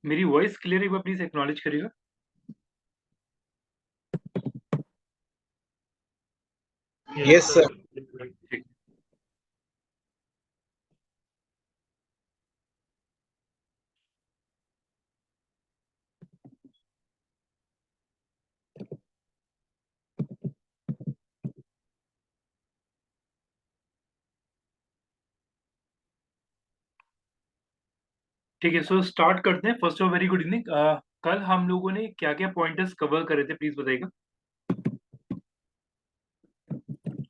मेरी voice clear है? एक बार प्लीज एक्नॉलेज करिएगा। Yes sir. ठीक। ठीक है, सो स्टार्ट करते हैं। First of very good evening. कल हम लोगों ने क्या क्या पॉइंटर्स कवर करे थे, प्लीज बताइएगा।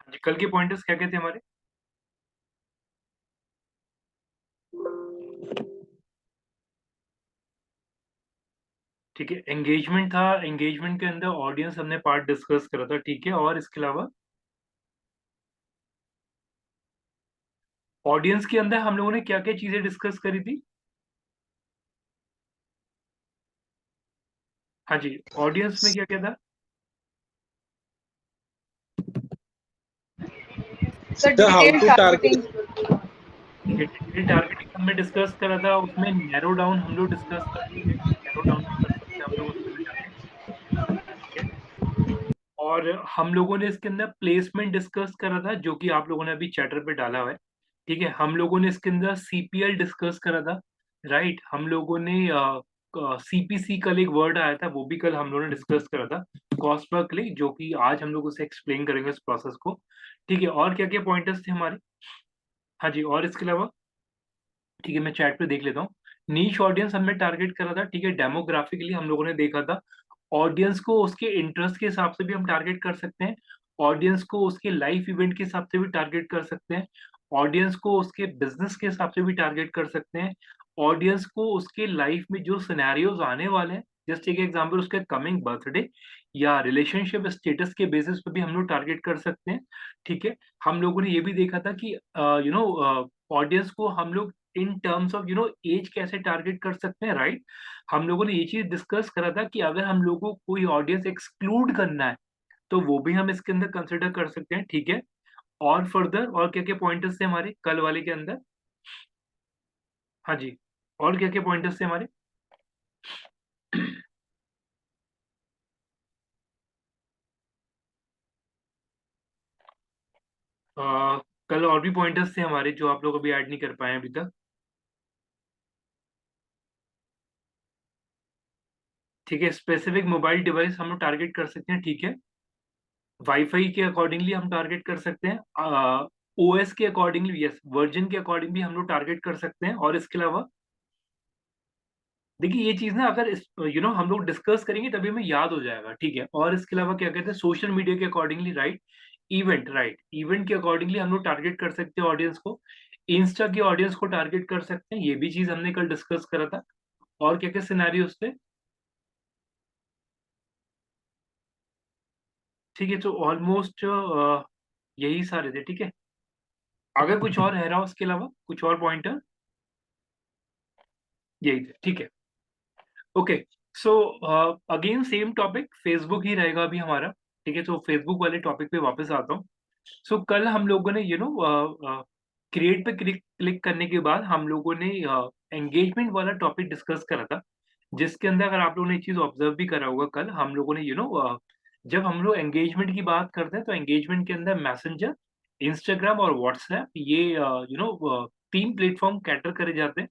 जी, कल के पॉइंटर्स क्या क्या थे हमारे? ठीक है, एंगेजमेंट था। एंगेजमेंट के अंदर ऑडियंस हमने पार्ट डिस्कस करा था, ठीक है। और इसके अलावा ऑडियंस के अंदर हम लोगों ने क्या क्या चीजें डिस्कस करी थी? हाँ जी, ऑडियंस में क्या क्या था? Sir sir how detail to targeting. Target. ठीक है, डिटेल टारगेटिंग हमने डिस्कस करा था। उसमें नैरो डाउन हम लोग डिस्कस करेंगे, कैसे नैरो डाउन कर सकते हैं हम लोग उसके अंदर जाके, ठीक है। और हम लोगों ने इसके अंदर प्लेसमेंट डिस्कस करा था, जो कि आप लोगों ने अभी चैटर पे डाला हुआ है, ठीक है। हम लोगों ने इसके अंदर सीपीएल डिस्कस करा था, राइट। हम लोगों ने सीपीसी, कल एक वर्ड आया था, वो भी कल हम लोगों ने डिस्कस करा था, कॉस्ट पर क्लिक, जो कि आज हम लोग उसे एक्सप्लेन करेंगे इस प्रोसेस को, ठीक है। और क्या क्या पॉइंटर्स थे हमारे? हाँ जी, और इसके अलावा, ठीक है, मैं चैट पे देख लेता हूँ। नीश ऑडियंस हमने टारगेट करा था, ठीक है। डेमोग्राफिकली हम लोगों ने देखा था, ऑडियंस को उसके इंटरेस्ट के हिसाब से भी हम टारगेट कर सकते हैं, ऑडियंस को उसके लाइफ इवेंट के हिसाब से भी टारगेट कर सकते हैं, ऑडियंस को उसके बिजनेस के हिसाब से भी टारगेट कर सकते हैं, ऑडियंस को उसके लाइफ में जो सिनेरियोज आने वाले हैं, जस्ट एक एग्जांपल उसका कमिंग बर्थडे या रिलेशनशिप स्टेटस के बेसिस पे भी हम लोग टारगेट कर सकते हैं, ठीक है। हम लोगों ने ये भी देखा था कि ऑडियंस को हम लोग इन टर्म्स ऑफ एज कैसे टारगेट कर सकते हैं, राइट। हम लोगों ने ये चीज डिस्कस करा था कि अगर हम लोगों को कोई ऑडियंस एक्सक्लूड करना है, तो वो भी हम इसके अंदर कंसिडर कर सकते हैं, ठीक है। और फर्दर और क्या क्या पॉइंटर्स थे हमारे कल वाले के अंदर? हाँ जी, और क्या क्या पॉइंटर्स थे हमारे? कल और भी पॉइंटर्स थे हमारे जो आप लोग अभी ऐड नहीं कर पाए हैं अभी तक, ठीक है। स्पेसिफिक मोबाइल डिवाइस हम लोग टारगेट कर सकते हैं, ठीक है। वाईफाई के अकॉर्डिंगली हम टारगेट कर सकते हैं, ओएस के अकॉर्डिंगली, यस, वर्जन के अकॉर्डिंग भी हम लोग टारगेट कर सकते हैं। और इसके अलावा देखिए, ये चीज ना अगर हम लोग डिस्कस करेंगे तभी हमें याद हो जाएगा, ठीक है। और इसके अलावा क्या कहते हैं, सोशल मीडिया के accordingly, right. Event, right, event के अकॉर्डिंगली हम लोग टारगेट कर सकते हैं ऑडियंस को, इंस्टा की ऑडियंस को टारगेट कर सकते हैं, ये भी चीज हमने कल डिस्कस करा था। और क्या क्या सिनेरियोस थे? ठीक है, तो ऑलमोस्ट यही सारे थे, ठीक है। अगर कुछ और है रहा उसके अलावा कुछ और पॉइंटर, यही थे, ठीक है। Okay, so again same topic, Facebook ही रहेगा अभी हमारा, ठीक है। तो फेसबुक वाले टॉपिक पे वापस आता हूँ। सो कल हम लोगों ने क्रिएट पे क्लिक क्लिक करने के बाद हम लोगों ने एंगेजमेंट वाला टॉपिक डिस्कस करा था, जिसके अंदर अगर आप लोगों ने एक चीज ऑब्जर्व भी करा होगा, कल हम लोगों ने जब हम लोग एंगेजमेंट की बात करते हैं तो एंगेजमेंट के अंदर मैसेंजर, इंस्टाग्राम और व्हाट्सएप, ये तीन प्लेटफॉर्म कैटर करे जाते हैं।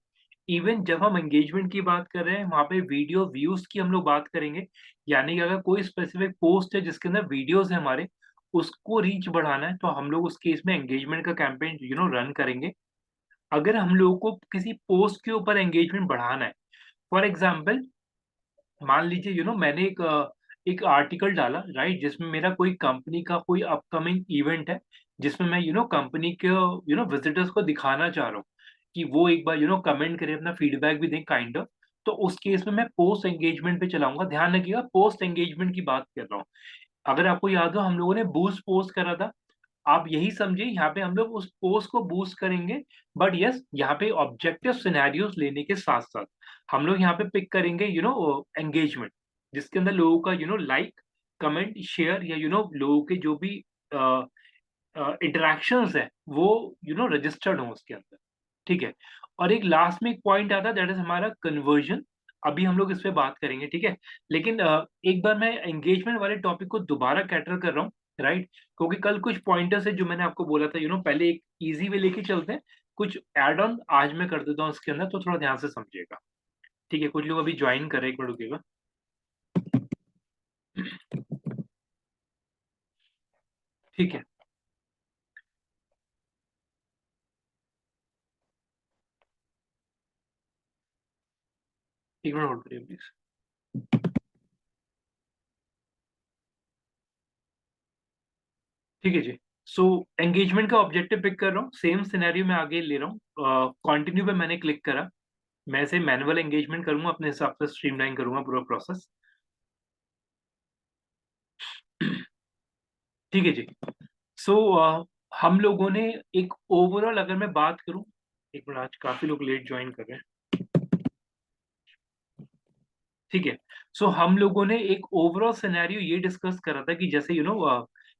इवन जब हम एंगेजमेंट की बात कर रहे हैं, वहां पे वीडियो व्यूज की हम लोग बात करेंगे, यानी कि अगर कोई स्पेसिफिक पोस्ट है जिसके अंदर वीडियोस है हमारे, उसको रीच बढ़ाना है, तो हम लोग उस केस में एंगेजमेंट का कैंपेन रन करेंगे। अगर हम लोगों को किसी पोस्ट के ऊपर एंगेजमेंट बढ़ाना है, फॉर एग्जाम्पल मान लीजिए मैंने एक आर्टिकल डाला, राइट, जिसमें मेरा कोई कंपनी का कोई अपकमिंग इवेंट है, जिसमें मैं कंपनी के विजिटर्स को दिखाना चाह रहा हूँ कि वो एक बार कमेंट करें, अपना फीडबैक भी दें, काइंड ऑफ। तो उस केस में मैं पोस्ट एंगेजमेंट पे चलाऊंगा। ध्यान रखिएगा, पोस्ट एंगेजमेंट की बात कर रहा हूँ। अगर आपको याद हो, हम लोगों ने बूस्ट पोस्ट करा था। आप यही समझिए, यहाँ पे हम लोग उस पोस्ट को बूस्ट करेंगे, बट यस, यहाँ पे ऑब्जेक्टिव सिनेरियोस लेने के साथ साथ हम लोग यहाँ पे पिक करेंगे एंगेजमेंट, जिसके अंदर लोगों का लाइक, कमेंट, शेयर, या लोगों के जो भी इंटरेक्शंस है वो रजिस्टर्ड हो उसके अंदर, ठीक है। और एक लास्ट में एक पॉइंट आता है, दैट इज हमारा कन्वर्जन। अभी हम लोग इस पे बात करेंगे, ठीक है। लेकिन एक बार मैं एंगेजमेंट वाले टॉपिक को दोबारा कैटर कर रहा हूँ, राइट। क्योंकि कल कुछ पॉइंटर्स है जो मैंने आपको बोला था, पहले एक इजी वे लेके चलते हैं, कुछ एड ऑन आज मैं कर देता हूँ इसके अंदर, तो थोड़ा ध्यान से समझिएगा, ठीक है। कुछ लोग अभी ज्वाइन कर रहे हैं, एक मिनट रुकिएगा। ठीक है, एक मिनट होल्ड करिए प्लीज। ठीक है जी। सो एंगेजमेंट का ऑब्जेक्टिव पिक कर रहा हूँ, सेम सिनेरियो में आगे ले रहा हूँ। कंटिन्यू पे मैंने क्लिक करा, मैं इसे मैनुअल एंगेजमेंट करूंगा, अपने हिसाब से स्ट्रीमलाइन करूंगा पूरा प्रोसेस। ठीक है जी। सो हम लोगों ने एक ओवरऑल, अगर मैं बात करूं, एक मिनट, आज काफी लोग लेट ज्वाइन कर रहे हैं, ठीक है। सो हम लोगों ने एक ओवरऑल सिनेरियो ये डिस्कस करा था कि जैसे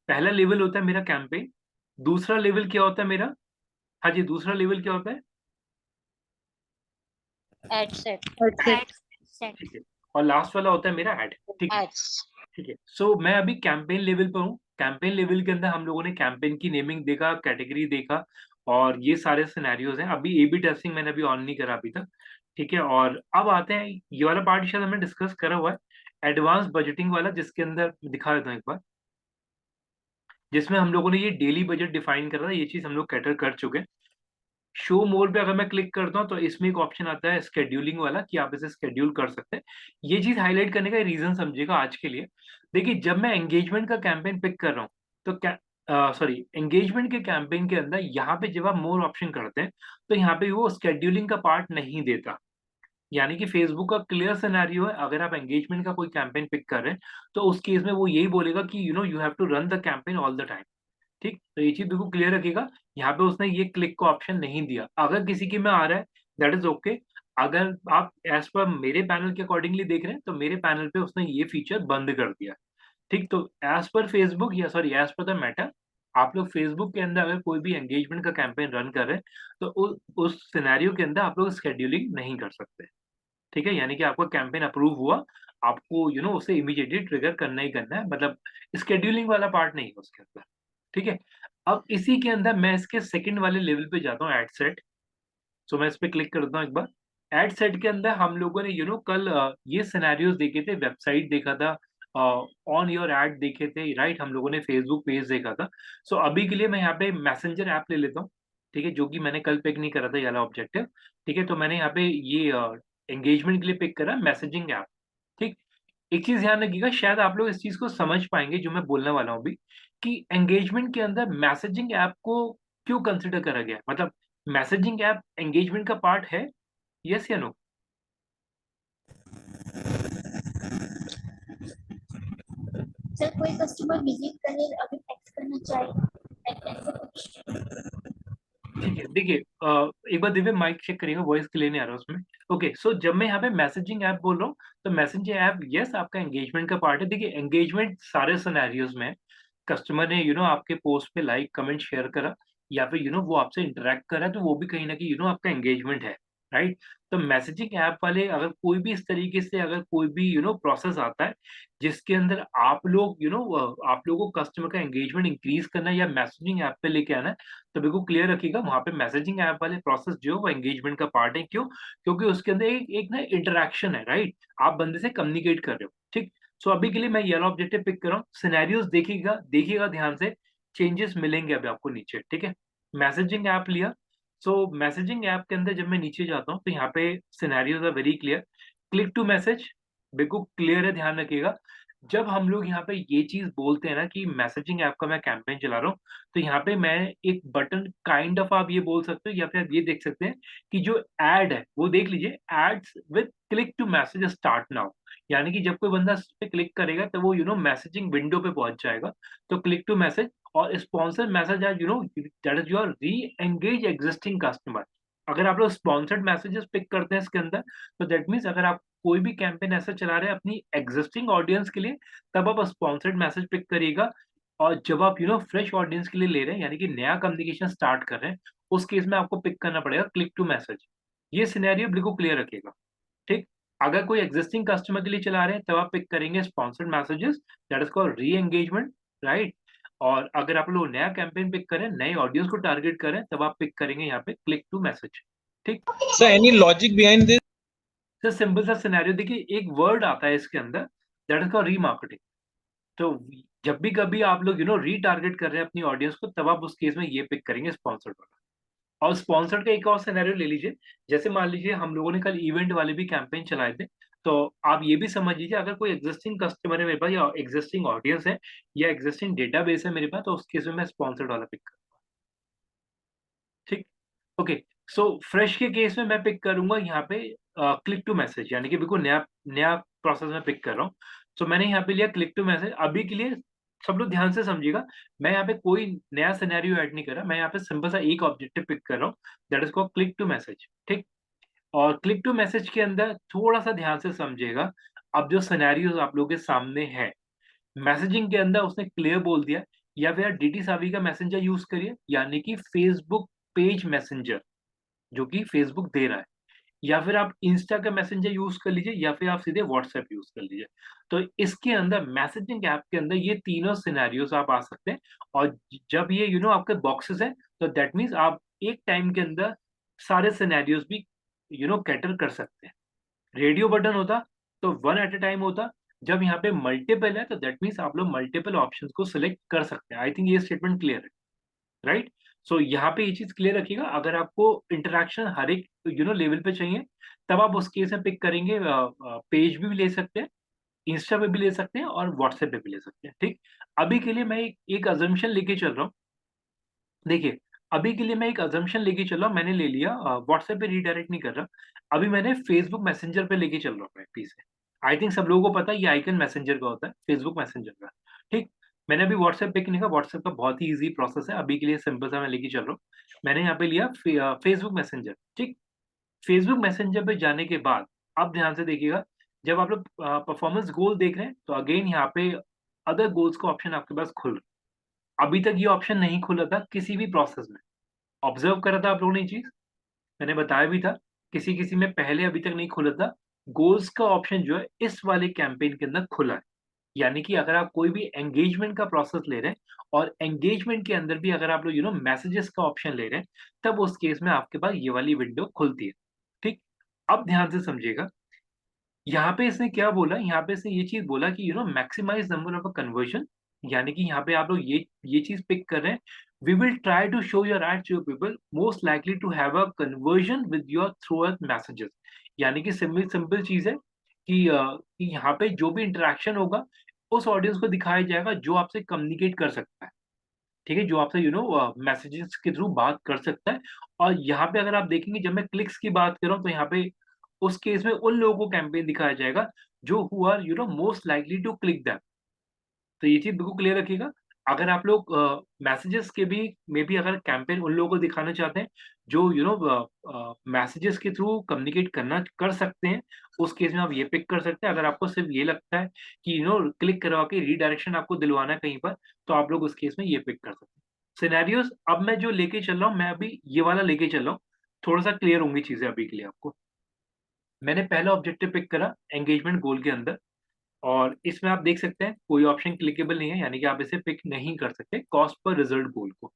पहला लेवल होता है मेरा कैंपेन, दूसरा लेवल क्या होता है मेरा, हाँ जी, दूसरा लेवल क्या होता है, एड सेट ठीक है, और लास्ट वाला होता है मेरा एड, ठीक है। एड्स। ठीक है, सो मैं अभी कैंपेन लेवल पर हूँ। कैंपेन लेवल के अंदर हम लोगों ने कैंपेन की नेमिंग देखा, कैटेगरी देखा, और ये सारे सिनेरियोज हैं। अभी ए बी टेस्टिंग मैंने अभी ऑन नहीं करा अभी तक, ठीक है। और अब आते हैं, ये वाला पार्ट शायद हमने डिस्कस करा हुआ है, एडवांस बजटिंग वाला, जिसके अंदर दिखा देता हूँ एक बार, जिसमें हम लोगों ने ये डेली बजट डिफाइन करा था, ये चीज हम लोग कैटर कर चुके हैं। शो मोर पे अगर मैं क्लिक करता हूँ तो इसमें एक ऑप्शन आता है स्केड्यूलिंग वाला, कि आप इसे स्केड्यूल कर सकते हैं। ये चीज हाईलाइट करने का रीजन समझिएगा आज के लिए। देखिए, जब मैं एंगेजमेंट का कैंपेन पिक कर रहा हूँ, तो क्या, सॉरी, एंगेजमेंट के कैंपेन के अंदर यहाँ पे जब आप मोर ऑप्शन करते हैं, तो यहाँ पे वो स्केड्यूलिंग का पार्ट नहीं देता। यानी कि फेसबुक का क्लियर सिनेरियो है, अगर आप एंगेजमेंट का कोई कैंपेन पिक कर रहे हैं, तो उस केस में वो यही बोलेगा कि you have to run the campaign all the time. ठीक, तो ये चीज बिल्कुल क्लियर रखिएगा। यहाँ पे उसने ये क्लिक का ऑप्शन नहीं दिया, अगर किसी के में आ रहा है, दैट इज ओके। अगर आप एज पर मेरे पैनल के अकॉर्डिंगली देख रहे हैं, तो मेरे पैनल पे उसने ये फीचर बंद कर दिया। ठीक, तो एज पर फेसबुक, या sorry, as per the matter, आप लोग फेसबुक के अंदर अगर कोई भी एंगेजमेंट का कैंपेन रन कर रहे हैं, तो उस सिनेरियो के अंदर आप लोग शेड्यूलिंग नहीं कर सकते। ठीक है, यानी कि आपका कैंपेन अप्रूव हुआ, आपको उसे इमीडिएटली ट्रिगर करना ही करना है, मतलब स्केड्यूलिंग वाला पार्ट नहीं है उसके अंदर। ठीक है, अब इसी के अंदर मैं इसके सेकंड वाले लेवल पे जाता हूँ, एड सेट। सो मैं इस पे क्लिक करता हूँ एक बार। एड सेट के अंदर हम लोगों ने कल ये सिनेरियोज देखे थे, वेबसाइट देखा था, ऑन योर एड देखे थे, राइट। हम लोगों ने फेसबुक पेज देखा था। सो अभी के लिए मैं यहाँ पे मैसेंजर ऐप ले लेता हूँ, ठीक है, जो कि मैंने कल पिक नहीं करा था, ये वाला ऑब्जेक्टिव। ठीक है, तो मैंने यहाँ पे ये एंगेजमेंट के लिए पिक करा मैसेजिंग ऐप। ठीक, एक चीज ध्यान रखिएगा, शायद आप लोग इस चीज को समझ पाएंगे जो मैं बोलने वाला हूँ अभी, कि एंगेजमेंट के अंदर मैसेजिंग ऐप को क्यों कंसिडर करा गया है। मतलब मैसेजिंग ऐप एंगेजमेंट का पार्ट है, यस या नो? सर कोई कस्टमर विजिट करे अभी टेक्स्ट करना चाहिए ऐसे कुछ। ठीक है, देखिए, एक बार दिव्य माइक चेक करिएगा, वॉइस क्लियर नहीं आ रहा उसमें। ओके, सो जब मैं यहाँ पे मैसेजिंग ऐप बोल रहा हूँ, तो मैसेजिंग ऐप यस आपका एंगेजमेंट का पार्ट है। देखिए, एंगेजमेंट सारे सिनेरियोज में कस्टमर ने आपके पोस्ट पे लाइक कमेंट शेयर करा, या फिर वो आपसे इंटरेक्ट करा, तो वो भी कहीं ना कहीं आपका एंगेजमेंट है, राइट। तो मैसेजिंग ऐप वाले अगर कोई भी इस तरीके से अगर कोई भी प्रोसेस आता है, जिसके अंदर आप लोग आप लोगों को कस्टमर का एंगेजमेंट इंक्रीज करना है या मैसेजिंग ऐप पे लेके आना है, तो बिल्कुल क्लियर रखिएगा, वहां पे मैसेजिंग ऐप वाले प्रोसेस जो है वो एंगेजमेंट का पार्ट है। क्यों? क्योंकि उसके अंदर एक ना इंटरेक्शन है, राइट। आप बंदे से कम्युनिकेट कर रहे हो, ठीक। सो अभी के लिए मैं येलो ऑब्जेक्टिव पिक कर रहा हूँ, सिनेरियोज देखिएगा देखिएगा ध्यान से, चेंजेस मिलेंगे अभी आपको नीचे, ठीक है। मैसेजिंग ऐप लिया। सो मैसेजिंग ऐप के अंदर जब मैं नीचे जाता हूँ, तो यहाँ पे scenarios are very clear. Click to message, बिल्कुल क्लियर है, ध्यान रखिएगा। जब हम लोग यहाँ पे ये चीज बोलते हैं ना कि मैसेजिंग ऐप का मैं कैंपेन चला रहा हूँ, तो यहाँ पे मैं एक बटन काइंड ऑफ, आप ये बोल सकते हो, या फिर आप ये देख सकते हैं कि जो एड है वो देख लीजिए, ads with click to message start now. यानी कि जब कोई बंदा इस पे क्लिक करेगा, तो वो मैसेजिंग विंडो पे पहुंच जाएगा। तो क्लिक टू मैसेज और sponsored message are that is your re engage existing customer. अगर आप लोग स्पॉन्सर्ड मैसेजेस पिक करते हैं इसके अंदर, तो दैट मीन्स अगर आप कोई भी कैंपेन ऐसा चला रहे हैं अपनी एग्जिस्टिंग ऑडियंस के लिए, तब आप स्पॉन्सर्ड मैसेज पिक करिएगा। और जब आप फ्रेश ऑडियंस के लिए ले रहे हैं, यानी कि नया कम्युनिकेशन स्टार्ट कर रहे हैं, उस केस में आपको पिक करना पड़ेगा क्लिक टू मैसेज। ये सिनेरियो बिल्कुल क्लियर रखिएगा, ठीक। अगर कोई एग्जिस्टिंग कस्टमर के लिए चला रहे हैं तब आप पिक करेंगे sponsored messages, that is called री एंगेजमेंट, राइट। और अगर आप लोग नया कैंपेन पिक करें, नए ऑडियंस को टारगेट करें, तब आप पिक करेंगे यहाँ पे क्लिक टू मैसेज, ठीक। Sir, any logic behind this? Sir simple सा सिनेरियो देखिए, एक वर्ड आता है इसके अंदर, दैट इज कॉल्ड रीमार्केटिंग। तो जब भी कभी आप लोग रीटारगेट कर रहे हैं अपनी ऑडियंस को, तब आप उस केस में ये पिक करेंगे स्पॉन्सर्ड वाला। और स्पॉन्सर्ड का एक और सिनेरियो ले लीजिए, जैसे मान लीजिए हम लोगों ने कल इवेंट वाले भी कैंपेन चलाए थे, तो आप ये भी समझ लीजिए अगर कोई एग्जिस्टिंग कस्टमर है मेरे पास, या एग्जिस्टिंग ऑडियंस है, या एग्जिस्टिंग डेटाबेस है मेरे पास, तो उस केस में मैं स्पॉन्सर्ड वाला पिक करूंगा, ठीक। ओके, सो फ्रेश के केस में मैं पिक करूंगा यहाँ पे क्लिक टू मैसेज, यानी कि बिल्कुल नया नया प्रोसेस में पिक कर रहा हूँ। सो मैंने यहाँ पे लिया क्लिक टू मैसेज। अभी के लिए सब लोग ध्यान से समझिएगा, मैं यहाँ पे कोई नया सिनेरियो ऐड नहीं कर रहा, मैं यहाँ पे सिंपल सा एक ऑब्जेक्टिव पिक कर रहा हूँ, that is called click to message, ठीक। और क्लिक टू मैसेज के अंदर थोड़ा सा ध्यान से समझिएगा, अब जो सिनेरियोज आप लोगों के सामने है, मैसेजिंग के अंदर उसने क्लियर बोल दिया, या फिर डीटी सावी का मैसेंजर यूज करिए, यानी कि फेसबुक पेज मैसेंजर जो कि फेसबुक दे रहा है, या फिर आप इंस्टा का मैसेंजर यूज कर लीजिए, या फिर आप सीधे व्हाट्सएप यूज कर लीजिए। तो इसके अंदर मैसेजिंग ऐप के अंदर ये तीनों सिनेरियोस आप आ सकते हैं। और जब ये आपके बॉक्सेस हैं, तो दैट मीन्स आप एक टाइम के अंदर सारे सिनेरियोस भी कैटर कर सकते हैं। रेडियो बटन होता तो वन एट अ टाइम होता, जब यहाँ पे मल्टीपल है तो दैट मीन्स आप लोग मल्टीपल ऑप्शंस को सिलेक्ट कर सकते हैं। आई थिंक ये स्टेटमेंट क्लियर है, राइट। सो यहाँ पे ये चीज क्लियर रखिएगा, अगर आपको इंटरेक्शन हर एक लेवल पे चाहिए, तब आप उस केस में पिक करेंगे, पेज भी ले सकते हैं, इंस्टा पे भी ले सकते हैं, और व्हाट्सएप पे भी ले सकते हैं, ठीक। अभी के लिए मैं एक अजम्पशन लेके चल रहा हूँ। देखिए, अभी के लिए मैं एक अजम्पशन लेके चल रहा हूँ, मैंने ले लिया, व्हाट्सएप पे रीडायरेक्ट नहीं कर रहा, अभी मैंने फेसबुक मैसेंजर पे लेके चल रहा हूँ मैं पीछे। आई थिंक सब लोगों को पता है ये आइकन मैसेंजर का होता है, फेसबुक मैसेंजर का, ठीक। मैंने अभी व्हाट्सएप पे नहीं, व्हाट्सएप का बहुत ही ईजी प्रोसेस है, अभी के लिए सिंपल सा मैं लेके चल रहा हूँ। मैंने यहाँ पे लिया फेसबुक मैसेंजर, ठीक। फेसबुक मैसेंजर पे जाने के बाद आप ध्यान से देखिएगा, जब आप लोग परफॉर्मेंस गोल देख रहे हैं, तो अगेन यहाँ पे अदर गोल्स का ऑप्शन आपके पास खुल रहा है। अभी तक ये ऑप्शन नहीं खुला था किसी भी प्रोसेस में, ऑब्जर्व करा था आप लोगों ने ये चीज, मैंने बताया भी था, किसी किसी में पहले अभी तक नहीं खुला था। गोल्स का ऑप्शन जो है इस वाले कैंपेन के अंदर खुला है, यानी कि अगर आप कोई भी एंगेजमेंट का प्रोसेस ले रहे हैं, और एंगेजमेंट के अंदर भी अगर आप लोग मैसेजेस का ऑप्शन ले रहे हैं, तब उस केस में आपके पास ये वाली विंडो खुलती है, ठीक। अब ध्यान से समझिएगा, यहाँ पे इसने क्या बोला, यहाँ पे इसने ये चीज बोला कि maximise number of a conversion, यानी कि यहाँ पे आप लोग ये चीज पिक कर रहे हैं, we will try to show your ad to people most likely to have a conversion with your through messages. यानी कि सिंपल सिंपल चीज है कि यहाँ पे जो भी इंटरेक्शन होगा, उस ऑडियंस को दिखाया जाएगा जो आपसे कम्युनिकेट कर सकता है, ठीक है, जो आपसे मैसेजेस के थ्रू बात कर सकता है। और यहाँ पे अगर आप देखेंगे, जब मैं क्लिक्स की बात कर रहा हूँ, तो यहाँ पे उस केस में उन लोगों को कैंपेन दिखाया जाएगा जो who are most likely to click that. तो ये चीज बिल्कुल क्लियर रखिएगा। अगर आप लोग मैसेजेस के भी में भी अगर कैंपेन उन लोगों को दिखाना चाहते हैं जो मैसेजेस के थ्रू कम्युनिकेट करना कर सकते हैं, उस केस में आप ये पिक कर सकते हैं। अगर आपको सिर्फ ये लगता है कि क्लिक करवा के रीडायरेक्शन आपको दिलवाना है कहीं पर, तो आप लोग उस केस में ये पिक कर सकते हैं। सिनेरियोस अब मैं जो लेके चल रहा हूँ, मैं अभी ये वाला लेके चल रहा हूँ, थोड़ा सा क्लियर होंगी चीजें अभी के लिए आपको। मैंने पहला ऑब्जेक्टिव पिक करा एंगेजमेंट गोल के अंदर, और इसमें आप देख सकते हैं कोई ऑप्शन क्लिकेबल नहीं है, यानी कि आप इसे पिक नहीं कर सकते कॉस्ट पर रिजल्ट गोल को,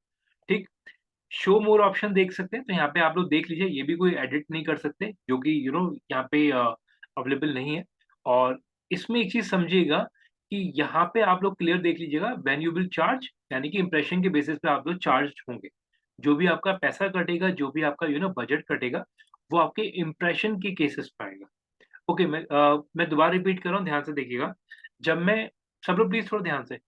ठीक। शो मोर ऑप्शन देख सकते हैं, तो यहाँ पे आप लोग देख लीजिए, ये भी कोई एडिट नहीं कर सकते, जो कि यहाँ पे अवेलेबल नहीं है। और इसमें एक चीज समझिएगा कि यहाँ पे आप लोग क्लियर देख लीजिएगा, व्हेन यू विल चार्ज, यानी कि इंप्रेशन के बेसिस पे आप लोग चार्ज होंगे। जो भी आपका पैसा कटेगा, जो भी आपका बजट कटेगा, वो आपके इंप्रेशन के केसेस पे आएगा। ओके, मैं दोबारा रिपीट कर रहा हूँ, ध्यान से देखिएगा। जब मैं सब लोग प्लीज थोड़ा ध्यान से,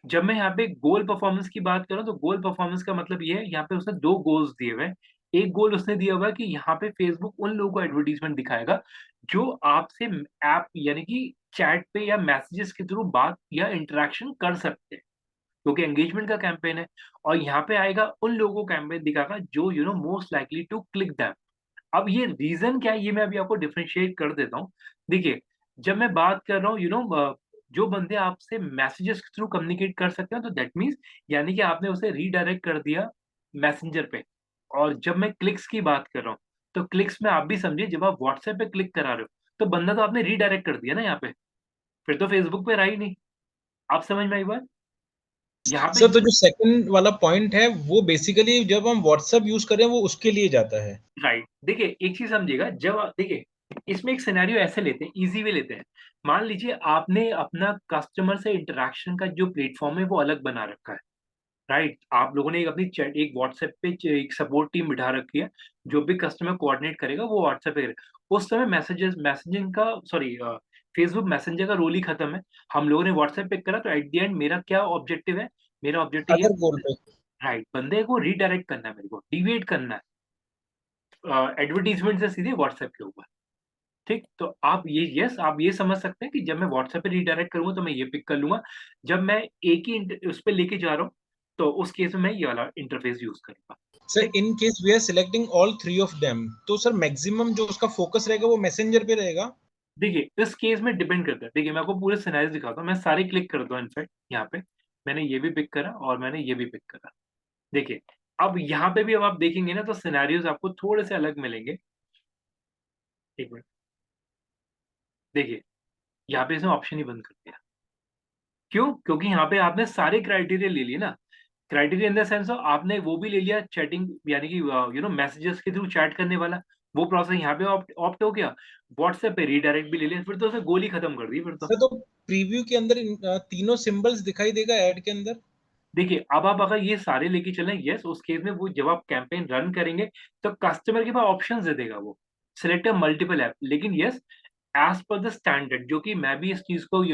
जब मैं यहाँ पे गोल परफॉर्मेंस की बात कर रहा हूँ, तो गोल परफॉर्मेंस का मतलब ये है, यहाँ पे उसने दो गोल्स दिए हुए हैं। एक गोल उसने दिया हुआ है कि यहाँ पे फेसबुक उन लोगों को एडवर्टीजमेंट दिखाएगा जो आपसे ऐप यानी कि चैट पे या मैसेजेस के थ्रू बात या इंटरेक्शन कर सकते हैं, क्योंकि एंगेजमेंट का कैंपेन है। और यहाँ पे आएगा उन लोगों को कैंपेन दिखाएगा जो most likely to click that. अब ये रीजन क्या है, ये मैं अभी आपको डिफरेंशिएट कर देता हूँ। देखिए, जब मैं बात कर रहा हूँ जो बंदे आपसे मैसेजेस के थ्रू कम्युनिकेट कर सकते हैं, तो दैट मीन्स यानी कि आपने उसे रीडायरेक्ट कर दिया मैसेंजर पे। और जब मैं क्लिक्स की बात कर रहा हूँ, तो क्लिक्स में आप भी समझिए, जब आप व्हाट्सएप पे क्लिक करा रहे हो, तो बंदा तो आपने रीडायरेक्ट कर दिया ना यहाँ पे, फिर तो फेसबुक पे रहा ही नहीं। आप समझ में आई बात? यहाँ पे सर तो जो सेकंड वाला पॉइंट है वो बेसिकली जब हम व्हाट्सएप यूज कर रहे हैं वो उसके लिए जाता है। राइट, देखिए एक चीज समझिएगा, जब देखिए इसमें एक सिनेरियो ऐसे लेते हैं, इजी वे लेते हैं। मान लीजिए आपने अपना कस्टमर से इंटरेक्शन का जो प्लेटफॉर्म है वो अलग बना रखा है। राइट, आप लोगों ने एक अपनी चैट, एक व्हाट्सएप पे एक सपोर्ट टीम बिठा रखी है, जो भी कस्टमर कोऑर्डिनेट करेगा वो व्हाट्सएप पे करेगा। उस समय मैसेजेस मैसेजिंग का, सॉरी, फेसबुक मैसेंजर का रोल ही खत्म है। हम लोगों ने व्हाट्सएप पे करा, तो एट द एंड मेरा क्या ऑब्जेक्टिव है? मेरा ऑब्जेक्टिव ये, अदर गोल पे। राइट, बंदे को रीडायरेक्ट करना है, मेरे को डिविएट करना है एडवर्टीजमेंट से सीधे व्हाट्सएप के ऊपर। ठीक, तो आप ये, यस, आप ये समझ सकते हैं कि जब मैं व्हाट्सएप पे रीडायरेक्ट करूंगा तो मैं ये पिक कर लूंगा। जब मैं एक ही उस पे लेके जा रहा हूँ, तो उस केस में मैं ये वाला इंटरफेस यूज करूंगा। सर ठीक, in case we are selecting all three of them, तो सर मैक्सिमम जो उसका फोकस रहेगा वो मैसेंजर पे रहेगा। देखिए इस केस में डिपेंड करता है। देखिए मैं आपको पूरे सिनेरियो दिखाता हूँ, मैं सारे क्लिक करता हूँ। इनफैक्ट यहाँ पे मैंने ये भी पिक करा और मैंने ये भी पिक करा। देखिए अब यहाँ पे भी अब आप देखेंगे ना, तो सिनेरियोज आपको थोड़े से अलग मिलेंगे। एक मिनट, देखिए यहाँ पे इसने ऑप्शन ही बंद कर दिया। क्यों? क्योंकि यहाँ पे आपने सारे क्राइटेरिया ले लिए ना। Criteria in the sense of आपने वो भी ले लिया, चैटिंग यानी कि मैसेजेस के थ्रू चैट करने वाला, वो प्रोसेस यहाँ पे ऑप्ट ऑप्ट हो गया। व्हाट्सएप पे रीडायरेक्ट भी ले लिया, फिर तो उसे गोली खत्म कर दी फिर तो। सर तो प्रीव्यू के अंदर तीनों सिंबल्स दिखाई देगा ऐड के अंदर। देखिए अब आप अगर ये सारे लेके चलें, यस, उस केस में वो जब आप कैंपेन रन करेंगे तो कस्टमर के पास ऑप्शंस दे देगा वो, सिलेक्ट मल्टीपल ऐप। लेकिन yes, as per the standard, जो कि मैं भी इस चीज को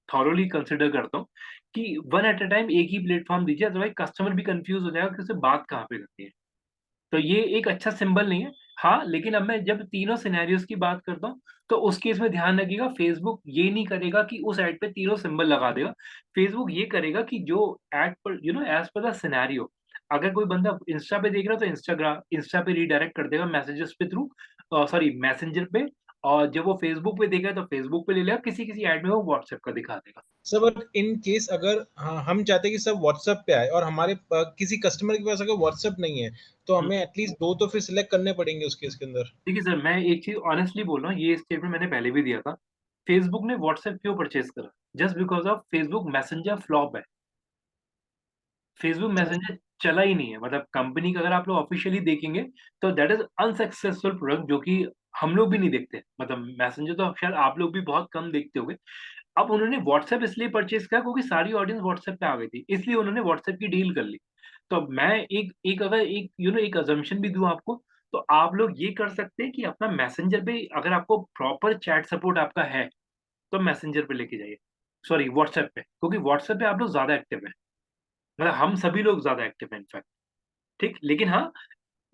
थॉरोली कंसिडर करता हूँ कि वन एट अ टाइम एक ही प्लेटफॉर्म दीजिए, अदरवाइज कस्टमर भी कंफ्यूज हो जाएगा कि उसे बात कहाँ पे करनी है। तो ये एक अच्छा सिंबल नहीं है। हाँ, लेकिन अब मैं जब तीनों सिनेरियोज की बात करता हूँ, तो उस केस में ध्यान रखिएगा, फेसबुक ये नहीं करेगा कि उस ऐड पे तीनों सिंबल लगा देगा। फेसबुक ये करेगा कि जो ऐड पर एज पर द सिनेरियो, अगर कोई बंदा इंस्टा पे देख रहा है तो इंस्टा पे रीडायरेक्ट कर देगा मैसेजेस पे थ्रू, सॉरी मैसेंजर पे। और जब वो फेसबुक पे देखेगा तो फेसबुक पे ले लेगा, किसी किसी ऐड में वो व्हाट्सएप का दिखा देगा। सर बट इन केस अगर हम चाहते हैं कि सब व्हाट्सएप पे आए और हमारे किसी कस्टमर के पास अगर व्हाट्सएप नहीं है, तो हम्म, हमें एटलीस्ट दो तो फिर सिलेक्ट करने पड़ेंगे उस केस के अंदर। देखिए सर, मैं एक चीज ऑनेस्टली बोल रहा हूँ, ये स्टेटमेंट मैंने पहले भी दिया था। फेसबुक ने व्हाट्सएप क्यों परचेज करा? Just because of Facebook messenger flop है। फेसबुक मैसेंजर चला ही नहीं है, मतलब कंपनी का अगर आप लोग ऑफिशियली देखेंगे तो दैट इज अनसक्सेसफुल प्रोडक्ट, जो कि हम लोग भी नहीं देखते। मतलब मैसेंजर तो शायद आप लोग भी बहुत कम देखते होंगे। अब उन्होंने व्हाट्सएप इसलिए परचेज किया क्योंकि सारी ऑडियंस व्हाट्सएप पे आ गई थी, इसलिए उन्होंने व्हाट्सएप की डील कर ली। तो अब मैं एक एक अगर एक एक अजम्पशन भी दूं आपको, तो आप लोग ये कर सकते हैं कि अपना मैसेंजर पे, अगर आपको प्रॉपर चैट सपोर्ट आपका है, तो मैसेंजर पे लेके जाइए, सॉरी व्हाट्सएप पे, क्योंकि व्हाट्सएप पे आप लोग ज्यादा एक्टिव है। मतलब हम सभी लोग ज्यादा एक्टिव हैं इनफैक्ट। ठीक, लेकिन हाँ,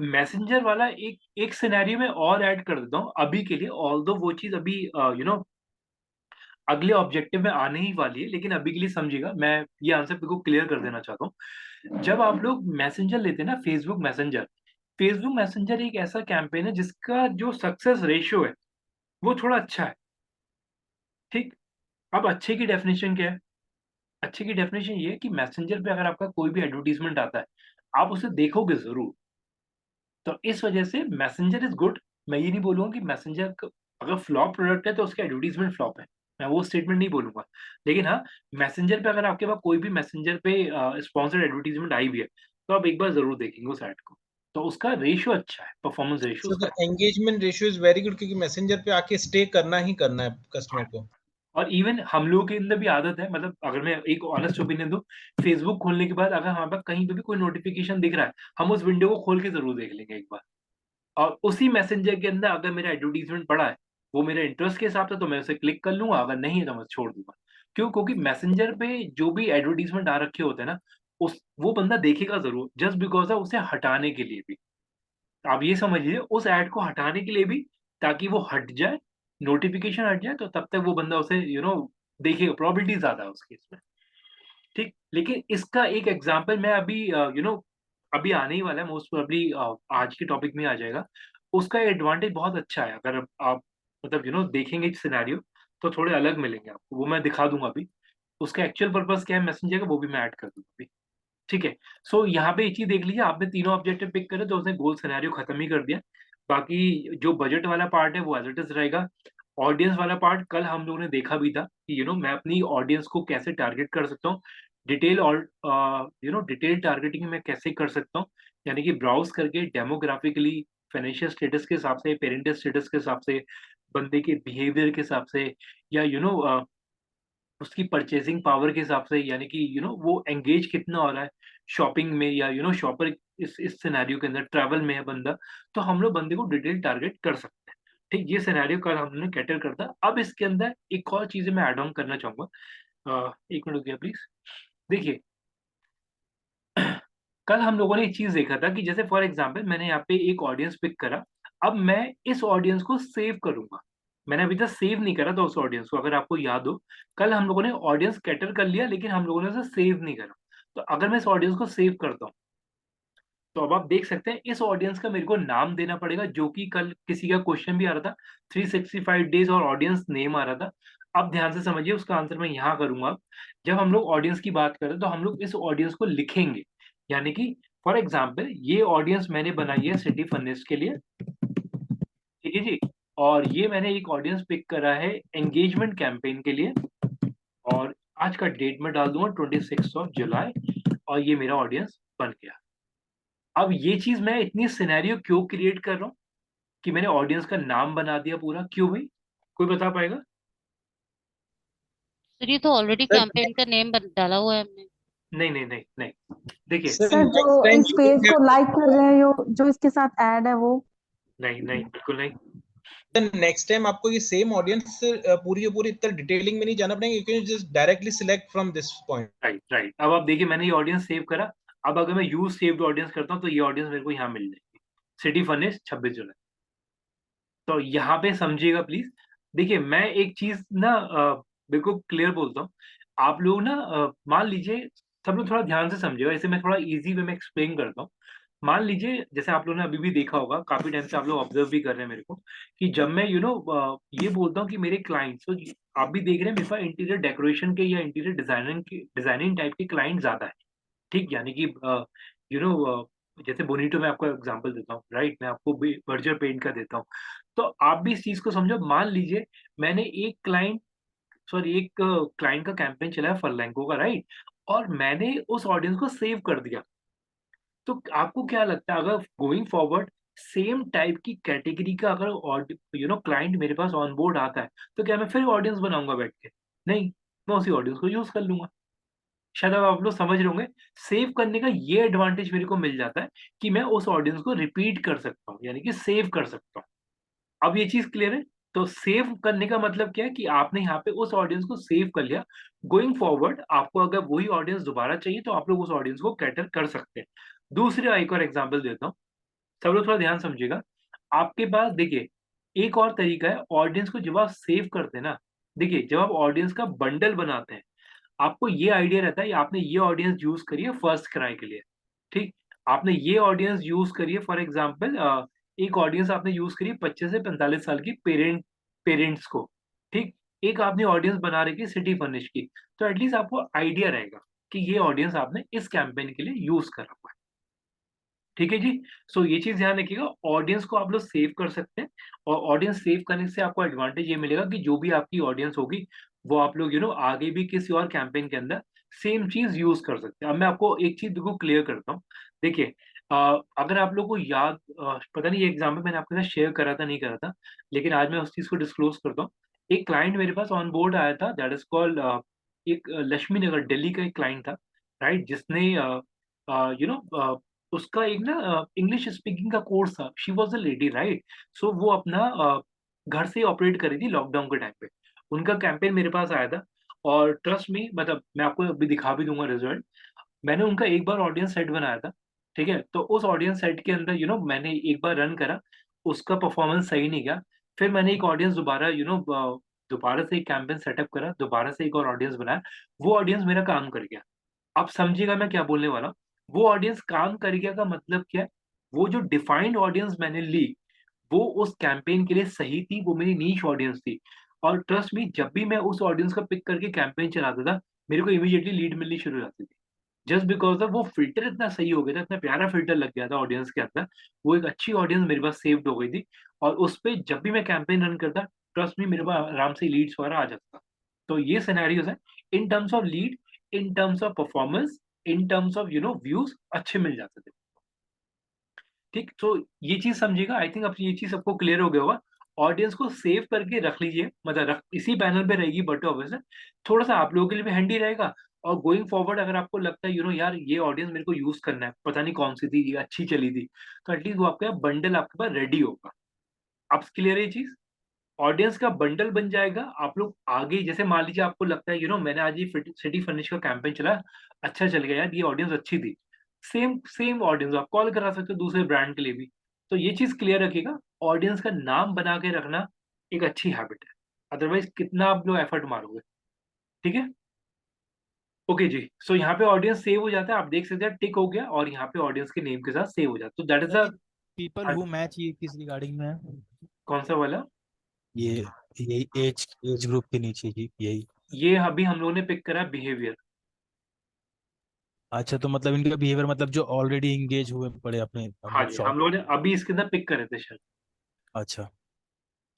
मैसेंजर वाला एक एक सिनेरियो में और ऐड कर देता हूँ अभी के लिए, ऑल्दो वो चीज अभी अगले ऑब्जेक्टिव में आने ही वाली है, लेकिन अभी के लिए समझिएगा, मैं ये आंसर बिल्कुल क्लियर कर देना चाहता हूँ। जब आप लोग मैसेंजर लेते हैं ना, फेसबुक मैसेंजर एक ऐसा कैंपेन है जिसका जो सक्सेस रेशियो है वो थोड़ा अच्छा है। ठीक, अब अच्छे की डेफिनेशन क्या है? अच्छे की डेफिनेशन ये है कि मैसेंजर पे अगर आपका कोई भी एडवर्टीजमेंट आता है, आप उसे देखोगे जरूर। तो इस वजह से मैसेंजर इज गुड। मैं ये नहीं बोलूंगा कि मैसेंजर अगर फ्लॉप प्रोडक्ट है तो उसका एडवर्टीजमेंट फ्लॉप है, मैं वो स्टेटमेंट नहीं बोलूंगा। लेकिन हाँ, मैसेंजर पे अगर आपके पास कोई भी मैसेंजर पे स्पॉन्सर्ड एडवर्टीजमेंट आई भी है, तो आप एक बार जरूर देखेंगे उस ऐड को। तो उसका रेशियो अच्छा है, परफॉर्मेंस रेशियो सर तो उसका। Engagement ratio is very good क्योंकि मैसेंजर पे आके स्टे करना ही करना है कस्टमर को। और इवन हम लोगों के अंदर भी आदत है, मतलब अगर मैं एक ऑनेस्ट ओपिनियन दूं, फेसबुक खोलने के बाद अगर हमारे पास कहीं पे भी कोई नोटिफिकेशन दिख रहा है, हम उस विंडो को खोल के जरूर देख लेंगे एक बार। और उसी मैसेंजर के अंदर अगर मेरा एडवर्टीजमेंट पड़ा है, वो मेरे इंटरेस्ट के हिसाब से, तो मैं उसे क्लिक कर लूंगा, अगर नहीं है तो मैं छोड़ दूंगा। क्यों? क्योंकि मैसेंजर पे जो भी एडवर्टीजमेंट आ रखे होते हैं ना, उस वो बंदा देखेगा जरूर, जस्ट बिकॉज ऑफ उसे हटाने के लिए भी। आप ये समझ लीजिए, उस ऐड को हटाने के लिए भी, ताकि वो हट जाए, नोटिफिकेशन हट जाए, तो तब तक वो बंदा उसे देखेगा, प्रोबेबिलिटी ज्यादा है उस केस में। ठीक, लेकिन इसका एक एग्जांपल मैं अभी अभी आने ही वाला है, मोस्ट प्रोबेबली आज के टॉपिक में आ जाएगा। उसका एडवांटेज बहुत अच्छा है, अगर आप मतलब देखेंगे सिनेरियो, तो थोड़े अलग मिलेंगे आपको, वो मैं दिखा दूंगा अभी। उसका एक्चुअल पर्पस क्या है मैसेंजर का, वो भी मैं ऐड कर दूंगा अभी। ठीक है, सो यहाँ पे एक चीज देख लीजिए, आपने तीनों ऑब्जेक्टिव पिक करे तो उसने गोल सिनेरियो खत्म ही कर दिया। बाकी जो बजट वाला पार्ट है वो एज इट इज रहेगा। ऑडियंस वाला पार्ट कल हम लोगों ने देखा भी था कि मैं अपनी ऑडियंस को कैसे टारगेट कर सकता हूँ, डिटेल और डिटेल टारगेटिंग में कैसे कर सकता हूँ, यानी कि ब्राउज करके डेमोग्राफिकली, फाइनेंशियल स्टेटस के हिसाब से, पेरेंटल स्टेटस के हिसाब से, बंदे के बिहेवियर के हिसाब से, या उसकी परचेसिंग पावर के हिसाब से, यानी कि वो एंगेज कितना हो रहा है शॉपिंग में, या शॉपर इस सिनेरियो के अंदर ट्रैवल में है बंदा, तो हम लोग बंदे को डिटेल टारगेट कर सकते हैं। ठीक, ये सिनेरियो कल हमने कैटर करता। अब इसके अंदर एक और चीज़ मैं ऐड ऑन करना चाहूँगा। 1 मिनट रुकिए प्लीज़। देखिए, कल हम लोगों ने एक चीज़ देखा था कि जैसे फॉर एग्ज़ाम्पल मैंने यहाँ पे एक ऑडियंस पिक करा, अब मैं इस ऑडियंस को सेव करूँगा। मैंने अभी तक सेव नहीं करा था उस ऑडियंस को, अगर आपको याद हो। कल हम लोगों ने ऑडियंस कैटर कर लिया, लेकिन हम लोगों ने उसे सेव नहीं करा। तो अगर मैं इस ऑडियंस को सेव करता हूँ, तो अब आप देख सकते हैं इस ऑडियंस का मेरे को नाम देना पड़ेगा, जो कि कल किसी का क्वेश्चन भी आ रहा था, 365 डेज और ऑडियंस नेम आ रहा था। अब ध्यान से समझिए, उसका आंसर मैं यहाँ करूँगा। जब हम लोग ऑडियंस की बात करें तो हम लोग इस ऑडियंस को लिखेंगे, यानी कि फॉर एग्ज़ाम्पल ये ऑडियंस मैंने बनाई है सिटी फर्निश के लिए, ठीक है जी? और ये मैंने एक ऑडियंस पिक करा है एंगेजमेंट कैंपेन के लिए, और आज का डेट मैं डाल दूँगा 26 ऑफ जुलाई, और ये मेरा ऑडियंस बन गया। अब ये चीज़ मैं इतनी सिनेरियो क्यों क्रिएट कर रहा हूँ कि मैंने ऑडियंस का नाम बना दिया पूरा, क्यों भाई? कोई बता पाएगा? सर ये तो ऑलरेडी सर कैंपेन का नेम डाला हुआ है हमने। नहीं, नहीं, नहीं, नहीं। देखिए, सर सर जो नेक्स्ट टाइम इस यू पेज कैन को लाइक कर रहे हैं जो इसके साथ ऐड है वो। नहीं, नहीं, बिल्कुल नहीं। नेक्स्ट टाइम आपको ये सेम ऑडियंस पूरी की पूरी इतना डिटेलिंग में नहीं जाना पड़ेगा, you can just directly select from this point. Right, right. अब आप देखिए, मैंने ये ऑडियंस सेव करा। अब अगर मैं यूज़ सेव्ड ऑडियंस करता हूँ, तो ये ऑडियंस मेरे को यहाँ मिल जाएगी। सिटी फर्निश 26 जुलाई। तो यहाँ पे समझिएगा प्लीज़। देखिए, मैं एक चीज़ ना बिल्कुल क्लियर बोलता हूँ। आप लोग ना मान लीजिए, सब लोग थोड़ा ध्यान से समझिएगा, इसे मैं थोड़ा ईज़ी वे में एक्सप्लेन करता हूँ। मान लीजिए, जैसे आप लोगों ने अभी भी देखा होगा, काफ़ी टाइम से आप लोग ऑब्ज़र्व भी कर रहे हैं मेरे को, कि जब मैं ये बोलता हूँ कि मेरे क्लाइंट्स, तो आप भी देख रहे हैं मेरे पास इंटीरियर डेकोरेशन के या इंटीरियर डिज़ाइनिंग टाइप के क्लाइंट ज़्यादा है। ठीक, यानी कि यू नो जैसे बोनीटो में आपको एग्जांपल देता हूँ, राइट? मैं आपको भी बर्जर पेंट का देता हूँ। तो आप भी इस चीज़ को समझो। मान लीजिए मैंने एक क्लाइंट का कैंपेन चलाया फरलैंको का, राइट? और मैंने उस ऑडियंस को सेव कर दिया। तो आपको क्या लगता है, अगर गोइंग फॉरवर्ड सेम टाइप की कैटेगरी का अगर क्लाइंट मेरे पास ऑन बोर्ड आता है, तो क्या मैं फिर ऑडियंस बनाऊँगा बैठ के? नहीं, मैं उसी ऑडियंस को यूज़ कर लूँगा। शायद अब आप लोग समझ रहे होंगे। सेव करने का ये एडवांटेज मेरे को मिल जाता है कि मैं उस ऑडियंस को रिपीट कर सकता हूँ, यानी कि सेव कर सकता हूँ। अब ये चीज़ क्लियर है? तो सेव करने का मतलब क्या है कि आपने यहाँ पे उस ऑडियंस को सेव कर लिया। गोइंग फॉरवर्ड आपको अगर वही ऑडियंस दोबारा चाहिए, तो आप लोग उस ऑडियंस को कैटर कर सकते हैं। दूसरा एक और एग्जांपल देता हूँ, सब लोग थोड़ा ध्यान समझिएगा। आपके पास देखिए, एक और तरीका है ऑडियंस को जब आप सेव करते हैं ना, देखिए जब आप ऑडियंस का बंडल बनाते हैं, आपको ये आइडिया रहता है, आपने ये ऑडियंस यूज़ करी है फर्स्ट क्राई के लिए, ठीक? आपने ये ऑडियंस यूज़ करी है, फॉर एग्ज़ाम्पल एक ऑडियंस आपने यूज़ करी है 25 से 45 साल की पेरेंट्स को, ठीक? एक आपने ऑडियंस बना रखी है सिटी फर्निश की, तो एटलीस्ट आपको आइडिया रहेगा कि ये ऑडियंस आपने इस कैंपेन के लिए यूज़ करा हुआ है। ठीक है जी? सो ये चीज़ ध्यान रखिएगा, ऑडियंस को आप लोग सेव कर सकते हैं, और ऑडियंस सेव करने से आपको एडवांटेज ये मिलेगा कि जो भी आपकी ऑडियंस होगी, वो आप लोग आगे भी किसी और कैंपेन के अंदर सेम चीज़ यूज़ कर सकते हैं। अब मैं आपको एक चीज़ बिल्कुल क्लियर करता हूँ। देखिए, अगर आप लोगों को याद, पता नहीं ये एग्ज़ाम्पल मैंने आपके साथ शेयर करा था, नहीं करा था, लेकिन आज मैं उस चीज़ को डिस्क्लोज़ करता हूँ। एक क्लाइंट मेरे पास ऑन बोर्ड आया था, दैट इज़ कॉल्ड एक लक्ष्मी नगर दिल्ली का एक क्लाइंट था, राइट? जिसने यू नो उसका एक ना इंग्लिश स्पीकिंग का कोर्स था। She was a lady, right? So वो अपना घर से ऑपरेट कर रही थी लॉकडाउन के टाइम पे। उनका कैंपेन मेरे पास आया था, और ट्रस्ट मी, मतलब मैं आपको अभी दिखा भी दूँगा रिज़ल्ट। मैंने उनका एक बार ऑडियंस सेट बनाया था, ठीक है? तो उस ऑडियंस सेट के अंदर मैंने एक बार रन करा, उसका परफॉर्मेंस सही नहीं गया। फिर मैंने एक ऑडियंस दोबारा दोबारा से एक कैंपेन सेटअप करा, दोबारा से एक और ऑडियंस बनाया। वो ऑडियंस मेरा काम कर गया। आप समझिएगा मैं क्या बोलने वाला हूँ। वो ऑडियंस काम कर गया का मतलब क्या है? वो जो डिफाइंड ऑडियंस मैंने ली, वो उस कैंपेन के लिए सही थी, वो मेरी नीश ऑडियंस थी। और ट्रस्ट मी, जब भी मैं उस ऑडियंस को पिक करके कैंपेन चलाता था, मेरे को इमीडिएटली लीड मिलनी शुरू हो जाती थी। जस्ट बिकॉज ऑफ वो फिल्टर इतना सही हो गया था, इतना प्यारा फिल्टर लग गया था ऑडियंस के अंदर, वो एक अच्छी ऑडियंस मेरे पास सेव्ड हो गई थी। और उस पे जब भी मैं कैंपेन रन करता, ट्रस्ट मी, मेरे पास आराम से लीड्स वगैरह आ जाता था। तो ये सिनेरियोज है, in terms of lead, in terms of performance, in terms of views अच्छे मिल जाते थे। ठीक, तो ये चीज समझिएगा। आई थिंक अब ये चीज सबको क्लियर हो गया होगा। ऑडियंस को सेव करके रख लीजिए, मतलब रख इसी पैनल पे रहेगी बट ऑब्वियस है, थोड़ा सा आप लोगों के लिए भी हैंडी रहेगा। और गोइंग फॉरवर्ड अगर आपको लगता है यार ये ऑडियंस मेरे को यूज करना है, पता नहीं कौन सी थी, ये अच्छी चली थी, तो एटलीस्ट वो आपका बंडल आपके पास रेडी होगा। अब क्लियर है ये चीज? ऑडियंस का बंडल बन जाएगा। आप लोग आगे, जैसे मान लीजिए आपको लगता है मैंने आज ये सिटी फर्निश का कैंपेन चला, अच्छा चल गया यार, ये ऑडियंस अच्छी थी, सेम सेम ऑडियंस आप कॉल करा सकते हो दूसरे ब्रांड के लिए भी। तो ये चीज क्लियर रखिएगा, ऑडियंस का नाम बना के रखना एक अच्छी हैबिट है, अदरवाइज कितना आप लोग एफर्ट मारोगे। ठीक है, ओके जी। सो यहाँ पे ऑडियंस सेव हो जाता है, आप देख सकते हैं टिक हो गया, और यहाँ पे ऑडियंस के नेम के साथ सेव हो जाता है। तो दैट इज सर, अ ये पीपल हु मैच ये किस रिगार्डिंग में है? कौन सा वाला? ये यही एज ग्रुप के नीचे ही यही। ये अभी हम लोगों ने पिक करा बिहेवियर। अच्छा, तो मतलब इनका बिहेवियर मतलब जो ऑलरेडी इंगेज हुए पड़े अपने हाँ मतलब जी, हम शॉप। लोगों ने अभी इसके अंदर पिक करे थे शायद। अच्छा।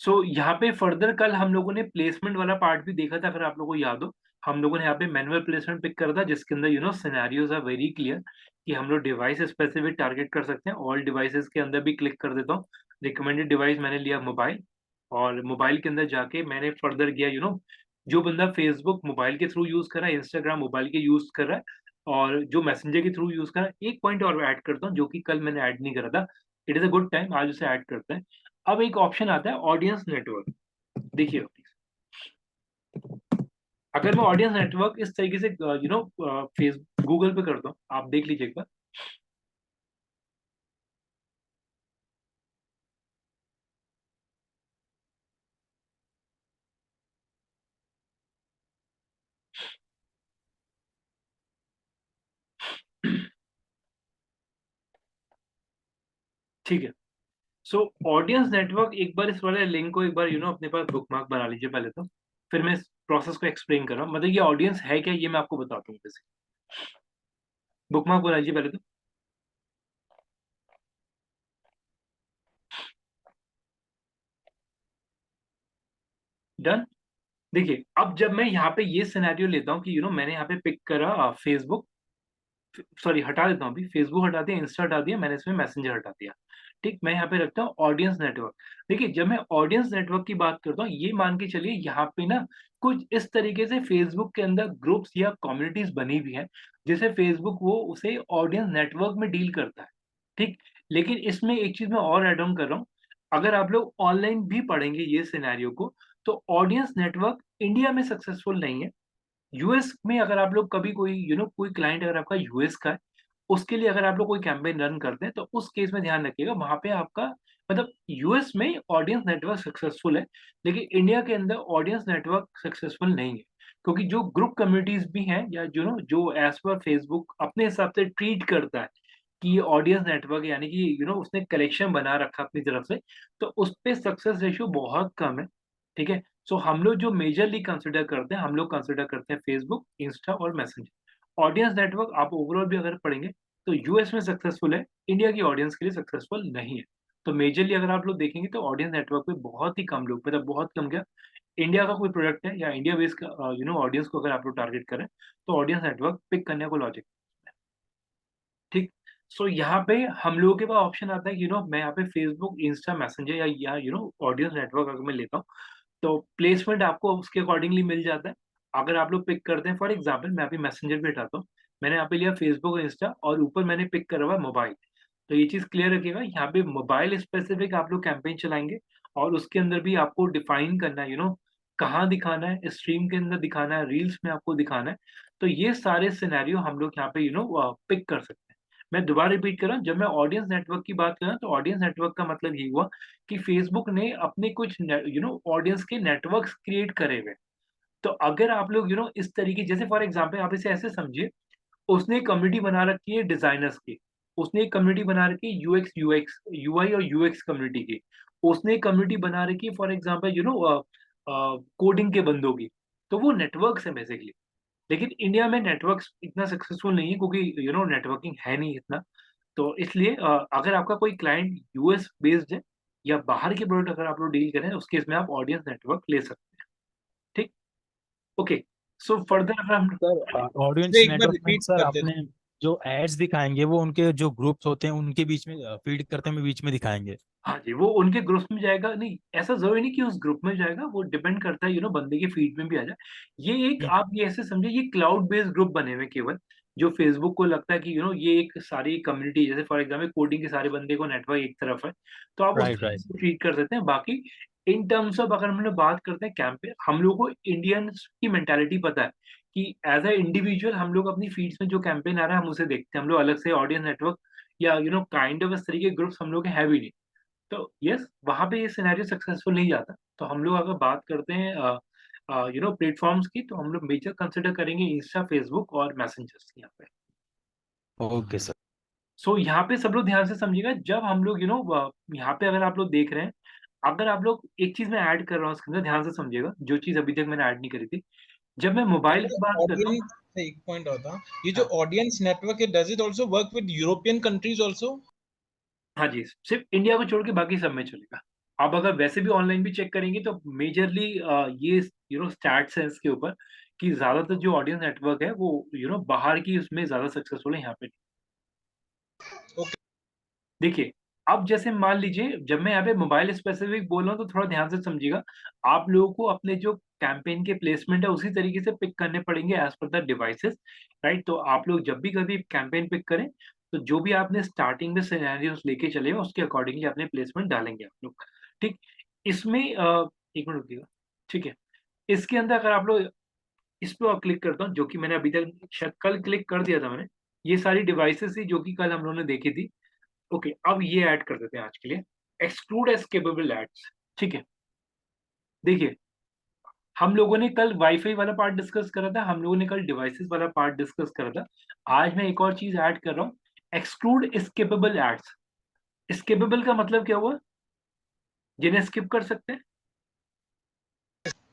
सो यहाँ पे फर्दर कल हम लोगों ने प्लेसमेंट वाला पार्ट भी देखा था, अगर आप लोगों को याद हो। हम लोगों ने यहाँ पे मैनुअल प्लेसमेंट पिक करा था, जिसके अंदर सिनेरियोज आर वेरी क्लियर कि हम लोग डिवाइस स्पेसिफिक टारगेट कर सकते हैं। ऑल डिवाइसेस के अंदर भी क्लिक कर देता हूँ। रिकमेंडेड डिवाइस मैंने लिया मोबाइल, और मोबाइल के अंदर जाके मैंने फर्दर किया जो बंदा फेसबुक मोबाइल के थ्रू यूज कर रहा है, इंस्टाग्राम मोबाइल के यूज कर रहा है, और जो मैसेंजर के थ्रू यूज कर रहा है, एक पॉइंट और ऐड करता हूँ जो कि कल मैंने ऐड नहीं करा था। It is a good time, आज उसे ऐड करते हैं। अब एक ऑप्शन आता है ऑडियंस नेटवर्क। देखिए, अगर मैं ऑडियंस नेटवर्क इस तरीके से फेस गूगल पे करता हूँ, आप देख लीजिए एक बार। ठीक है, सो ऑडियंस नेटवर्क, एक बार इस वाले लिंक को एक बार अपने पास बुकमार्क बना लीजिए पहले तो। फिर मैं इस प्रोसेस को एक्सप्लेन कर रहा हूँ, मतलब ये ऑडियंस है क्या, ये मैं आपको बताता हूँ। जैसे बुकमार्क बना लीजिए पहले तो। डन। देखिए, अब जब मैं यहाँ पे ये सिनेरियो लेता हूँ कि मैंने यहाँ पे पिक करा फेसबुक, सॉरी हटा देता हूँ, अभी फेसबुक हटा दिया, इंस्टा हटा दिया, मैंने इसमें मैसेंजर हटा दिया। ठीक, मैं यहाँ पे रखता हूँ ऑडियंस नेटवर्क। देखिए, जब मैं ऑडियंस नेटवर्क की बात करता हूँ, ये मान के चलिए यहाँ पे ना कुछ इस तरीके से फेसबुक के अंदर ग्रुप्स या कम्युनिटीज बनी हुई हैं, जिसे फेसबुक वो उसे ऑडियंस नेटवर्क में डील करता है। ठीक, लेकिन इसमें एक चीज मैं और एड ऑन कर रहा हूँ। अगर आप लोग ऑनलाइन भी पढ़ेंगे ये सिनेरियो को, तो ऑडियंस नेटवर्क इंडिया में सक्सेसफुल नहीं है। यूएस में अगर आप लोग कभी कोई कोई क्लाइंट अगर आपका यूएस का है, उसके लिए अगर आप लोग कोई कैंपेन रन करते हैं, तो उस केस में ध्यान रखिएगा, वहां पे आपका मतलब यूएस में ऑडियंस नेटवर्क सक्सेसफुल है, लेकिन इंडिया के अंदर ऑडियंस नेटवर्क सक्सेसफुल नहीं है। क्योंकि जो ग्रुप कम्युनिटीज भी हैं, या जो एज पर फेसबुक अपने हिसाब से ट्रीट करता है कि ये ऑडियंस नेटवर्क, यानी कि उसने कलेक्शन बना रखा अपनी तरफ से, तो उस पे सक्सेस रेशियो बहुत कम है। ठीक है, सो हम लोग जो मेजरली कंसिडर करते हैं, हम लोग कंसिडर करते हैं फेसबुक, इंस्टा और मैसेंजर। ऑडियंस नेटवर्क आप ओवरऑल भी अगर पढ़ेंगे, तो यूएस में सक्सेसफुल है, इंडिया की ऑडियंस के लिए सक्सेसफुल नहीं है। तो मेजरली अगर आप लोग देखेंगे, तो ऑडियंस नेटवर्क पे बहुत ही कम लोग, मतलब बहुत कम क्या, इंडिया का कोई प्रोडक्ट है या इंडिया बेस्ड ऑडियंस को अगर आप लोग टारगेट करें, तो ऑडियंस नेटवर्क पिक करने को लॉजिक। ठीक, सो यहाँ पे हम लोगों के पास ऑप्शन आता है कि मैं यहाँ पे फेसबुक, इंस्टा, मैसेंजर या ऑडियंस नेटवर्क अगर मैं लेता हूँ, तो प्लेसमेंट आपको उसके अकॉर्डिंगली मिल जाता है। अगर आप लोग पिक करते हैं, फॉर एग्जाम्पल मैं अभी मैसेंजर भी हटाता हूँ, मैंने यहाँ पे लिया फेसबुक और इंस्टा, और ऊपर मैंने पिक करा हुआ मोबाइल। तो ये चीज क्लियर रखिएगा, यहाँ पे मोबाइल स्पेसिफिक आप लोग कैंपेन चलाएंगे, और उसके अंदर भी आपको डिफाइन करना है कहाँ दिखाना है, स्ट्रीम के अंदर दिखाना है, रील्स में आपको दिखाना है। तो ये सारे सिनेरियो हम लोग यहाँ पे पिक कर सकते हैं। मैं दोबारा रिपीट कर रहा हूँ, जब मैं ऑडियंस नेटवर्क की बात कर रहा हूँ, तो ऑडियंस नेटवर्क का मतलब ये हुआ कि फेसबुक ने अपने कुछ ऑडियंस के नेटवर्क्स क्रिएट करे हुए। तो अगर आप लोग इस तरीके, जैसे फॉर एग्जांपल आप इसे ऐसे समझिए, उसने एक कम्युनिटी बना रखी है डिजाइनर्स की, उसने एक कम्युनिटी बना रखी है यूएक्स यूएक्स यूआई और यूएक्स कम्युनिटी की, उसने एक कम्युनिटी बना रखी है फॉर एग्जांपल कोडिंग के बंदों की। तो वो नेटवर्क्स है बेसिकली। लेकिन इंडिया में नेटवर्क इतना सक्सेसफुल नहीं है क्योंकि नेटवर्किंग है नहीं इतना। तो इसलिए अगर आपका कोई क्लाइंट यूएस बेस्ड है या बाहर के प्रोडक्ट अगर आप लोग डील करें उस केस में आप ऑडियंस नेटवर्क ले सकते हैं। ठीक, ओके। सो फर्दर अगर हम सर ऑडियंस इसलिए एक बार नेटवर्क में रिपीट सर कर अपने देते। जो एड्स दिखाएंगे वो उनके जो ग्रुप्स होते हैं उनके बीच में फीड करते हुए बीच में दिखाएंगे। हाँ जी, वो उनके ग्रुप में जाएगा नहीं, ऐसा जरूरी नहीं कि उस ग्रुप में जाएगा, वो डिपेंड करता है बंदे के फीड में भी आ जाए। ये एक हम्म, आप ये ऐसे समझे, ये क्लाउड बेस्ड ग्रुप बने हुए केवल, जो फेसबुक को लगता है कि ये एक सारी कम्युनिटी, जैसे फॉर एग्जांपल कोडिंग के सारे बंदे को नेटवर्क एक तरफ है, तो आप उस राइट तरीके राइट। से ट्रीट कर सकते हैं। बाकी इन टर्म्स ऑफ अगर हम लोग बात करते हैं कैंपेन, हम लोग को इंडियंस की मेंटालिटी पता है कि एज अ इंडिविजुअल हम लोग अपनी फीड्स में जो कैंपेन आ रहा है हम उसे देखते हैं, हम लोग अलग से ऑडियंस नेटवर्क या काइंड ऑफ इस तरीके ग्रुप्स हम लोग के है भी नहीं। तो यस, वहां पे ये सिनेरियो सक्सेसफुल नहीं जाता। तो हम लोग अगर बात करते हैं प्लेटफॉर्म्स की, तो हम लोग मेजर कंसिडर करेंगे इंस्टा, फेसबुक और मैसेंजर्स यहाँ पे। Okay sir. सो यहाँ पे सब लोग ध्यान से समझिएगा, जब हम लोग यहाँ पे अगर आप लोग देख रहे हैं, अगर आप लोग एक चीज मैं ऐड कर रहा हूँ इसके अंदर, ध्यान से समझिएगा, जो चीज अभी तक मैंने ऐड नहीं करी थी, जब मैं मोबाइल की बात कर रहा हूँ। ऑडियंस से एक पॉइंट और था, ये जो हाँ, ऑडियंस नेटवर्क है, does it also work with European countries also? हाँ जी, सिर्फ इंडिया को छोड़ के बाकी सब में चलेगा। आप अगर वैसे भी ऑनलाइन भी चेक करेंगे तो मेजरली ये स्टैट्स है इसके ऊपर कि ज्यादातर जो ऑडियंस नेटवर्क है वो बाहर की उसमें ज्यादा सक्सेसफुल है यहाँ पे। ओके। देखिए, अब जैसे मान लीजिए, जब मैं यहाँ पे मोबाइल स्पेसिफिक बोल रहा हूँ तो थोड़ा ध्यान से समझिएगा। आप लोगों को अपने जो कैंपेन के प्लेसमेंट है उसी तरीके से पिक करने पड़ेंगे as per the devices, right. तो आप लोग जब भी कभी कैंपेन पिक करें, तो जो भी आपने स्टार्टिंग में सिनेरियोस लेके चले हो उसके अकॉर्डिंगली अपने प्लेसमेंट डालेंगे आप लोग। ठीक, इसमें एक मिनट रुकिएगा। ठीक है, इसके अंदर अगर आप लोग इस पे और क्लिक करता हूँ, जो कि मैंने अभी तक शायद कल क्लिक कर दिया था मैंने, ये सारी डिवाइसेस थी जो कि कल हम लोगों ने देखी थी। ओके, अब ये ऐड कर देते हैं आज के लिए, एक्सक्लूड एस्केपेबल एड्स। ठीक है, देखिए, हम लोगों ने कल वाईफाई वाला पार्ट डिस्कस करा था, हम लोगों ने कल डिवाइसेस वाला पार्ट डिस्कस करा था। आज मैं एक और चीज ऐड कर रहा हूँ, एक्सक्लूड एस्केपेबल एड्स। एस्केपेबल का मतलब क्या हुआ? जिन्हें स्किप कर सकते हैं,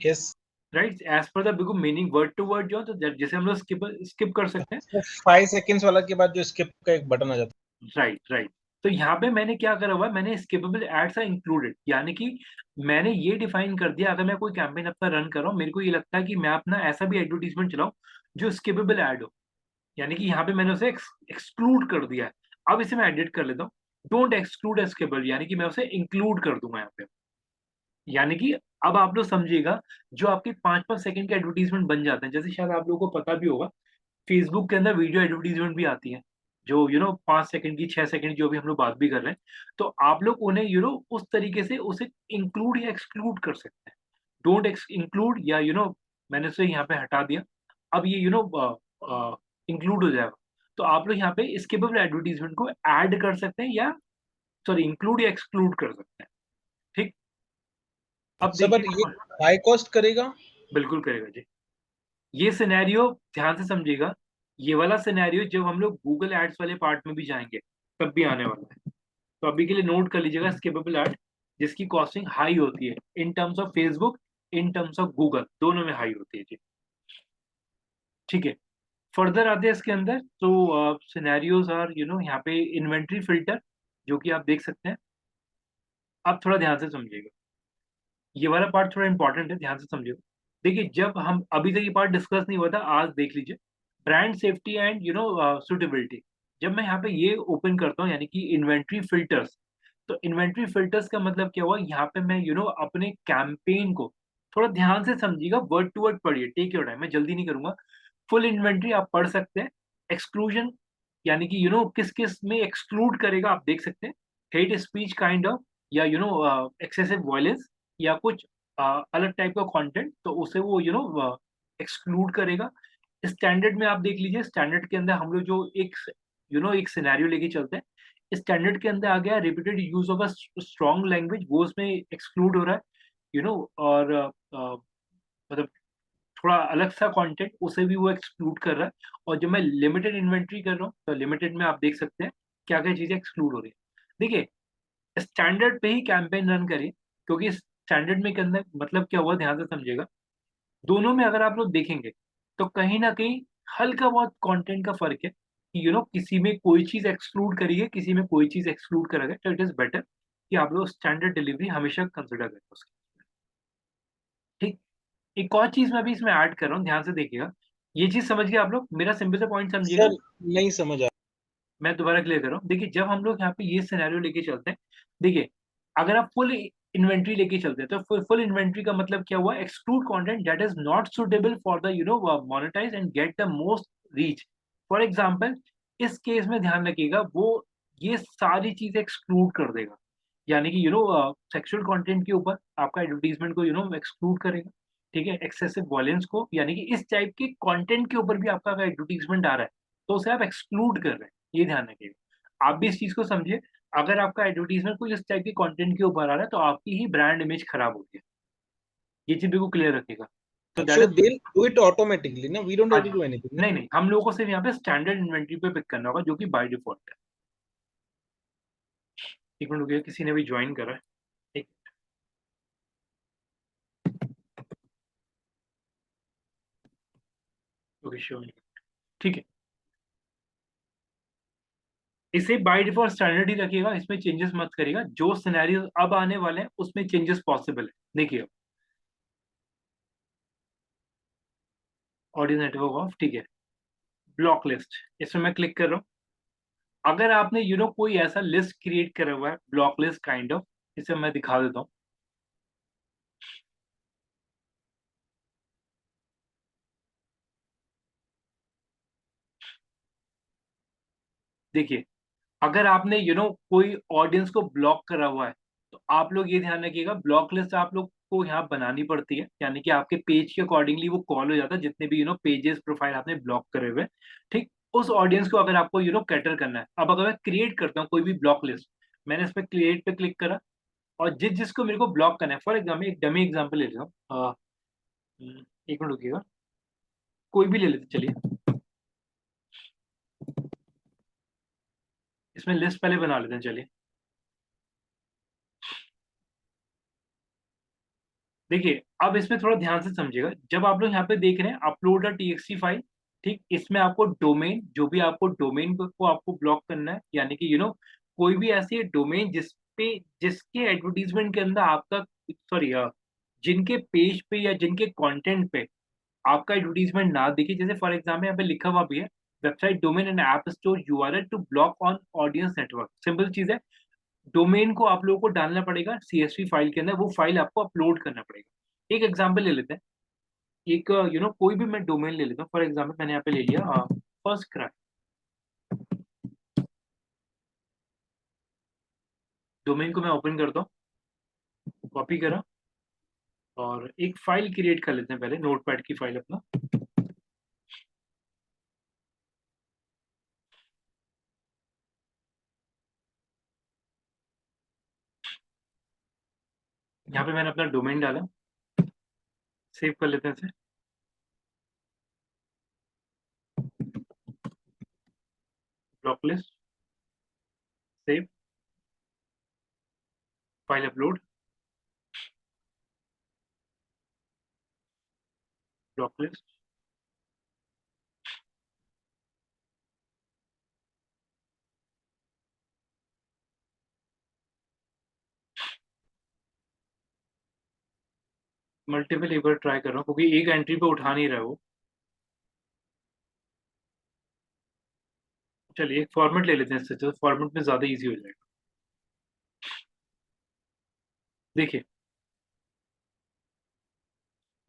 yes. Right, as per the big meaning word to word जो, तो जैसे हम लोग स्किप स्किप कर सकते हैं। तो 5 सेकंड्स वाला के बाद जो स्किप का एक बटन आ जाता राइट राइट। तो यहाँ पे मैंने क्या करा हुआ है, मैंने स्किपेबल एड्स आर इंक्लूडेड, यानी कि मैंने ये डिफाइन कर दिया, अगर मैं कोई कैंपेन अपना रन कर रहा हूँ, मेरे को ये लगता है कि मैं अपना ऐसा भी एडवर्टीजमेंट चलाऊं जो स्किपेबल एड हो, यानी कि यहाँ पे मैंने उसे एक्सक्लूड कर दिया है। अब इसे मैं एडिट कर लेता हूँ, डोंट एक्सक्लूड स्किपेबल, यानी कि मैं उसे इंक्लूड कर दूंगा यहाँ पे। यानी कि अब आप लोग समझिएगा, जो आपके 5-5 सेकंड के एडवर्टीजमेंट बन जाते हैं, जैसे शायद आप लोगों को पता भी होगा, फेसबुक के अंदर वीडियो एडवर्टीजमेंट भी आती है, जो 5 सेकंड की, 6 सेकंड की, जो भी हम लोग बात भी कर रहे हैं। तो आप लोग उन्हें उस तरीके से उसे इंक्लूड या एक्सक्लूड कर सकते हैं। डोंट इंक्लूड, या मैंने उसे यहाँ पे हटा दिया, अब ये इंक्लूड हो जाएगा। तो आप लोग यहाँ पे स्किपेबल एडवर्टीजमेंट को ऐड कर सकते हैं, या सॉरी इंक्लूड या एक्सक्लूड कर सकते हैं। ठीक, अब है। बट देखिए, ये हाई कॉस्ट करेगा? बिल्कुल करेगा जी। ये सिनेरियो ध्यान से समझिएगा, ये वाला सिनेरियो जब हम लोग गूगल एड्स वाले पार्ट में भी जाएंगे तब भी आने वाला है। तो अभी के लिए नोट कर लीजिएगा, स्केपेबल एड जिसकी कॉस्टिंग हाई होती है in terms of Facebook, in terms of Google, दोनों में हाई होती है जी। ठीक है, फर्दर आते हैं इसके अंदर, तो सिनेरियोज आर यहाँ पे इन्वेंट्री फिल्टर, जो कि आप देख सकते हैं। आप थोड़ा ध्यान से समझिएगा, ये वाला पार्ट थोड़ा इंपॉर्टेंट है, ध्यान से समझिएगा। देखिए, जब हम अभी तक ये पार्ट डिस्कस नहीं हुआ था, आज देख लीजिए, ब्रांड सेफ्टी एंड सुटेबिलिटी। जब मैं यहाँ पे ये ओपन करता हूँ, यानी कि इन्वेंट्री फिल्टर्स, तो इन्वेंट्री फिल्टर्स का मतलब क्या हुआ, यहाँ पे मैं अपने कैंपेन को, थोड़ा ध्यान से समझिएगा, वर्ड टू वर्ड पढ़िए, टेक योर टाइम, मैं जल्दी नहीं करूंगा। फुल इन्वेंट्री आप पढ़ सकते हैं। एक्सक्लूजन, यानी कि किस किस में एक्सक्लूड करेगा आप देख सकते हैं। हेट स्पीच काइंड ऑफ, या एक्सेसिव वायलेंस, या कुछ अलग टाइप का कंटेंट, तो उसे वो एक्सक्लूड करेगा। स्टैंडर्ड में आप देख लीजिए, स्टैंडर्ड के अंदर हम लोग जो एक सिनेरियो लेके चलते हैं, स्टैंडर्ड के अंदर आ गया repeated use of a strong language, वो उसमें एक्सक्लूड हो रहा है। और मतलब थोड़ा अलग सा कंटेंट, उसे भी वो एक्सक्लूड कर रहा है। और जब मैं लिमिटेड इन्वेंट्री कर रहा हूँ, तो लिमिटेड में आप देख सकते हैं क्या क्या चीजें एक्सक्लूड हो रही है। देखिए, स्टैंडर्ड पे ही कैंपेन रन करिए, क्योंकि स्टैंडर्ड में के अंदर मतलब क्या हुआ, ध्यान से समझिएगा। दोनों में अगर आप लोग देखेंगे, तो कहीं ना कहीं हल्का बहुत कंटेंट का फर्क है कि किसी में कोई चीज एक्सक्लूड करी है, किसी में कोई चीज एक्सक्लूड करा गया, तो इट इज बेटर कि आप लोग स्टैंडर्ड डिलीवरी हमेशा कंसिडर करें उसकी। ठीक। एक और चीज मैं भी इसमें ऐड कर रहा हूँ, ध्यान से देखिएगा। ये चीज समझ गए आप लोग? मेरा सिंपल सा पॉइंट समझिएगा। सर नहीं समझ आ मैं दोबारा क्लियर कर रहा हूँ। देखिए, जब हम लोग यहाँ पे ये सिनेरियो लेके चलते हैं, देखिए, अगर आप फुल इन्वेंट्री लेके चलते हैं, तो फुल इन्वेंट्री का मतलब क्या हुआ? Exclude content that is not suitable for the monetise and get the most reach. For example, इस केस में ध्यान रखिएगा, वो ये सारी चीजें एक्सक्लूड कर देगा। यानी कि सेक्सुअल कंटेंट के ऊपर आपका एडवर्टीजमेंट को एक्सक्लूड करेगा। ठीक है, एक्सेसिव वॉयलेंस को, यानी कि इस टाइप के कंटेंट के ऊपर भी आपका अगर एडवर्टीजमेंट आ रहा है, तो उसे आप एक्सक्लूड कर रहे हैं। ये ध्यान रखिएगा। आप भी इस चीज को समझिए। अगर आपका एडवर्टीजमेंट कोई इस टाइप के कंटेंट के ऊपर आ रहा है, तो आपकी ही ब्रांड इमेज खराब होती है। ये चीज बिल्कुल क्लियर रखिएगा। तो that so is. They do it automatically ना, वी डोंट हाँ हैव टू जी। डू एनीथिंग ना। नहीं नहीं, हम लोगों को सिर्फ यहाँ पे स्टैंडर्ड इन्वेंट्री पे पिक करना होगा, जो कि बाय डिफॉल्ट है। एक मिनट रुकिए, किसी ने भी ज्वाइन करा है। एक। Okay, sure. ठीक है। इसे बाय डिफॉल्ट स्टैंडर्ड ही रखिएगा, इसमें चेंजेस मत करिएगा। जो सिनेरियो अब आने वाले हैं उसमें चेंजेस पॉसिबल है। देखिए, ऑडियंस नेटवर्क ऑफ, ठीक है। ब्लॉक लिस्ट, इसमें मैं क्लिक कर रहा हूँ। अगर आपने कोई ऐसा लिस्ट क्रिएट करा हुआ है, ब्लॉक लिस्ट काइंड ऑफ, इसे मैं दिखा देता हूँ। देखिए, अगर आपने कोई ऑडियंस को ब्लॉक करा हुआ है, तो आप लोग ये ध्यान रखिएगा, ब्लॉक लिस्ट आप लोग को यहाँ बनानी पड़ती है। यानी कि आपके पेज के अकॉर्डिंगली वो कॉल हो जाता है, जितने भी पेजेस प्रोफाइल आपने ब्लॉक करे हुए हैं। ठीक। उस ऑडियंस को अगर आपको कैटर करना है, अब अगर मैं क्रिएट करता हूँ कोई भी ब्लॉक लिस्ट, मैंने इस पर क्रिएट पे क्लिक करा, और जिसको मेरे को ब्लॉक करना है, फॉर एग्जाम्पल एक डमी एग्जाम्पल ले लेता हूँ। एक मिनट रुकिएगा, कोई भी ले लेते चलिए। इसमें लिस्ट पहले बना लेते हैं, चलिए। देखिए, अब इसमें थोड़ा ध्यान से समझिएगा। जब आप लोग यहाँ पे देख रहे हैं अपलोड अ टीएक्सटी फाइल, ठीक, इसमें आपको डोमेन, जो भी आपको डोमेन को आपको ब्लॉक करना है, यानी कि कोई भी ऐसी डोमेन जिसके एडवर्टीजमेंट के अंदर आपका, सॉरी, जिनके पेज पे या जिनके कंटेंट पे आपका एडवर्टीजमेंट ना दिखे। जैसे फॉर एग्जाम्पल यहाँ पे लिखा हुआ भी है, website domain and app store URL to block on audience network. Simple चीज है, डोमेन को आप लोगों को डालना पड़ेगा सीएसवी फाइल के अंदर, वो फाइल आपको अपलोड करना पड़ेगा। एक एग्जांपल ले लेते हैं। एक कोई भी मैं डोमेन ले लेता हूँ। फॉर एग्जांपल मैंने यहाँ पे ले लिया फर्स्ट क्राई। डोमेन को मैं ओपन करता हूँ, कॉपी करा, और एक फाइल क्रिएट कर लेते हैं पहले, नोटपैड की फाइल अपना। यहाँ पे मैंने अपना डोमेन डाला, सेव कर लेते हैं इसे। Block list, save, file upload, block list. Multiple एक बार ट्राई कर रहा हूँ, क्योंकि एक एंट्री पे उठा नहीं रहा है वो। चलिए एक फॉर्मेट ले लेते हैं, इससे तो फॉर्मेट में ज्यादा इजी हो जाएगा। देखिए,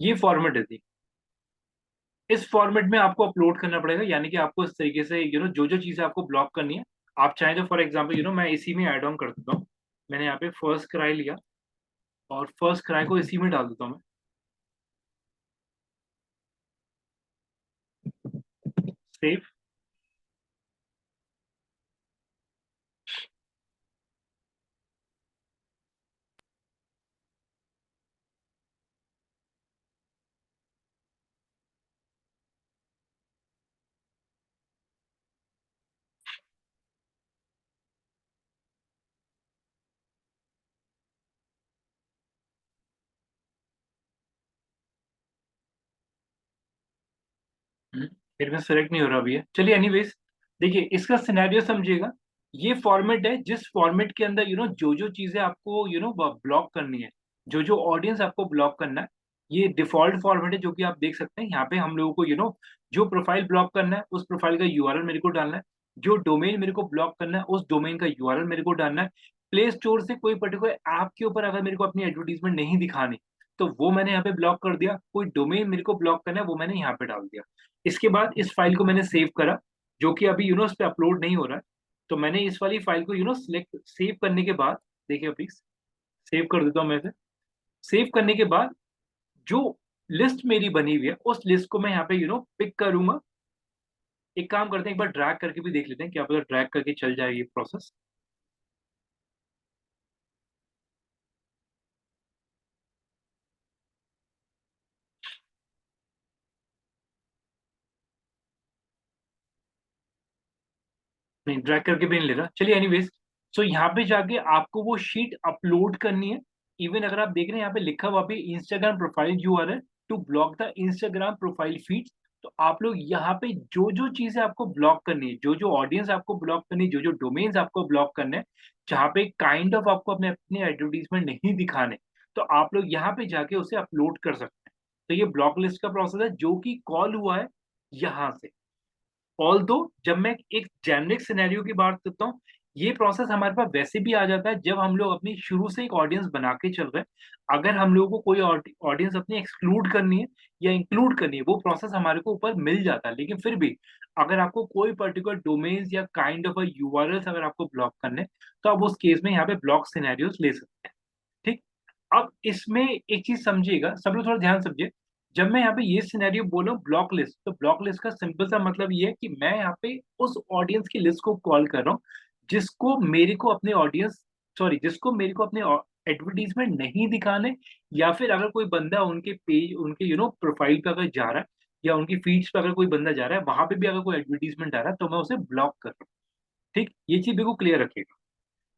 ये फॉर्मेट है थी। इस फॉर्मेट में आपको अपलोड करना पड़ेगा, यानी कि आपको इस तरीके से जो जो चीजें आपको ब्लॉक करनी है, आप चाहें तो फॉर एग्जांपल मैं इसी में ऐड ऑन कर देता हूँ। मैंने यहाँ पे फर्स्ट क्राई लिया, और फर्स्ट क्राई को इसी में डाल देता हूँ मैं। सेव। मेरे में सेलेक्ट नहीं हो रहा अभी है। चलिए एनीवेज, देखिए इसका सिनेरियो समझिएगा। ये फॉर्मेट है जिस फॉर्मेट के अंदर जो जो चीजें आपको ब्लॉक करनी है, जो जो ऑडियंस आपको ब्लॉक करना है, ये डिफॉल्ट फॉर्मेट है जो कि आप देख सकते हैं यहाँ पे। हम लोगों को जो प्रोफाइल ब्लॉक करना है उस प्रोफाइल का यूआरएल मेरे को डालना है, जो डोमेन मेरे को ब्लॉक करना है उस डोमेन का यूआरएल मेरे को डालना है। प्ले स्टोर से कोई पर्टिकुलर ऐप के ऊपर अगर मेरे को अपनी एडवर्टीजमेंट नहीं दिखानी तो वो मैंने यहाँ पे ब्लॉक कर दिया। कोई डोमेन मेरे को ब्लॉक करना है वो मैंने यहाँ पे डाल दिया। इसके बाद इस फाइल को मैंने सेव करा, जो कि अभी उस पे अपलोड नहीं हो रहा है। तो मैंने इस वाली फाइल को सिलेक्ट, सेव करने के बाद, देखिए प्लीज सेव कर देता हूँ मैं इसे। सेव करने के बाद जो लिस्ट मेरी बनी हुई है उस लिस्ट को मैं यहाँ पे पिक करूंगा। एक काम करते हैं, एक बार ड्रैग करके भी देख लेते हैं, क्या पता ड्रैग करके चल जाए ये प्रोसेस। नहीं, ड्रैग करके भी नहीं ले रहा। चलिए एनीवेज, सो यहाँ पे जाके आपको वो शीट अपलोड करनी है। इवन अगर आप देख रहे हैं यहाँ पे लिखा हुआ भी Instagram profile URL to block the Instagram profile feed. तो आप लोग यहाँ पे जो जो चीजें आपको ब्लॉक करनी है, जो जो ऑडियंस आपको ब्लॉक करनी है, जो जो डोमेन्स आपको ब्लॉक करने हैं, जहाँ पे काइंड ऑफ आपको अपने अपने एडवर्टीजमेंट नहीं दिखाने, तो आप लोग यहाँ पे जाके उसे अपलोड कर सकते हैं। तो ये ब्लॉक लिस्ट का प्रोसेस है जो कि कॉल हुआ है यहाँ से। ऑल्दो जब मैं एक जेनरिक सिनेरियो की बात करता हूँ, ये प्रोसेस हमारे पास वैसे भी आ जाता है जब हम लोग अपनी शुरू से एक ऑडियंस बना के चल रहे हैं। अगर हम लोगों को कोई ऑडियंस अपनी एक्सक्लूड करनी है या इंक्लूड करनी है, वो प्रोसेस हमारे को ऊपर मिल जाता है। लेकिन फिर भी अगर आपको कोई पर्टिकुलर डोमेन्स या काइंड ऑफ यूआरएल्स अगर आपको ब्लॉक करने, तो आप उस केस में यहाँ पे ब्लॉक सिनेरियोस ले सकते हैं। ठीक। अब इसमें एक चीज समझिएगा, सब लोग थोड़ा ध्यान समझिए। जब मैं यहाँ पे ये सिनेरियो बोलूं ब्लॉक लिस्ट, तो ब्लॉक लिस्ट का सिंपल सा मतलब ये है कि मैं यहाँ पे उस ऑडियंस की लिस्ट को कॉल कर रहा हूँ जिसको मेरे को अपने ऑडियंस, सॉरी, जिसको मेरे को अपने एडवर्टीजमेंट नहीं दिखाने, या फिर अगर कोई बंदा उनके पेज, उनके प्रोफाइल पे अगर जा रहा है या उनकी फीड्स पे अगर कोई बंदा जा रहा है, वहां पे भी अगर कोई एडवर्टीजमेंट आ रहा है तो मैं उसे ब्लॉक कर रहा हूँ। ठीक, ये चीज बिल्कुल क्लियर रखिएगा।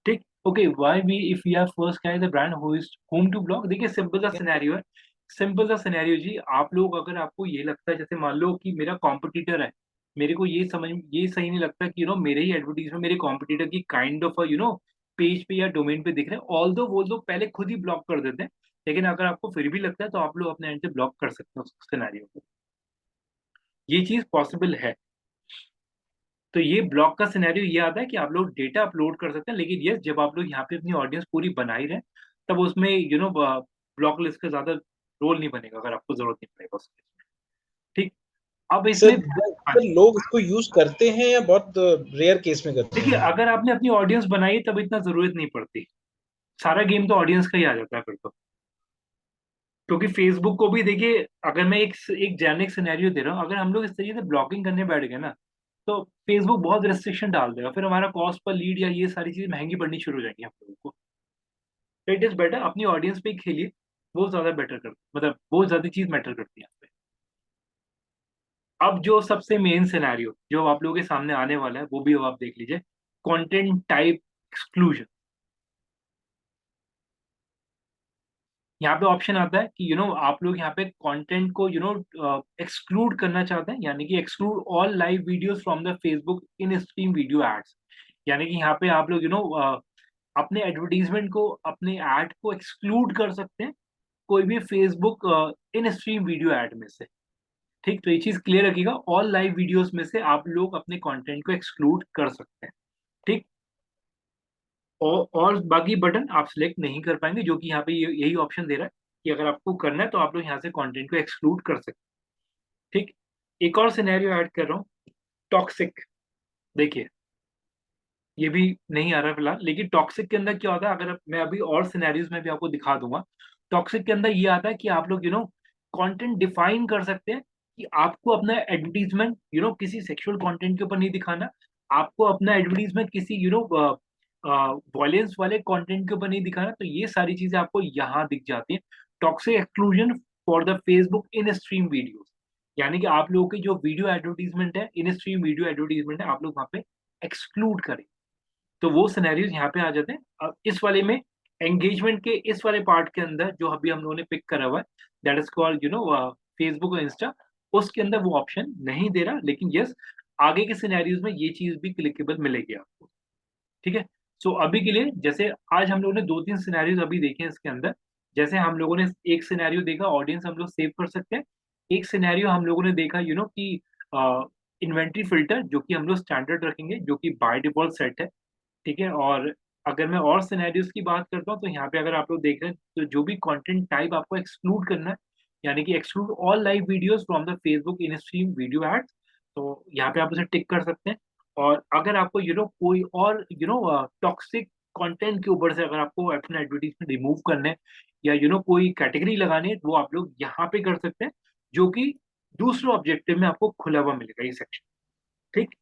ठीक। Okay, why we if we are first guy the brand who is home to block. देखिए सिंपल सा सिनेरियो है, सिंपल सा सिनेरियो जी। आप लोग अगर आपको ये लगता है, जैसे मान लो कि मेरा कॉम्पिटिटर है, मेरे को ये सही नहीं लगता कि मेरे ही एडवर्टीजमेंट मेरे कॉम्पिटिटर की काइंड ऑफ पेज पे या डोमेन पे दिख रहे हैं, ऑल्दो वो लोग पहले खुद ही ब्लॉक कर देते हैं। लेकिन अगर आपको फिर भी लगता है तो आप लोग अपने एंड से ब्लॉक कर सकते हैं उस सिनेरियो को। ये चीज पॉसिबल है। तो ये ब्लॉग का सिनेरियो ये आता है कि आप लोग डेटा अपलोड कर सकते हैं, लेकिन यस, जब आप लोग यहाँ पे अपनी ऑडियंस पूरी बना ही रहे हैं, तब उसमें ब्लॉक लिस्ट का ज्यादा रोल नहीं बनेगा अगर आपको जरूरत नहीं पड़ेगा उसके। ठीक। अब इसमें हाँ सर जी। लोग इसको यूज करते हैं या बहुत रेयर केस में करते देखिए, हैं? अगर आपने अपनी ऑडियंस बनाई तब इतना जरूरत नहीं पड़ती। सारा गेम तो ऑडियंस का ही आ जाता है फिर तो। क्योंकि फेसबुक को भी देखिए, अगर मैं एक जेनिक सिनेरियो दे रहा हूँ, अगर हम लोग इस तरीके से ब्लॉकिंग करने बैठ गए ना, तो फेसबुक बहुत रिस्ट्रिक्शन डाल देगा, फिर हमारा कॉस्ट पर लीड या ये सारी चीजें महंगी पड़नी शुरू हो जाएंगी हम लोगों को। तो इट इज बेटर अपनी ऑडियंस पे ही खेलिए, वो ज्यादा बेटर कर, मतलब वो ज्यादा चीज मैटर करती है यहाँ पे। अब जो सबसे मेन सिनेरियो जो आप लोगों के सामने आने वाला है वो भी अब आप देख लीजिए, कंटेंट टाइप एक्सक्लूजन। यहाँ पे ऑप्शन आता है कि आप लोग यहाँ पे कंटेंट को एक्सक्लूड करना चाहते हैं, यानी कि exclude all live videos from the Facebook in stream video ads. यानी कि यहाँ पे आप लोग अपने एडवर्टीजमेंट को, अपने ऐड को एक्सक्लूड कर सकते हैं कोई भी Facebook in stream video add में से। ठीक, तो ये चीज क्लियर रखिएगा, ऑल लाइव वीडियोस में से आप लोग अपने कंटेंट को एक्सक्लूड कर सकते हैं। ठीक। और बाकी बटन आप सिलेक्ट नहीं कर पाएंगे, जो कि यहाँ पे यही ऑप्शन दे रहा है कि अगर आपको करना है तो आप लोग यहाँ से कंटेंट को एक्सक्लूड कर सकते हैं। ठीक। एक और सिनेरियो ऐड कर रहा हूँ, टॉक्सिक। देखिए, ये भी नहीं आ रहा फिलहाल, लेकिन टॉक्सिक के अंदर क्या होता है, अगर मैं अभी और सिनेरियोज में भी आपको दिखा दूंगा। टॉक्सिक के अंदर ये आता है कि आप लोग कंटेंट डिफाइन कर सकते हैं कि आपको अपना एडवर्टीजमेंट किसी सेक्सुअल कंटेंट के ऊपर नहीं दिखाना, आपको अपना एडवर्टीजमेंट किसी वॉयलेंस वाले कंटेंट के ऊपर नहीं दिखाना। तो ये सारी चीजें आपको यहाँ दिख जाती हैं। Toxic exclusion for the Facebook in stream videos, यानी कि आप लोगों की जो वीडियो एडवर्टीजमेंट है, इन स्ट्रीम वीडियो एडवर्टीजमेंट है, आप लोग वहाँ पे एक्सक्लूड करें। तो वो सिनेरियोज यहाँ पे आ जाते हैं। अब इस वाले में, एंगेजमेंट के इस वाले पार्ट के अंदर जो अभी हम लोगों ने पिक करा हुआ है, दैट इज कॉल्ड फेसबुक और इंस्टा, उसके अंदर वो ऑप्शन नहीं दे रहा, लेकिन यस आगे के सिनेरियोज में ये चीज भी क्लिकेबल मिलेगी आपको। ठीक है, सो अभी के लिए जैसे आज हम लोगों ने 2-3 सिनेरियोज अभी देखे हैं इसके अंदर। जैसे हम लोगों ने एक सिनेरियो देखा ऑडियंस हम लोग सेव कर सकते हैं, एक सिनेरियो हम लोगों ने देखा कि इन्वेंट्री फिल्टर जो कि हम लोग स्टैंडर्ड रखेंगे, जो कि बाय डिफॉल्ट सेट है। ठीक है, और अगर मैं और सिनेरियोज की बात करता हूँ तो यहाँ पे अगर आप लोग देख रहे हैं तो जो भी कंटेंट टाइप आपको एक्सक्लूड करना है, यानी कि exclude all live videos from the Facebook in stream video ads, तो यहाँ पे आप उसे टिक कर सकते हैं। और अगर आपको कोई और टॉक्सिक कंटेंट के ऊपर से अगर आपको अपने एडवर्टीजमेंट रिमूव करने हैं या कोई कैटेगरी लगानी है, वो आप लोग यहाँ पे कर सकते हैं, जो कि दूसरे ऑब्जेक्टिव में आपको खुला हुआ मिलेगा ये सेक्शन। ठीक,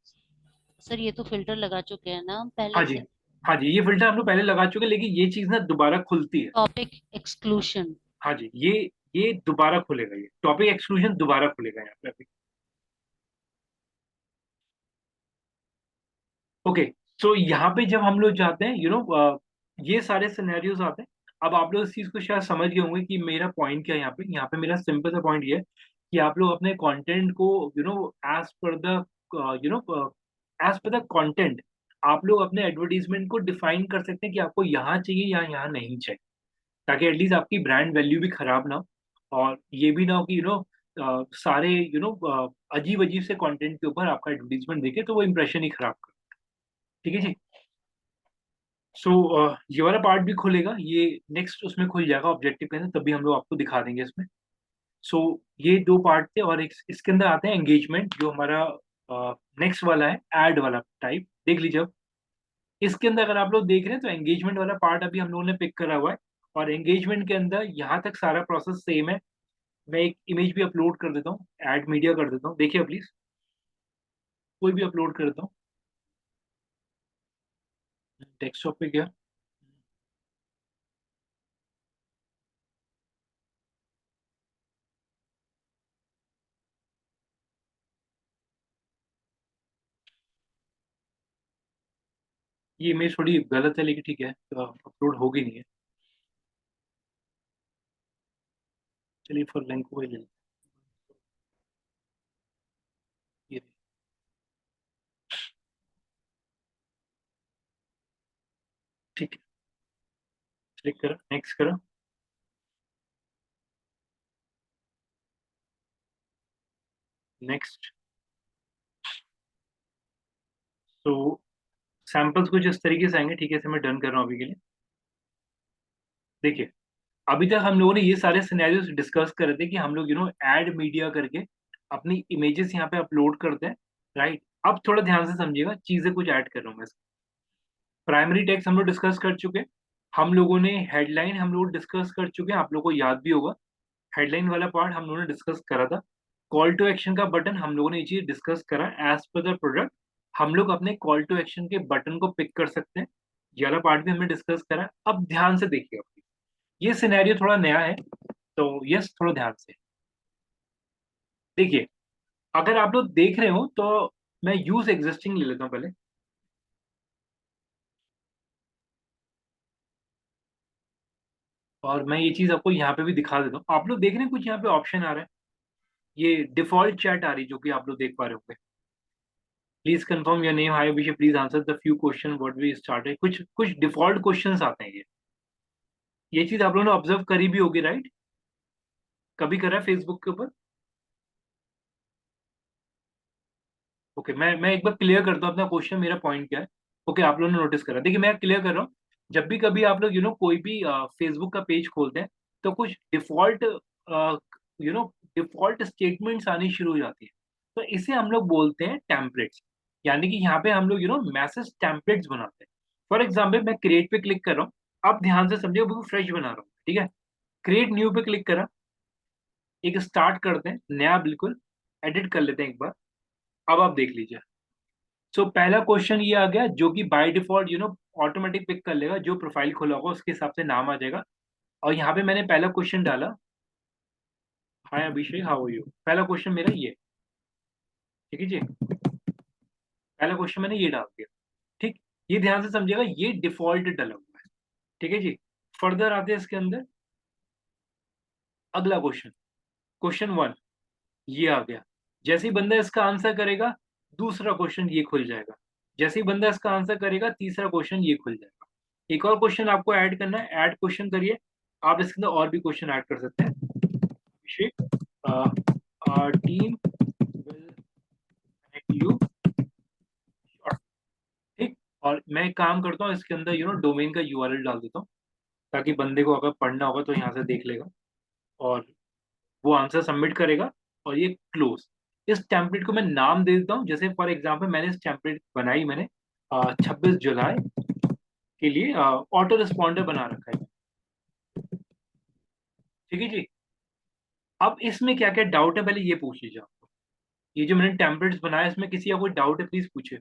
सर ये तो फिल्टर लगा चुके हैं ना हम हाँ पहले जी, से। हाँ जी, ये फिल्टर हम लोग पहले लगा चुके हैं, लेकिन ये चीज ना दोबारा खुलती है। Topic exclusion. हाँ जी, ये दोबारा खुलेगा, ये टॉपिक एक्सक्लूजन दोबारा खुलेगा यहाँ पे अभी। ओके, सो यहाँ पे जब हम लोग जाते हैं ये सारे सिनेरियोज आते हैं। अब आप लोग इस चीज को शायद समझ गए होंगे कि मेरा पॉइंट क्या है यहाँ पे मेरा सिंपल सा पॉइंट ये है कि आप लोग अपने कंटेंट को as per the as per the content आप लोग अपने एडवर्टीजमेंट को डिफाइन कर सकते हैं कि आपको यहाँ चाहिए या यहाँ नहीं चाहिए, ताकि एटलीस्ट आपकी ब्रांड वैल्यू भी खराब ना हो, और ये भी ना हो कि सारे अजीब अजीब से कंटेंट के ऊपर आपका एडवर्टीजमेंट देखे तो वो इंप्रेशन ही खराब कर। ठीक है जी, सो ये वाला पार्ट भी खुलेगा, ये नेक्स्ट उसमें खुल जाएगा ऑब्जेक्टिव के अंदर, तभी हम लोग आपको दिखा देंगे इसमें। सो ये दो पार्ट थे, और इसके अंदर आते हैं एंगेजमेंट, जो हमारा नेक्स्ट वाला है एड वाला टाइप। देख लीजिए अब इसके अंदर अगर आप लोग देख रहे हैं तो एंगेजमेंट वाला पार्ट अभी हम लोगों ने पिक करा हुआ है, और एंगेजमेंट के अंदर यहाँ तक सारा प्रोसेस सेम है। मैं एक इमेज भी अपलोड कर देता हूँ, ऐड मीडिया कर देता हूँ, देखिए प्लीज, कोई भी अपलोड कर देता हूँ। डेस्कटॉप पे गया, ये इमेज थोड़ी गलत है लेकिन ठीक है, तो अपलोड होगी नहीं है। चलिए फॉर लिंक को ले लेते हैं। ये ठीक है, क्लिक करो, नेक्स्ट करो, नेक्स्ट। तो सैंपल्स कुछ इस तरीके से आएंगे, ठीक है, इसे मैं डन कर रहा हूँ अभी के लिए। देखिए अभी तक हम लोगों ने ये सारे सिनेरियोस डिस्कस कर रहे थे कि हम लोग ऐड मीडिया करके अपनी इमेजेस यहाँ पे अपलोड करते हैं, राइट। अब थोड़ा ध्यान से समझिएगा, चीजें कुछ ऐड कर रहा हूँ मैं। प्राइमरी टेक्स्ट हम लोग डिस्कस कर चुके हैं, हम लोगों ने हेडलाइन हम लोग डिस्कस कर चुके हैं, आप लोगों को याद भी होगा हेडलाइन वाला पार्ट हम लोगों ने डिस्कस करा था। कॉल टू एक्शन का बटन हम लोगों ने ये चीज डिस्कस करा, एज पर द प्रोडक्ट हम लोग अपने कॉल टू एक्शन के बटन को पिक कर सकते हैं, ये वाला पार्ट भी हमने डिस्कस करा। अब ध्यान से देखिए, ये सिनेरियो थोड़ा नया है, तो यस थोड़ा ध्यान से देखिए। अगर आप लोग देख रहे हो तो मैं यूज एग्जिस्टिंग ले लेता हूँ पहले, और मैं ये चीज आपको यहाँ पे भी दिखा देता हूँ। आप लोग देख रहे हैं कुछ यहाँ पे ऑप्शन आ रहा है, ये डिफॉल्ट चैट आ रही है जो कि आप लोग देख पा रहे होंगे। Please confirm your name, hi Abhishek, please answer the few question what we started. कुछ कुछ डिफॉल्ट क्वेश्चंस आते हैं, ये चीज आप लोगों ने ऑब्जर्व करी भी होगी, राइट। कभी करा है फेसबुक के ऊपर? ओके, मैं एक बार क्लियर करता हूँ अपना क्वेश्चन, मेरा पॉइंट क्या है। ओके, आप लोगों ने नोटिस करा, देखिए मैं क्लियर कर रहा हूँ। जब भी कभी आप लोग कोई भी फेसबुक का पेज खोलते हैं तो कुछ डिफॉल्ट डिफॉल्ट स्टेटमेंट्स आनी शुरू हो जाती है, तो इसे हम लोग बोलते हैं टेम्पलेट्स। यानी कि यहाँ पे हम लोग मैसेज टेम्पलेट्स बनाते हैं। फॉर एग्जाम्पल मैं क्रिएट पे क्लिक कर रहा हूँ, अब ध्यान से समझिए, बिल्कुल फ्रेश बना रहा हूँ, ठीक है। क्रिएट न्यू पे क्लिक करा, एक स्टार्ट करते हैं नया, बिल्कुल एडिट कर लेते हैं एक बार। अब आप देख लीजिए, सो पहला क्वेश्चन ये आ गया जो कि बाय डिफॉल्ट ऑटोमेटिक पिक कर लेगा, जो प्रोफाइल खोला होगा उसके हिसाब से नाम आ जाएगा। और यहाँ पे मैंने पहला क्वेश्चन डाला, हाय अभिषेक हाउ आर यू, पहला क्वेश्चन मेरा ये, ठीक है जी, पहला क्वेश्चन मैंने ये डाल दिया। ठीक, ये ध्यान से समझिएगा, ये डिफॉल्ट डला हुआ है, ठीक है जी। फर्दर आते हैं इसके अंदर, अगला क्वेश्चन, क्वेश्चन 1, ये आ गया। जैसे ही बंदा इसका आंसर करेगा, दूसरा क्वेश्चन ये खुल जाएगा। जैसे ही बंदा इसका आंसर करेगा, तीसरा क्वेश्चन ये खुल जाएगा। एक और क्वेश्चन आपको ऐड करना है, ऐड क्वेश्चन करिए। आप इसके अंदर और भी क्वेश्चन ऐड कर सकते हैं। अभिषेक, our team will connect you, ठीक। और मैं एक काम करता हूँ, इसके अंदर डोमेन का यूआरएल डाल देता हूँ, ताकि बंदे को अगर पढ़ना होगा तो यहाँ से देख लेगा और वो आंसर सबमिट करेगा। और ये क्लोज। इस टेम्पलेट को मैं नाम दे देता हूँ। जैसे फॉर एग्जांपल मैंने इस टेम्पलेट बनाई, मैंने 26 जुलाई के लिए ऑटो रिस्पॉन्डर बना रखा है। ठीक है जी। अब इसमें क्या क्या डाउट है पहले ये पूछ लीजिए आपको। ये जो मैंने टेम्पलेट्स बनाया, इसमें किसी का कोई डाउट है प्लीज पूछे।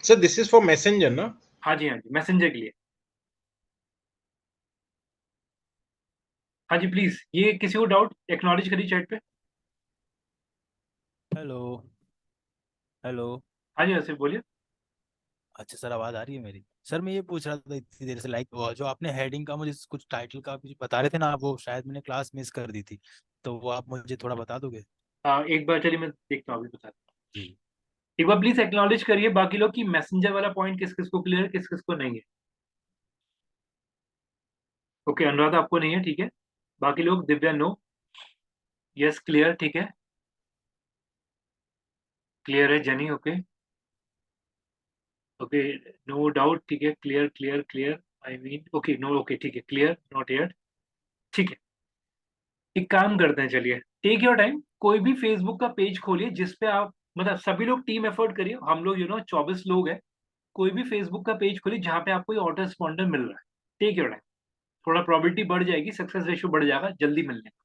Sir this is for messenger ना? हाँ जी, हाँ जी, मैसेंजर के लिए। हाँ जी प्लीज, ये किसी को डाउट एक्नॉलेज करिए चैट पे। Hello hello. हाँ जी, ऐसे बोलिए। अच्छा सर, आवाज आ रही है मेरी? सर मैं ये पूछ रहा था इतनी देर से, लाइक जो आपने हेडिंग का मुझे कुछ टाइटल का कुछ बता रहे थे ना आप, वो शायद मैंने क्लास मिस कर दी थी, तो वो आप मुझे थोड़ा बता दोगे? एक बार चलिए मैं देखता हूँ, अभी बता दूँ। जी। एक बार प्लीज एक्नॉलेज करिए बाकी लोग कि मैसेंजर वाला पॉइंट किस किस को क्लियर है, किस किस को नहीं है। ओके, अनुराधा आपको नहीं है, ठीक है। बाकी लोग, दिव्या नो, यस क्लियर, ठीक है, क्लियर है। जनी ओके, ओके, नो डाउट, ठीक है, clear clear clear. I mean okay, no, okay, ठीक है, क्लियर, नॉट येट, ठीक है। एक काम करते हैं, चलिए टेक योर टाइम। कोई भी फेसबुक का पेज खोलिए जिसपे आप, मतलब सभी लोग टीम एफर्ट करिए, हम लोग 24 लोग हैं। कोई भी फेसबुक का पेज खोलिए जहाँ पे आपको ऑटो रिस्पॉन्डर मिल रहा है। टेक योर टाइम, थोड़ा प्रोबेबिलिटी बढ़ जाएगी, सक्सेस रेशियो बढ़ जाएगा जल्दी मिलने का।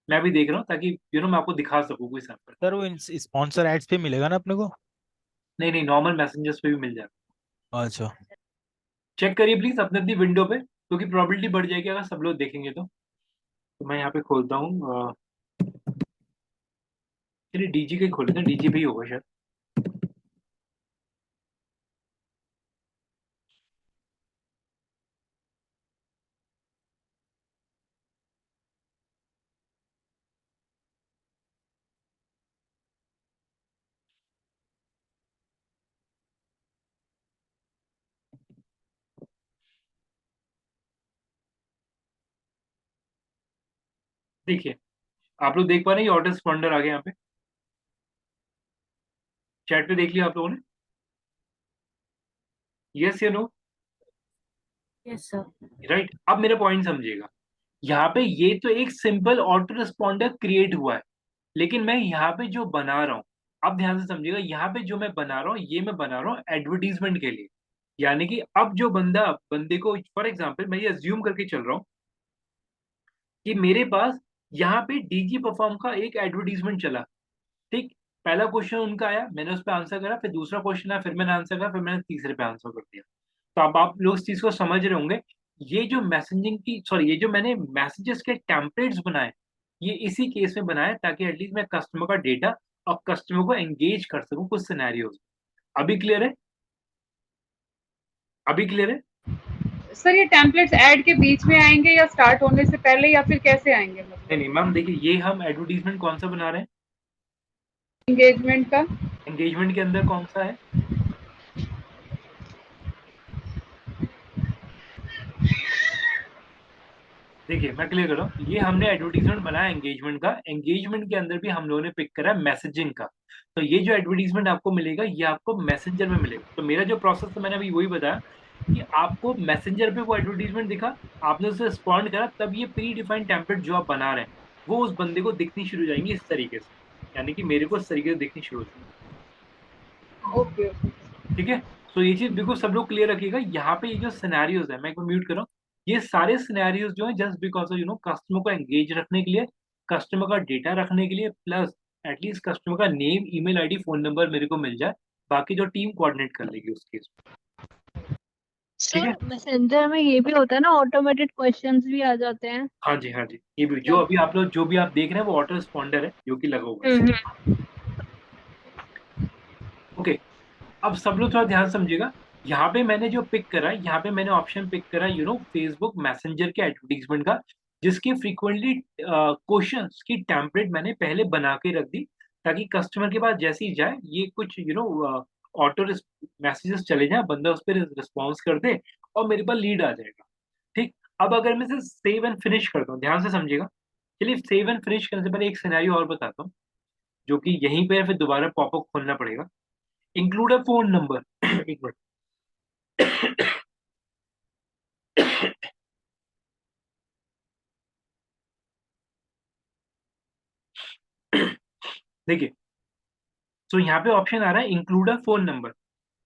मैं भी देख रहा हूँ ताकि मैं आपको दिखा सकूँ कोई सैंपल। सर वो स्पॉन्सर एड्स पे मिलेगा ना अपने को? नहीं नहीं, नॉर्मल मैसेंजर्स पे भी मिल जाएगा। अच्छा। चेक करिए प्लीज अपने अपनी विंडो पे, क्योंकि प्रोबेबिलिटी बढ़ जाएगी अगर सब लोग देखेंगे तो मैं यहाँ पे खोलता हूँ। चलिए डीजी का ही खोलते हैं, डीजी पे ही होगा शायद। देखिए, आप लोग देख पा रहे हैं, ये ऑटो रिस्पॉन्डर आ गया यहाँ पे। चैट पे देख लिया आप लोगों ने? यस या नो? Yes sir. राइट। अब मेरा पॉइंट समझिएगा। यहाँ पे ये तो एक सिंपल ऑटो रिस्पॉन्डर क्रिएट हुआ है, लेकिन मैं यहाँ पे जो बना रहा हूँ, अब ध्यान से समझिएगा, यहाँ पे जो मैं बना रहा हूँ, ये मैं बना रहा हूँ एडवर्टीजमेंट के लिए। यानी कि अब जो बंदे को, फॉर एग्जाम्पल मैं ये अज्यूम करके चल रहा हूँ कि मेरे पास यहाँ पे डीजी परफॉर्म का एक एडवर्टीजमेंट चला। ठीक। पहला क्वेश्चन उनका आया, मैंने उस पर आंसर करा, फिर दूसरा क्वेश्चन आया, फिर मैंने आंसर करा, फिर मैंने तीसरे पे आंसर कर दिया। तो अब आप लोग इस चीज को समझ रहे होंगे। ये जो मैसेजिंग की, सॉरी, ये जो मैंने मैसेजेस के टेम्पलेट्स बनाए, ये इसी केस में बनाए ताकि एटलीस्ट मैं कस्टमर का डेटा और कस्टमर को एंगेज कर सकूं कुछ सिनेरियोज। अभी क्लियर है? अभी क्लियर है? सर ये टेम्पलेट्स ऐड के बीच में आएंगे या स्टार्ट होने से पहले या फिर कैसे आएंगे? नहीं नहीं मैम, देखिए ये हम एडवर्टीजमेंट कौन सा बना रहे हैं? एंगेजमेंट का। एंगेजमेंट के अंदर कौन सा है? देखिए मैं क्लियर कर रहा हूँ, ये हमने एडवर्टीजमेंट बनाया एंगेजमेंट का। एंगेजमेंट के अंदर भी हम लोगों ने पिक करा मैसेजिंग का। तो ये जो एडवर्टीजमेंट आपको मिलेगा, ये आपको मैसेंजर में मिलेगा। तो मेरा जो प्रोसेस था, मैंने अभी वही बताया कि आपको मैसेंजर पे वो एडवर्टीजमेंट दिखा, आपने उसे रिस्पॉन्ड करा, तब ये प्री डिफाइंड टेम्पलेट जो आप बना रहे हैं, वो उस बंदे को दिखनी शुरू हो जाएंगी इस तरीके से। यानी कि मेरे को इस तरीके से दिखनी शुरू हो जाएगी। ओके। ठीक है। तो ये चीज बिल्कुल सब लोग क्लियर रखिएगा। यहाँ पे ये जो सिनेरियोज है, मैं एक बार म्यूट कर रहा हूँ। ये सारे सिनेरियोज जो है जस्ट बिकॉज कस्टमर को एंगेज रखने के लिए, कस्टमर का डेटा रखने के लिए, प्लस एटलीस्ट कस्टमर का name, email ID, phone number मेरे को मिल जाए। बाकी जो टीम कोऑर्डिनेट कर लेगी उस केस में। ठीक है। सर मैसेंजर में ये भी होता है ना, ऑटोमेटेड क्वेश्चंस भी आ जाते हैं? हाँ जी, हाँ जी, ये भी जो अभी आप लोग जो भी आप देख रहे हैं वो ऑटो रिस्पॉन्डर है जो कि लगा हुआ है। हम्म। ओके। अब सब लोग थोड़ा ध्यान समझिएगा। यहाँ पे मैंने जो पिक करा, यहाँ पे मैंने ऑप्शन पिक करा फेसबुक मैसेंजर के एडवर्टीजमेंट का। जिसकी फ्रीक्वेंटली क्वेश्चंस की टेम्पलेट मैंने पहले बना के रख दी, ताकि कस्टमर के पास जैसे ही जाए ये कुछ ऑटो मैसेजेस चले जाए, बंदा उस पर रिस्पॉन्स कर दे और मेरे पास लीड आ जाएगा। ठीक, अब अगर मैं इसे सेव एंड फिनिश करता हूँ, ध्यान से समझिएगा। चलिए सेव एंड फिनिश करने से पहले एक सिनेरियो और बताता हूँ, जो कि यहीं पे फिर दोबारा पॉपअप खोलना पड़ेगा। इंक्लूड अ फोन नंबर एक मिनट। देखिए, तो यहाँ पे ऑप्शन आ रहा है इंक्लूड अ फोन नंबर,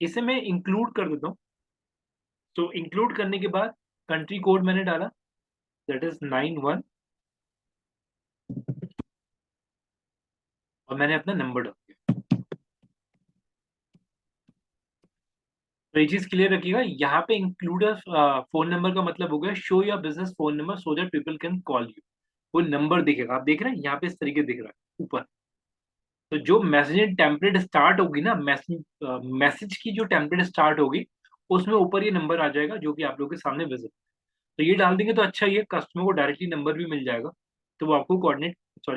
इसे मैं इंक्लूड कर देता हूँ। तो इंक्लूड करने के बाद कंट्री कोड मैंने डाला, दैट इज 91, और मैंने अपना नंबर डाल दिया। तो ये चीज क्लियर रखिएगा, यहाँ पे इंक्लूड फोन नंबर का मतलब हो गया show your business phone number so that people can call you. वो नंबर दिखेगा, आप देख रहे हैं यहाँ पे इस तरीके दिख रहा है ऊपर। तो जो मैसेजिंग टेम्पलेट स्टार्ट होगी ना, मैसेज की जो टेम्पलेट स्टार्ट होगी, उसमें ऊपर ये नंबर आ जाएगा जो कि आप लोगों के सामने विजिट। तो ये डाल देंगे तो अच्छा ही है, कस्टमर को डायरेक्टली नंबर भी मिल जाएगा, तो वो आपको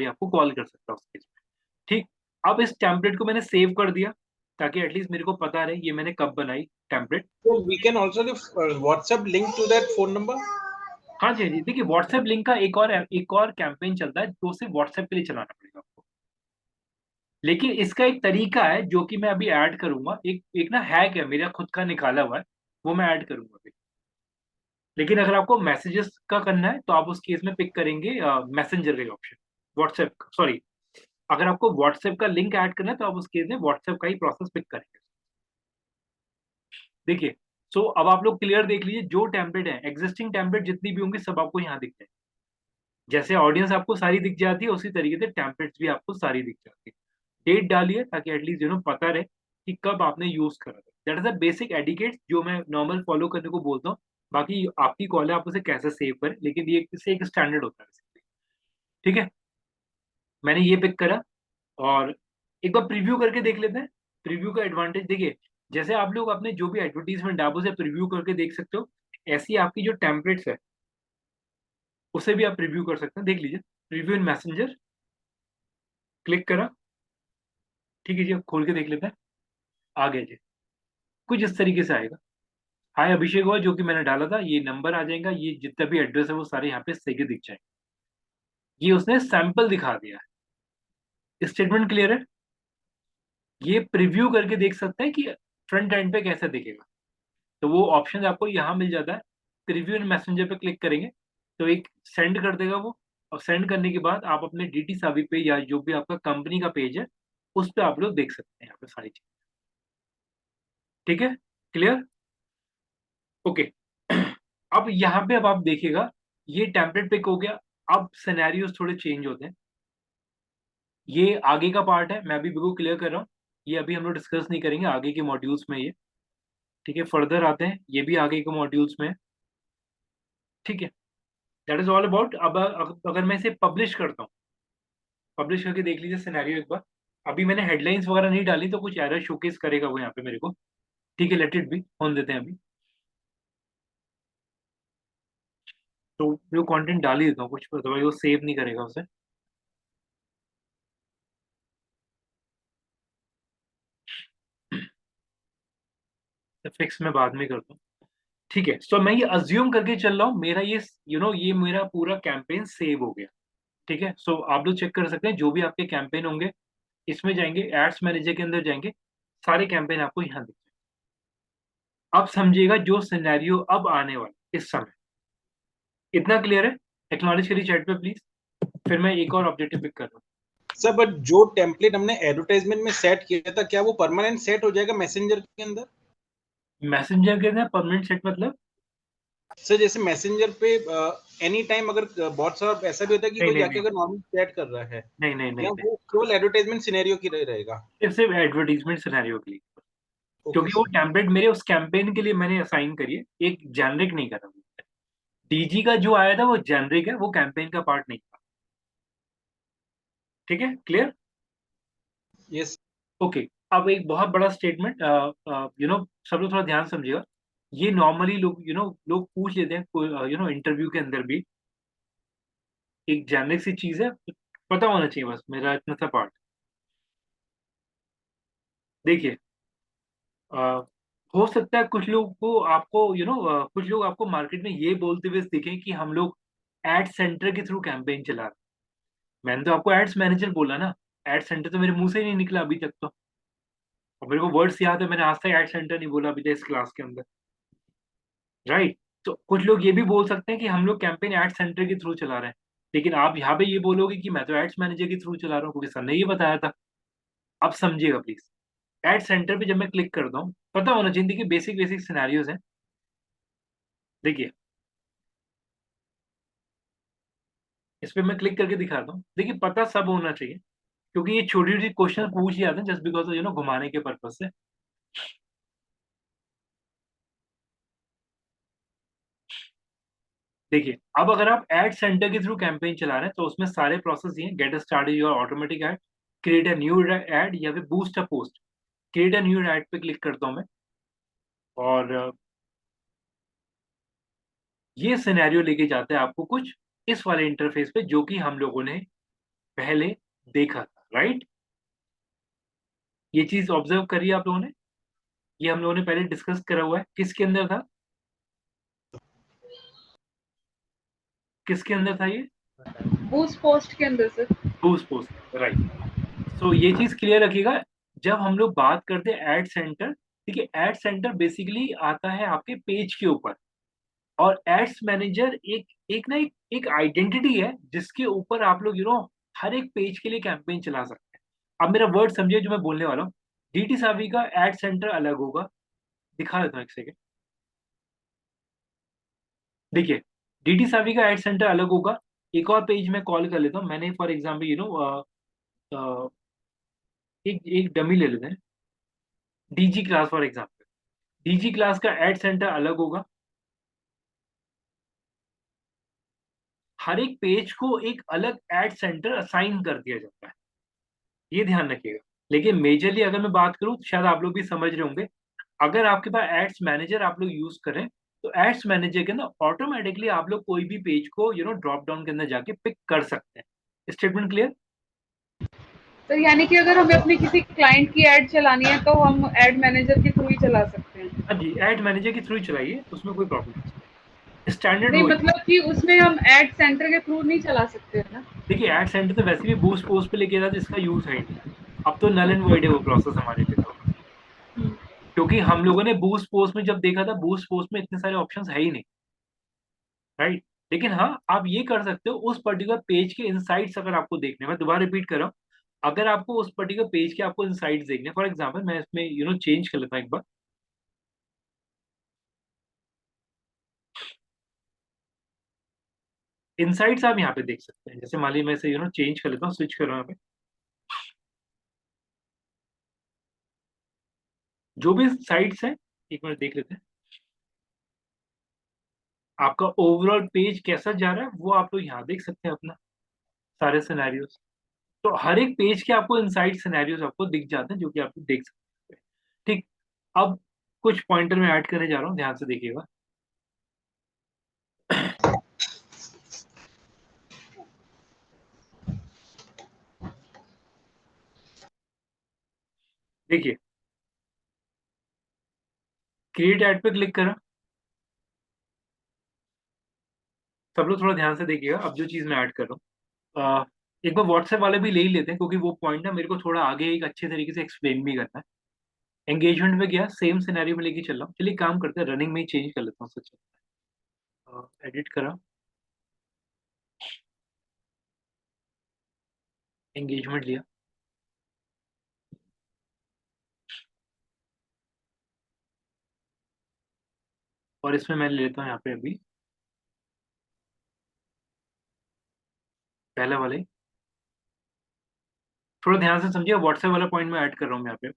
आपको कॉल कर सकता है उस केस में। ठीक, अब इस टेम्पलेट को मैंने सेव कर दिया, ताकि एटलीस्ट मेरे को पता रहे ये मैंने कब बनाई template. So we can also give WhatsApp link to that phone number. हाँ जी, हाँ जी, देखिए व्हाट्सएप लिंक का एक और कैंपेन चलता है जो सिर्फ व्हाट्सएप के लिए चलाना पड़ेगा आपको। लेकिन इसका एक तरीका है जो कि मैं अभी ऐड करूंगा, एक ना हैक है मेरा खुद का निकाला हुआ है, वो मैं ऐड करूंगा अभी। लेकिन अगर आपको मैसेजेस का करना है तो आप उस केस में पिक करेंगे मैसेंजर का ऑप्शन, व्हाट्सएप सॉरी, अगर आपको व्हाट्सएप का लिंक ऐड करना है तो आप उस केस में व्हाट्सएप का ही प्रोसेस पिक करेंगे। देखिए, सो अब आप लोग क्लियर देख लीजिए, जो टेम्पलेट है एग्जिस्टिंग टेम्पलेट जितनी भी होंगी सब आपको यहाँ दिख जाए। जैसे ऑडियंस आपको सारी दिख जाती है उसी तरीके से टेम्पलेट्स भी आपको सारी दिख जाती है। डेट डालिए ताकि एटलीस्ट पता रहे कि कब आपने यूज करा था। That is a basic adequate जो मैं नॉर्मल फॉलो करने को बोलता हूँ। बाकी आपकी कॉल है, आप उसे कैसे सेव करें, लेकिन ये इससे एक स्टैंडर्ड होता है। ठीक है, मैंने ये पिक करा और एक बार प्रीव्यू करके देख लेते हैं। प्रीव्यू का एडवांटेज देखिए, जैसे आप लोग अपने जो भी एडवर्टीजमेंट आप उसे प्रीव्यू करके देख सकते हो, ऐसी आपकी जो टेम्पलेट्स है उसे भी आप प्रीव्यू कर सकते हैं। देख लीजिए, प्रीव्यू इन मैसेंजर क्लिक करा, ठीक है जी, अब खोल के देख लेते हैं। आ गया जी, कुछ इस तरीके से आएगा। हाय अभिषेक हुआ जो कि मैंने डाला था, ये नंबर आ जाएगा, ये जितना भी एड्रेस है वो सारे यहाँ पे सही दिख जाएंगे। ये उसने सैंपल दिखा दिया है। स्टेटमेंट क्लियर है? ये प्रीव्यू करके देख सकते हैं कि फ्रंट एंड पे कैसे दिखेगा। तो वो ऑप्शन आपको यहाँ मिल जाता है, प्रीव्यू इन मैसेंजर पे क्लिक करेंगे तो एक सेंड कर देगा वो, और सेंड करने के बाद आप अपने डीटी सावी पे या जो भी आपका कंपनी का पेज है उस पर आप लोग देख सकते हैं यहाँ पे सारी चीज। ठीक है, क्लियर? ओके। अब यहाँ पे अब आप देखिएगा ये टेम्पलेट पिक हो गया। अब सिनेरियोस थोड़े चेंज होते हैं, ये आगे का पार्ट है, मैं अभी बिल्कुल क्लियर कर रहा हूँ। ये अभी हम लोग डिस्कस नहीं करेंगे, आगे के मॉड्यूल्स में ये। ठीक है, फर्दर आते हैं, ये भी आगे के मॉड्यूल्स में है। ठीक है, दैट इज ऑल अबाउट। अब अगर मैं इसे पब्लिश करता हूँ, पब्लिश करके देख लीजिए सिनेरियो एक बार। अभी मैंने हेडलाइंस वगैरह नहीं डाली तो कुछ एरर शोकेस करेगा वो यहाँ पे मेरे को। ठीक है, लेट इट बी, होने देते हैं अभी। तो जो कंटेंट डाल ही देता हूँ कुछ, अदरवाइज वो सेव नहीं करेगा उसे। फिक्स मैं बाद में करता हूँ। ठीक है, तो मैं ये अज्यूम करके चल रहा हूँ मेरा ये ये मेरा पूरा कैंपेन सेव हो गया। ठीक है, सो आप लोग चेक कर सकते हैं जो भी आपके कैंपेन होंगे, इसमें जाएंगे एड्स मैनेजर के अंदर जाएंगे, सारे कैंपेन आपको यहाँ दिख जाएंगे। अब समझिएगा जो सिनेरियो अब आने वाला इस समय, इतना क्लियर है? एक्नॉलेज करिए चैट पे प्लीज, फिर मैं एक और ऑब्जेक्टिव पिक कर रहा हूँ। सर बट जो टेम्पलेट हमने एडवर्टाइजमेंट में सेट किया था, क्या वो परमानेंट सेट हो जाएगा मैसेंजर के अंदर? मैसेंजर के अंदर परमानेंट सेट मतलब? सर जैसे मैसेंजर पे एनी टाइम अगर बहुत सारा ऐसा भी होता है कि नहीं कोई नहीं जाके नहीं अगर नॉर्मल चैट कर रहा है, नहीं नहीं नहीं या नहीं, वो केवल एडवर्टाइजमेंट सिनेरियो की रहेगा? सिर्फ एडवर्टीजमेंट सिनेरियो के लिए, ओके क्योंकि वो सर। टेम्पलेट मेरे उस कैंपेन के लिए मैंने असाइन करी है, एक जेनरिक नहीं करा। डीजी का जो आया था वो जेनरिक है, वो कैंपेन का पार्ट नहीं था। ठीक है, क्लियर? यस। ओके, अब एक बहुत बड़ा स्टेटमेंट, सब लोग थोड़ा ध्यान समझिएगा। ये नॉर्मली लोग लोग पूछ लेते हैं इंटरव्यू के अंदर भी एक जेनरिक सी चीज है, पता होना चाहिए बस, मेरा इतना सा पार्ट। देखिए, अ, हो सकता है कुछ लोग को आपको कुछ लोग आपको मार्केट में ये बोलते हुए दिखें कि हम लोग एड सेंटर के थ्रू कैंपेन चला रहे हैं। मैंने तो आपको एड्स मैनेजर बोला ना, एड सेंटर तो मेरे मुंह से ही नहीं निकला अभी तक तो। और मेरे को वर्ड्स याद है, मैंने आज तक एड सेंटर नहीं बोला अभी तक इस क्लास के अंदर, राइट? तो कुछ लोग ये भी बोल सकते हैं कि हम लोग कैंपेन एड सेंटर के थ्रू चला रहे हैं, लेकिन आप यहाँ पे ये बोलोगे कि मैं तो एड्स मैनेजर के थ्रू चला रहा हूँ क्योंकि सर ने ये बताया था। अब समझिएगा प्लीज, एड सेंटर पे जब मैं क्लिक करता हूँ, पता होना चाहिए, देखिए बेसिक बेसिक सिनेरियोज हैं। देखिए, इस पे मैं क्लिक करके दिखाता हूँ। देखिए, पता सब होना चाहिए क्योंकि ये छोटी छोटी क्वेश्चन पूछ ही आते हैं जस्ट बिकॉज घुमाने के पर्पज से। देखिए, अब अगर आप एड सेंटर के थ्रू कैंपेन चला रहे हैं तो उसमें सारे प्रोसेस ये हैं: get started your automatic ad, create a new ad, या फिर boost a post. Create a new ad पे क्लिक करता हूँ मैं, और ये सिनेरियो लेके जाता है आपको कुछ इस वाले इंटरफेस पे जो कि हम लोगों ने पहले देखा था, राइट? ये चीज ऑब्जर्व करिए आप लोगों ने, ये हम लोगों ने पहले डिस्कस करा हुआ है। किसके अंदर था, किसके अंदर था ये? बूस्ट पोस्ट के अंदर सर। Boost post, right. सो ये चीज क्लियर रखिएगा जब हम लोग बात करते हैं एड सेंटर। ठीक है, एड सेंटर बेसिकली आता है आपके पेज के ऊपर, और एड्स मैनेजर एक एक ना एक आइडेंटिटी है जिसके ऊपर आप लोग हर एक पेज के लिए कैंपेन चला सकते हैं। अब मेरा वर्ड समझिए जो मैं बोलने वाला हूँ। डीटी सावी का एड सेंटर अलग होगा, दिखा देता हूँ एक सेकेंड। देखिए, डीटी सावी का एड सेंटर अलग होगा। एक और पेज में कॉल कर लेता हूँ, मैंने फॉर एग्जाम्पल एक एक डमी ले लेते हैं, DG class for example. DG class का एड सेंटर अलग होगा। हर एक पेज को एक अलग एड सेंटर असाइन कर दिया जाता है, ये ध्यान रखिएगा। लेकिन मेजरली अगर मैं बात करूं तो शायद आप लोग भी समझ रहे होंगे, अगर आपके पास एड्स मैनेजर आप लोग यूज करें तो एड्स मैनेजर के अंदर ऑटोमेटिकली आप लोग कोई भी पेज को ड्रॉप डाउन के अंदर जाके पिक कर सकते हैं। Statement clear? तो यानी कि अगर हमें अपने किसी क्लाइंट की एड चलानी है तो हम एड मैनेजर के थ्रू ही चला सकते हैं। हाँ जी, एड मैनेजर के थ्रू ही चलाइए, उसमें कोई प्रॉब्लम नहीं, स्टैंडर्ड नहीं वही। मतलब कि उसमें हम एड सेंटर के थ्रू नहीं चला सकते ना। देखिए, एड सेंटर तो वैसे भी बूस्ट पोस्ट पे लेके जाता है, इसका यूज है ही नहीं। अब तो नल एंड वॉइड है वो प्रोसेस हमारे लिए तो, क्योंकि हम लोगों ने बूस्ट पोस्ट में जब देखा था, बूस्ट पोस्ट में इतने सारे ऑप्शंस है ही नहीं, राइट? लेकिन हाँ, आप ये कर सकते हो उस पर्टिकुलर पेज के इनसाइट्स अगर आपको देखने, मैं दोबारा रिपीट कर रहा हूँ, अगर आपको उस पर्टिकुलर पेज के आपको इनसाइट्स देखने, फॉर एग्जांपल मैं इसमें चेंज कर लेता हूँ एक बार। इनसाइट्स आप यहाँ पे देख सकते हैं, जैसे मान लीजिए मैं इसे चेंज कर लेता हूँ, स्विच कर रहा हूँ यहाँ पे। जो भी साइट्स हैं, एक मिनट देख लेते हैं आपका ओवरऑल पेज कैसा जा रहा है, वो आप लोग यहाँ देख सकते हैं अपना सारे सिनेरियोज। तो हर एक पेज के आपको इनसाइड सिनेरियोज आपको दिख जाते हैं जो कि आप लोग देख सकते हैं। ठीक, अब कुछ पॉइंटर में ऐड करने जा रहा हूँ, ध्यान से देखिएगा। देखिए, क्रिएट ऐड पे क्लिक करा। सब लोग थोड़ा ध्यान से देखिएगा अब जो चीज मैं ऐड कर रहा हूँ। एक बार व्हाट्सएप वाले भी ले ही लेते हैं क्योंकि वो पॉइंट ना मेरे को थोड़ा आगे एक अच्छे तरीके से एक्सप्लेन भी करना है। एंगेजमेंट में गया, सेम सिनेरियो में लेके चल रहा हूँ। चलिए काम करते हैं, रनिंग में ही चेंज कर लेता हूँ सच। एडिट करा, एंगेजमेंट लिया, और इसमें मैं ले लेता हूँ यहाँ पे अभी पहला वाले। थोड़ा ध्यान से समझिए, व्हाट्सएप वाला पॉइंट में ऐड कर रहा हूँ मैं यहाँ पे,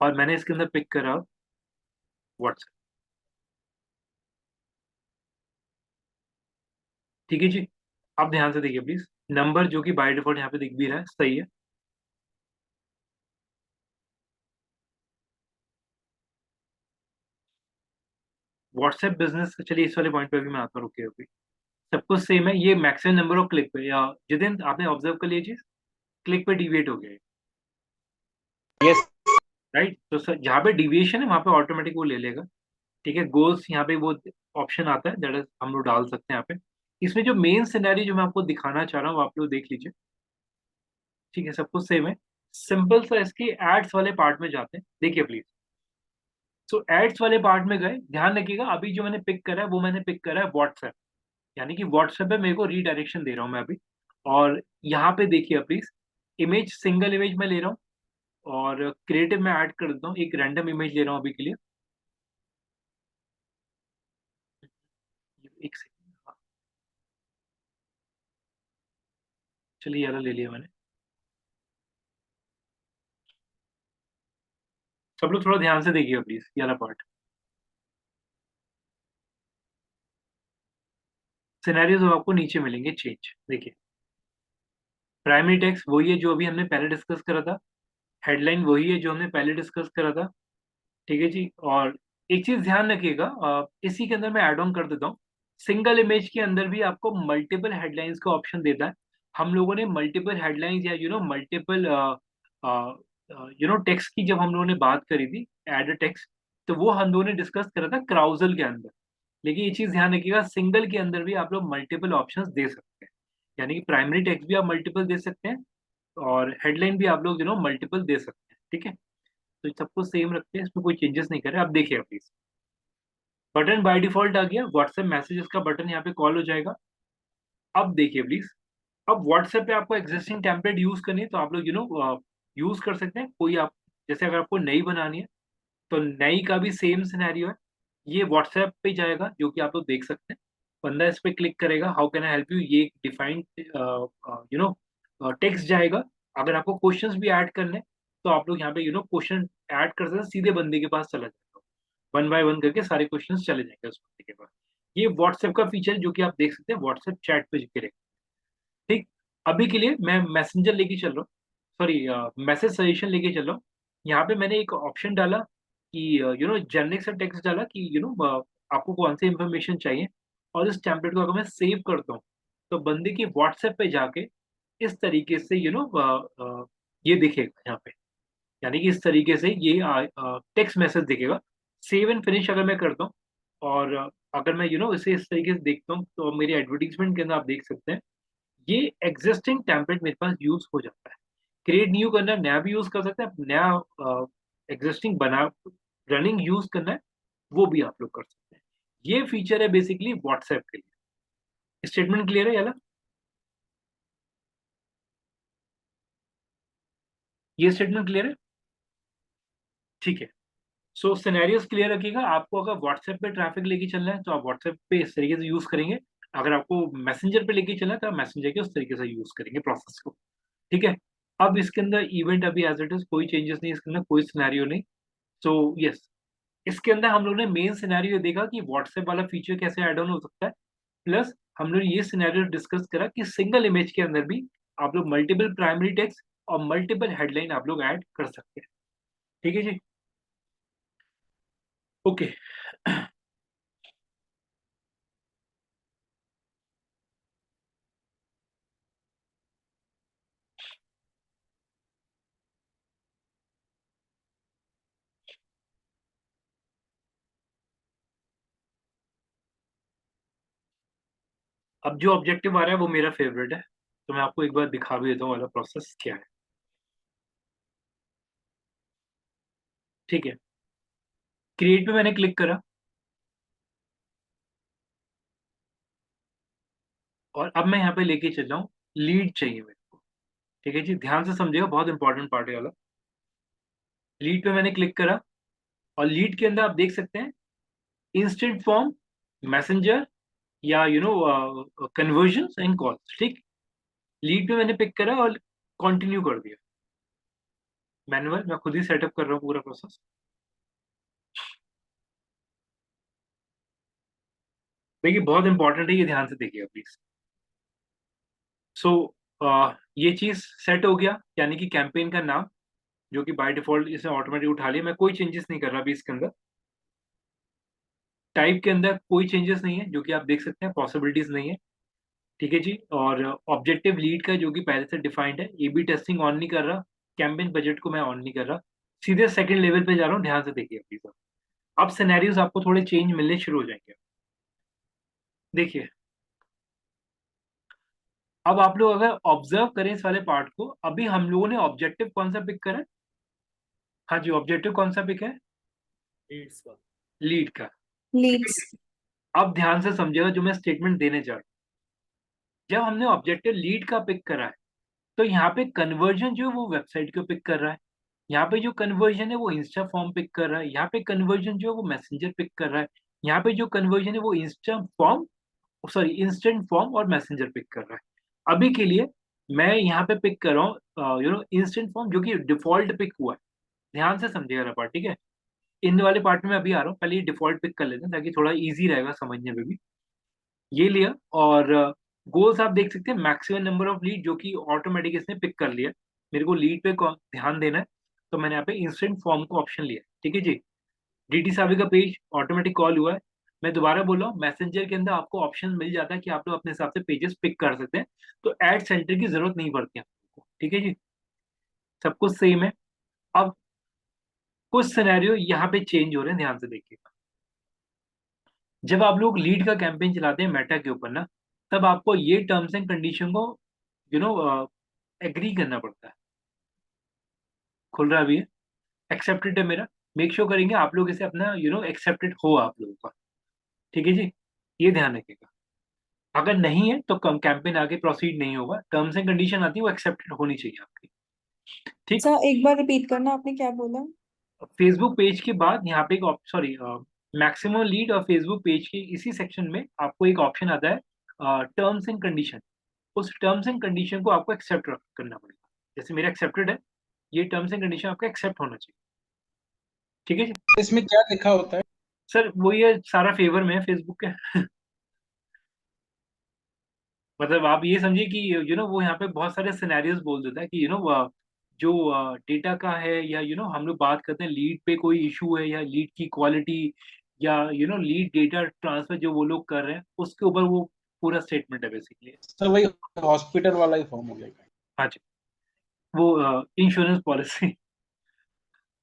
और मैंने इसके अंदर पिक करा व्हाट्सएप। ठीक है जी, अब ध्यान से देखिए प्लीज, नंबर जो कि बाय डिफॉल्ट यहाँ पे दिख भी रहा है, सही है। व्हाट्सएप बिजनेस, चलिए इस वाले पॉइंट पे भी मैं आता हूँ, रुकिए अभी। सब कुछ सेम है, ये मैक्सिमम नंबर ऑफ क्लिक पे, या जितिन आपने ऑब्जर्व कर लिया चीज, क्लिक पे डिविएट हो गया है, यस राइट। तो सर जहाँ पे डिविएशन है वहाँ पे ऑटोमेटिक वो ले लेगा, ठीक है। गोल्स यहाँ पे वो ऑप्शन आता है, दैट इज हम लोग डाल सकते हैं यहाँ पे। इसमें जो मेन सिनेरियो जो मैं आपको दिखाना चाह रहा हूँ आप लोग देख लीजिए, ठीक है, सब कुछ सेम है। सिंपल सा इसके एड्स वाले पार्ट में जाते हैं, देखिए प्लीज। सो एड्स वाले पार्ट में गए, ध्यान रखिएगा अभी जो मैंने पिक करा है वो मैंने पिक करा है व्हाट्सएप, यानी कि व्हाट्सएप पे मेरे को रीडायरेक्शन दे रहा हूँ मैं अभी। और यहाँ पे देखिए प्लीज, इमेज सिंगल इमेज में ले रहा हूँ, और क्रिएटिव में ऐड कर देता हूँ, एक रैंडम इमेज ले रहा हूँ अभी के लिए। एक सेकंड, चलिए ये वाला ले लिया मैंने। सब लोग थोड़ा ध्यान से देखिए प्लीज ये वाला पार्ट। सिनेरियोज आपको नीचे मिलेंगे चेंज, देखिए प्राइमरी टेक्स्ट वही है जो अभी हमने पहले डिस्कस करा था, हेडलाइन वही है जो हमने पहले डिस्कस करा था, ठीक है जी। और एक चीज ध्यान रखिएगा, इसी के अंदर मैं ऐड ऑन कर देता हूँ, सिंगल इमेज के अंदर भी आपको मल्टीपल हेडलाइंस का ऑप्शन देता है। हम लोगों ने मल्टीपल हेडलाइंस या मल्टीपल टेक्स्ट की जब हम लोगों ने बात करी थी, एड टेक्स्ट, तो वो हम लोगों ने डिस्कस करा था क्राउजल के अंदर। लेकिन ये चीज ध्यान रखिएगा, सिंगल के अंदर भी आप लोग मल्टीपल ऑप्शंस दे सकते हैं, यानी कि प्राइमरी टेक्स्ट भी आप मल्टीपल दे सकते हैं, और हेडलाइन भी आप लोग मल्टीपल दे सकते हैं, ठीक है। तो सब कुछ सेम रखते हैं, इसमें कोई चेंजेस नहीं करें। अब देखिए प्लीज, बटन बाय डिफॉल्ट आ गया, व्हाट्सएप मैसेजेस का बटन यहाँ पे कॉल हो जाएगा। अब देखिए प्लीज, अब व्हाट्सएप पे आपको एग्जिस्टिंग टेम्पलेट यूज करनी है तो आप लोग यूज कर सकते हैं, कोई आप, जैसे अगर आपको नई बनानी है तो नई का भी सेम सिनेरियो है, ये व्हाट्सएप पे जाएगा जो कि आप लोग देख सकते हैं। बंदा इस पे क्लिक करेगा, how can I help you, ये डिफाइंड टेक्स्ट जाएगा। अगर आपको क्वेश्चंस भी ऐड करने हैं, तो आप लोग यहाँ पे क्वेश्चन ऐड कर सकते हैं, सीधे बंदे के पास चला जाएगा, वन बाय वन करके सारे क्वेश्चंस चले जाएंगे उस बंदे के पास। ये व्हाट्सएप का फीचर जो कि आप देख सकते हैं व्हाट्सएप चैट पे करेगा, ठीक। अभी के लिए मैं मैसेंजर लेके चल रहा हूँ, सॉरी मैसेज सजेशन लेके चल रहा हूँ। यहाँ पे मैंने एक ऑप्शन डाला कि जेनरिक सा टेक्स्ट डाला कि आपको कौन सी इंफॉर्मेशन चाहिए, और इस टेम्पलेट को अगर मैं सेव करता हूँ तो बंदे की व्हाट्सएप पे जाके इस तरीके से ये दिखेगा यहाँ पे, यानी कि इस तरीके से ये टेक्स्ट मैसेज दिखेगा। सेव एंड फिनिश अगर मैं करता हूँ, और अगर मैं इसे इस तरीके से देखता हूँ, तो मेरी एडवर्टीजमेंट के अंदर आप देख सकते हैं ये एग्जिस्टिंग टेम्पलेट मेरे पास यूज हो जाता है। क्रिएट न्यू करना है, नया भी यूज कर सकते हैं, नया एग्जिस्टिंग बना रनिंग यूज करना है वो भी आप लोग कर सकते हैं। ये फीचर है बेसिकली व्हाट्सएप के लिए। स्टेटमेंट क्लियर है याला? ये स्टेटमेंट क्लियर है, ठीक है। सो सिनेरियोस क्लियर रखिएगा, आपको अगर व्हाट्सएप पे ट्रैफिक लेके चलना है तो आप व्हाट्सएप पे इस तरीके से यूज करेंगे, अगर आपको मैसेंजर पे लेके चलना है तो आप मैसेंजर के उस तरीके से यूज करेंगे प्रोसेस को, ठीक है। अब इसके अंदर इवेंट अभी एज इट इज, कोई चेंजेस नहीं, इसके अंदर कोई सिनेरियो नहीं। सो यस, इसके अंदर हम लोग ने मेन सिनेरियो देखा कि व्हाट्सएप वाला फीचर कैसे ऐड ऑन हो सकता है, प्लस हम लोग ये सिनेरियो डिस्कस करा कि सिंगल इमेज के अंदर भी आप लोग मल्टीपल प्राइमरी टेक्स्ट और मल्टीपल हेडलाइन आप लोग ऐड कर सकते हैं, ठीक है जी, ओके। अब जो ऑब्जेक्टिव आ रहा है वो मेरा फेवरेट है, तो मैं आपको एक बार दिखा भी देता हूँ वाला प्रोसेस क्या है, ठीक है। क्रिएट पे मैंने क्लिक करा, और अब मैं यहाँ पे लेके चल रहा हूँ, लीड चाहिए मेरे को, ठीक है जी, ध्यान से समझिएगा, बहुत इंपॉर्टेंट पार्ट है वाला। लीड पे मैंने क्लिक करा, और लीड के अंदर आप देख सकते हैं इंस्टेंट फॉर्म, मैसेंजर, या कन्वर्जन एंड कॉल्स, ठीक। लीड पे मैंने पिक करा और कंटिन्यू कर दिया, मैनुअल मैं खुद ही सेटअप कर रहा हूँ पूरा प्रोसेस। देखिए बहुत इंपॉर्टेंट है, ये ध्यान से देखिएगा प्लीज। सो ये चीज सेट हो गया, यानी कि कैंपेन का नाम जो कि बाय डिफॉल्ट इसे ऑटोमेटिक उठा लिया, मैं कोई चेंजेस नहीं कर रहा अभी इसके अंदर। टाइप के अंदर कोई चेंजेस नहीं है, जो कि आप देख सकते हैं, पॉसिबिलिटीज नहीं है। ठीक है जी। और ऑब्जेक्टिव लीड का जो कि पहले से डिफाइंड है, ए बी टेस्टिंग ऑन नहीं कर रहा, कैंपेन बजट को मैं ऑन नहीं कर रहा, सीधे सेकंड लेवल पे जा रहा हूँ। ध्यान से देखिए प्लीज। अब सिनेरियोज आपको थोड़े चेंज मिलने शुरू हो जाएंगे। देखिए, अब आप लोग अगर ऑब्जर्व करें इस वाले पार्ट को, अभी हम लोगों ने ऑब्जेक्टिव कौन सा पिक करा है? हाँ जी, ऑब्जेक्टिव कौन सा पिक है? लीड का। लीड्स। अब ध्यान से समझिएगा जो मैं स्टेटमेंट देने जा रहा हूँ। जब हमने ऑब्जेक्टिव लीड का पिक करा है, तो यहाँ पे कन्वर्जन जो है वो वेबसाइट को पिक कर रहा है, यहाँ पे जो कन्वर्जन है वो इंस्टा फॉर्म पिक कर रहा है, यहाँ पे कन्वर्जन जो है वो मैसेंजर पिक कर रहा है, यहाँ पे जो कन्वर्जन है वो Insta form, sorry instant form और मैसेंजर पिक कर रहा है। अभी के लिए मैं यहाँ पे पिक कर रहा हूँ इंस्टेंट फॉर्म, जो कि डिफॉल्ट पिक हुआ है। ध्यान से समझिएगा पार्ट, ठीक है? इन वाले पार्ट में अभी आ रहा हूँ, पहले ये डिफॉल्ट पिक कर लेते हैं ताकि थोड़ा इजी रहेगा समझने में भी। ये लिया, और गोल्स आप देख सकते हैं, मैक्सिमम नंबर ऑफ लीड जो कि ऑटोमेटिक इसने पिक कर लिया। मेरे को लीड पे ध्यान देना है, तो मैंने यहाँ पे इंस्टेंट फॉर्म को ऑप्शन लिया। ठीक है जी। डीटी सावी का पेज ऑटोमेटिक कॉल हुआ है। मैं दोबारा बोल रहा हूँ, मैसेंजर के अंदर आपको ऑप्शन मिल जाता है कि आप लोग अपने हिसाब से पेजेस पिक कर सकते हैं, तो एड सेंटर की जरूरत नहीं पड़ती आपको। ठीक है जी, सब कुछ सेम है। अब कुछ सिनेरियो यहाँ पे चेंज हो रहे हैं, ध्यान से देखिएगा। जब आप लोग लीड का कैंपेन चलाते हैं मेटा के ऊपर ना, तब आपको ये टर्म्स एंड कंडीशन को यू नो एग्री करना पड़ता है। खुल रहा भी है, एक्सेप्टेड है मेरा, मेक श्योर करेंगे आप लोग इसे अपना एक्सेप्टेड हो आप लोगों का। ठीक है जी, ये ध्यान रखिएगा। अगर नहीं है तो कम कैंपेन आगे प्रोसीड नहीं होगा। टर्म्स एंड कंडीशन आती है वो एक्सेप्टेड होनी चाहिए आपकी। ठीक। सर एक बार रिपीट करना, आपने क्या बोला? फेसबुक पेज के बाद यहाँ पे एक सॉरी मैक्सिमम लीड और फेसबुक पेज के इसी सेक्शन में आपको एक ऑप्शन आता है टर्म्स एंड कंडीशन। उस टर्म्स एंड कंडीशन को आपको एक्सेप्ट करना पड़ेगा। जैसे मेरा एक्सेप्टेड है, ये टर्म्स एंड कंडीशन आपका एक्सेप्ट होना चाहिए। ठीक है जी। इसमें क्या लिखा होता है? सर वो ये सारा फेवर में है फेसबुक के। मतलब आप ये समझिए कि वो यहाँ पे बहुत सारे सिनेरियोज बोल देता है कि जो डेटा का है, या हम लोग बात करते हैं लीड पे कोई इशू है, या लीड की क्वालिटी, या लीड डेटा ट्रांसफर जो वो लोग कर रहे हैं, उसके ऊपर वो पूरा स्टेटमेंट है बेसिकली। सर वही हॉस्पिटल वाला ही फॉर्म हो गया। हाँ जी, वो इंश्योरेंस पॉलिसी।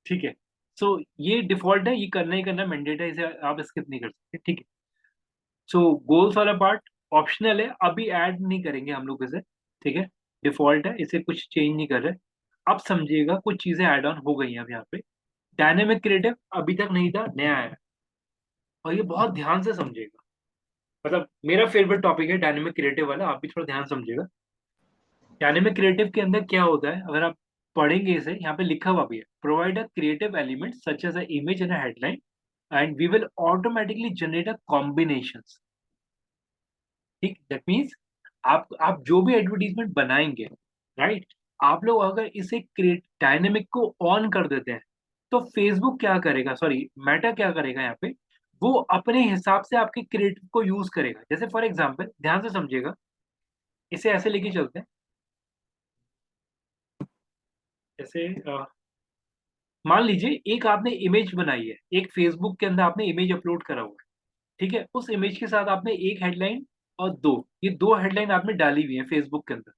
ठीक है। सो ये डिफॉल्ट है, ये करना ही करना मैंडेट है, इसे आप स्किप नहीं कर सकते। ठीक है। सो गोल्स वाला पार्ट ऑप्शनल है, अभी ऐड नहीं करेंगे हम लोग इसे। ठीक है, डिफॉल्ट है, इसे कुछ चेंज नहीं कर रहे। अब समझिएगा कुछ चीजें ऐड ऑन हो गई हैं अब यहाँ पे। डायनेमिक क्रिएटिव अभी तक नहीं था, नया आया है, और ये बहुत ध्यान से समझिएगा। मतलब मेरा फेवरेट टॉपिक है डायनेमिक क्रिएटिव वाला, आप भी थोड़ा ध्यान समझिएगा। डायनेमिक क्रिएटिव के अंदर क्या होता है, अगर आप पढ़ेंगे इसे, यहाँ पे लिखा हुआ भी है, provide a creative element such as a image and a headline and we will automatically generate a combinations. ठीक, दैट मीन्स आप जो भी एडवर्टीजमेंट बनाएंगे, राइट, आप लोग अगर इसे क्रिएट डायनेमिक को ऑन कर देते हैं, तो फेसबुक क्या करेगा, सॉरी मेटा क्या करेगा यहाँ पे, वो अपने हिसाब से आपके क्रिएटिव को यूज करेगा। जैसे फॉर एग्जांपल, ध्यान से समझिएगा, इसे ऐसे लेके चलते हैं। जैसे मान लीजिए एक आपने इमेज बनाई है, एक फेसबुक के अंदर आपने इमेज अपलोड करा हुआ है। ठीक है, उस इमेज के साथ आपने एक हेडलाइन और ये दो हेडलाइन आपने डाली हुई है फेसबुक के अंदर।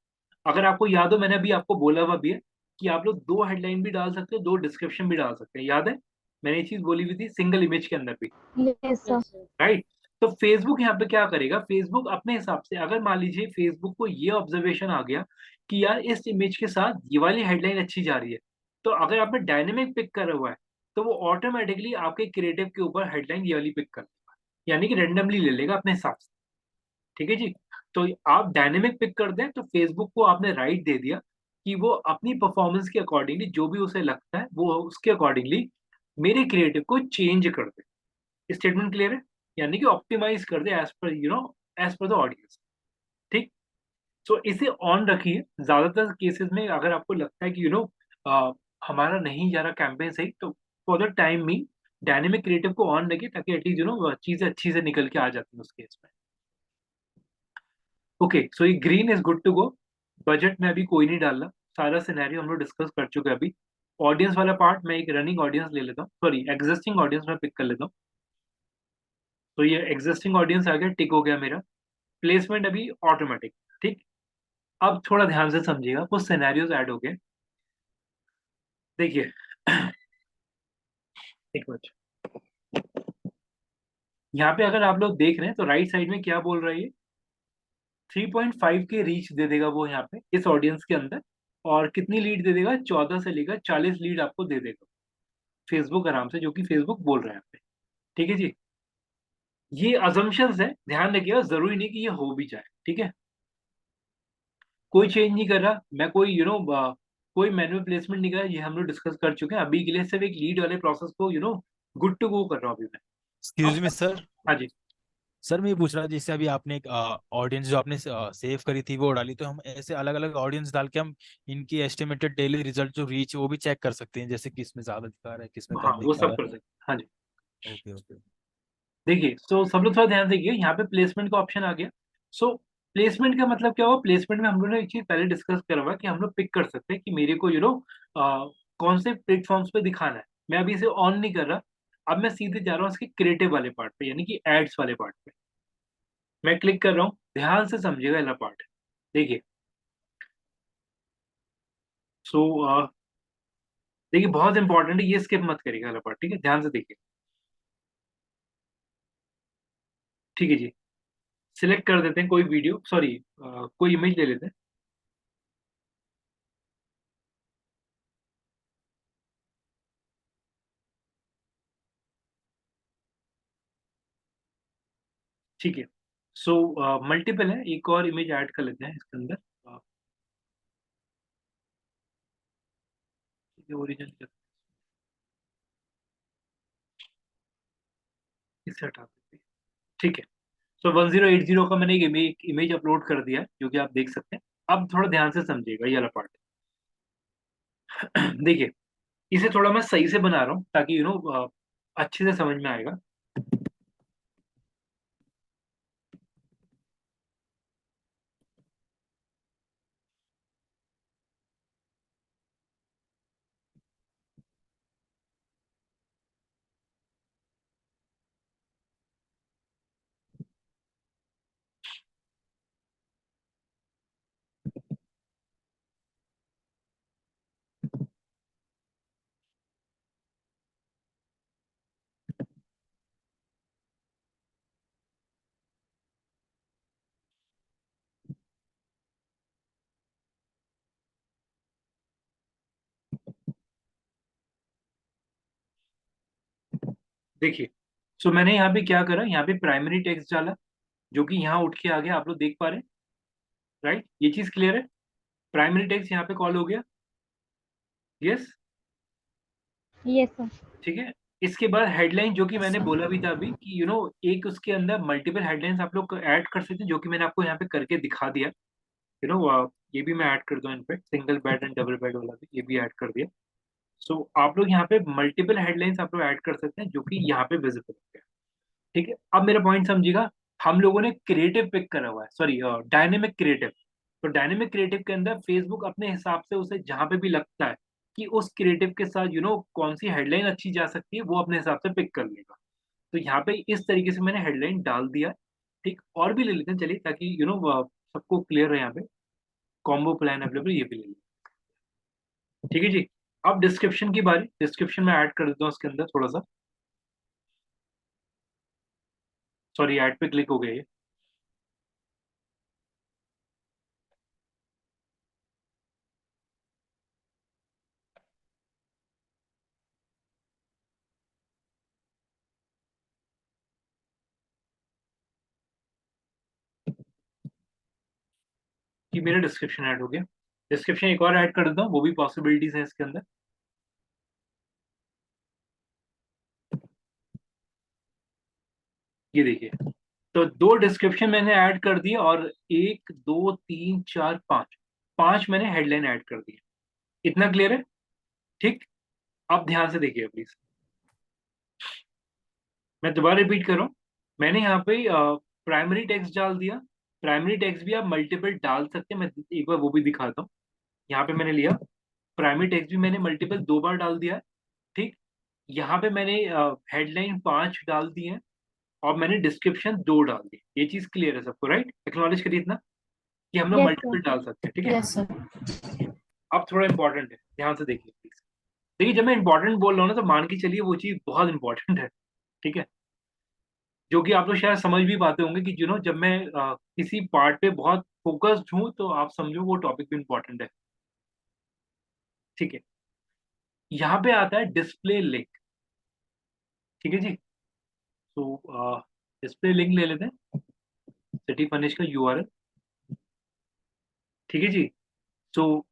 अगर आपको याद हो, मैंने अभी आपको बोला हुआ भी है कि आप लोग दो हेडलाइन भी डाल सकते हो, दो डिस्क्रिप्शन भी डाल सकते हैं, याद है? मैंने ये चीज बोली हुई थी सिंगल इमेज के अंदर भी, यस सर। राइट? तो फेसबुक यहाँ पे क्या करेगा, फेसबुक अपने हिसाब से, अगर मान लीजिए फेसबुक को ये ऑब्जर्वेशन आ गया कि यार इस इमेज के साथ ये वाली हेडलाइन अच्छी जा रही है, तो अगर आपने डायनेमिक पिक करा हुआ है, तो वो ऑटोमेटिकली आपके क्रिएटिव के ऊपर हेडलाइन ये वाली पिक कर लेगा, यानी कि रेंडमली ले लेगा अपने हिसाब से। ठीक है जी। तो आप डायनेमिक पिक कर दें, तो फेसबुक को आपने राइट दे दिया कि वो अपनी परफॉर्मेंस के अकॉर्डिंगली, जो भी उसे लगता है वो उसके अकॉर्डिंगली मेरे क्रिएटिव को चेंज कर दे। स्टेटमेंट क्लियर है? यानी कि ऑप्टिमाइज कर दे as per as per the audience. ठीक। सो इसे ऑन रखिए। ज्यादातर केसेस में अगर आपको लगता है कि हमारा नहीं जा रहा कैंपेन सही, तो for the time me dynamic creative को ऑन रखिए, ताकि एटलीस्ट चीजें अच्छी से निकल के आ जाती हैं उस केस में। ओके, सो ये green is good to go. Budget में अभी कोई नहीं डाल रहा, सारा सिनेरियो हम लोग डिस्कस कर चुके हैं अभी। ऑडियंस वाला पार्ट मैं एक रनिंग ऑडियंस ले लेता हूँ, सॉरी एग्जिस्टिंग ऑडियंस में पिक कर लेता हूँ। तो ये एग्जिस्टिंग ऑडियंस आ गया, टिक हो गया मेरा। प्लेसमेंट अभी ऑटोमेटिक। ठीक, अब थोड़ा ध्यान से समझिएगा, कुछ सिनेरियोज ऐड हो गए। देखिए एक मिनट, यहाँ पे अगर आप लोग देख रहे हैं तो राइट साइड में क्या बोल रहा है ये, 3.5 के रीच दे देगा वो यहाँ पे इस ऑडियंस के अंदर, और कितनी लीड दे देगा, 14 से लेकर 40 लीड आपको दे देगा फेसबुक आराम से, जो कि फेसबुक बोल रहा है यहाँ पे। ठीक है जी, ये अजम्पशंस है, ध्यान रखिएगा, जरूरी नहीं कि ये हो भी जाए। ठीक है, कोई चेंज नहीं कर रहा मैं, कोई कोई मैनुअल प्लेसमेंट नहीं कर रहा, ये हम लोग डिस्कस कर चुके हैं। अभी के लिए सिर्फ एक लीड वाले प्रोसेस को गुड टू गो कर रहा हूँ अभी मैं। एक्सक्यूज मी अब सर। हाँ जी, सर मैं ये पूछ रहा था, जैसे अभी आपने एक ऑडियंस जो आपने सेव करी थी वो डाली, तो हम ऐसे अलग अलग ऑडियंस डाल के हम इनकी एस्टिमेटेड डेली रिजल्ट जो रीच वो भी चेक कर सकते हैं, जैसे किस में ज्यादा दिखा रहा है किस में हाँ कम वो दिखा सब रहा कर सकते हैं, हाँ जी। है। Okay okay. देखिए, सो सब लोग थोड़ा ध्यान देखिए, यहाँ पे प्लेसमेंट का ऑप्शन आ गया। सो प्लेसमेंट का मतलब क्या हुआ, प्लेसमेंट में हम लोगों ने एक चीज पहले डिस्कस करा हुआ कि हम लोग पिक कर सकते हैं कि मेरे को कौन से प्लेटफॉर्म्स पे दिखाना है। मैं अभी इसे ऑन नहीं कर रहा, अब मैं सीधे जा रहा हूँ इसके क्रिएटिव वाले पार्ट पे, यानी कि एड्स वाले पार्ट पे मैं क्लिक कर रहा हूँ। ध्यान से समझिएगा वाला पार्ट, देखिए। सो देखिए, बहुत इंपॉर्टेंट है, ये स्किप मत करिएगा वाला पार्ट। ठीक है, ध्यान से देखिए। ठीक है जी, सिलेक्ट कर देते हैं कोई वीडियो, सॉरी कोई इमेज ले लेते हैं। ठीक है, सो मल्टीपल है, एक और इमेज ऐड कर लेते हैं इसके अंदर। ओरिजिनल इसे हटा देते हैं। ठीक है, सो 1080 का मैंने एक इमेज अपलोड कर दिया है, जो कि आप देख सकते हैं। अब थोड़ा ध्यान से समझिएगा ये वाला पार्ट। देखिए, इसे थोड़ा मैं सही से बना रहा हूँ ताकि अच्छे से समझ में आएगा। देखिए, सो मैंने यहाँ पे क्या करा, यहाँ पे प्राइमरी टेक्स्ट डाला, जो कि यहाँ उठ के आ गया, आप लोग देख पा रहे हैं, राइट? ये चीज क्लियर है, प्राइमरी टेक्स्ट यहाँ पे कॉल हो गया। Yes, yes sir. ठीक है। इसके बाद हेडलाइन, जो कि मैंने बोला भी था अभी कि एक उसके अंदर मल्टीपल हेडलाइंस आप लोग ऐड कर सकते हैं, जो कि मैंने आपको यहाँ पे करके दिखा दिया। ये भी मैं ऐड कर दूं, in fact single bed and double bed वाला भी, ये भी ऐड कर दिया। सो आप लोग यहाँ पे मल्टीपल हेडलाइंस आप लोग ऐड कर सकते हैं, जो कि यहाँ पे विजिबल है। ठीक है, अब मेरा पॉइंट समझिएगा। हम लोगों ने क्रिएटिव पिक करा हुआ है, सॉरी डायनेमिक क्रिएटिव। तो डायनेमिक क्रिएटिव के अंदर फेसबुक अपने हिसाब से उसे जहां पे भी लगता है कि उस क्रिएटिव के साथ कौन सी हेडलाइन अच्छी जा सकती है, वो अपने हिसाब से पिक कर लेगा। तो यहाँ पे इस तरीके से मैंने हेडलाइन डाल दिया। ठीक, और भी ले लेते हैं चलिए, ताकि सबको क्लियर है। यहाँ पे कॉम्बो प्लान अवेलेबल, ये भी ले लेते हैं। ठीक है जी, अब डिस्क्रिप्शन की बारी, डिस्क्रिप्शन में ऐड कर देता हूँ उसके अंदर थोड़ा सा, सॉरी ऐड पे क्लिक हो गया ये। कि मेरा डिस्क्रिप्शन ऐड हो गया। डिस्क्रिप्शन एक और ऐड कर देता हूँ, वो भी पॉसिबिलिटीज है इसके अंदर। ये देखिए, तो दो डिस्क्रिप्शन मैंने ऐड कर दिए, और एक दो तीन चार पांच, पांच मैंने हेडलाइन ऐड कर दी। इतना क्लियर है? ठीक, अब ध्यान से देखिए प्लीज, मैं दोबारा रिपीट कर रहा हूँ। मैंने यहाँ पे प्राइमरी टेक्स्ट डाल दिया। प्राइमरी टेक्स्ट भी आप मल्टीपल डाल सकते हैं, मैं एक बार वो भी दिखाता हूँ। यहाँ पे मैंने लिया प्राइमरी टेक्स्ट भी मैंने मल्टीपल 2 बार डाल दिया है। ठीक, यहाँ पे मैंने हेडलाइन 5 डाल दी है, और मैंने डिस्क्रिप्शन 2 डाल दी। ये चीज क्लियर है सबको, राइट? एक्नॉलेज करिए इतना कि हम लोग Yes, मल्टीपल डाल सकते हैं, ठीक है? yes, sir. अब थोड़ा इंपॉर्टेंट है, ध्यान से देखिए प्लीज। देखिए, जब मैं इंपॉर्टेंट बोल रहा हूँ ना, तो मान के चलिए वो चीज बहुत इंपॉर्टेंट है, ठीक है? जो कि आप लोग शायद समझ भी पाते होंगे कि जब मैं किसी पार्ट पे बहुत फोकस्ड हूँ, तो आप समझो वो टॉपिक भी इंपॉर्टेंट है, ठीक है? यहाँ पे आता है डिस्प्ले लिंक, ठीक है जी? तो डिस्प्ले लिंक ले लेते हैं, सिटी फर्निश का यूआरएल, ठीक है जी? तो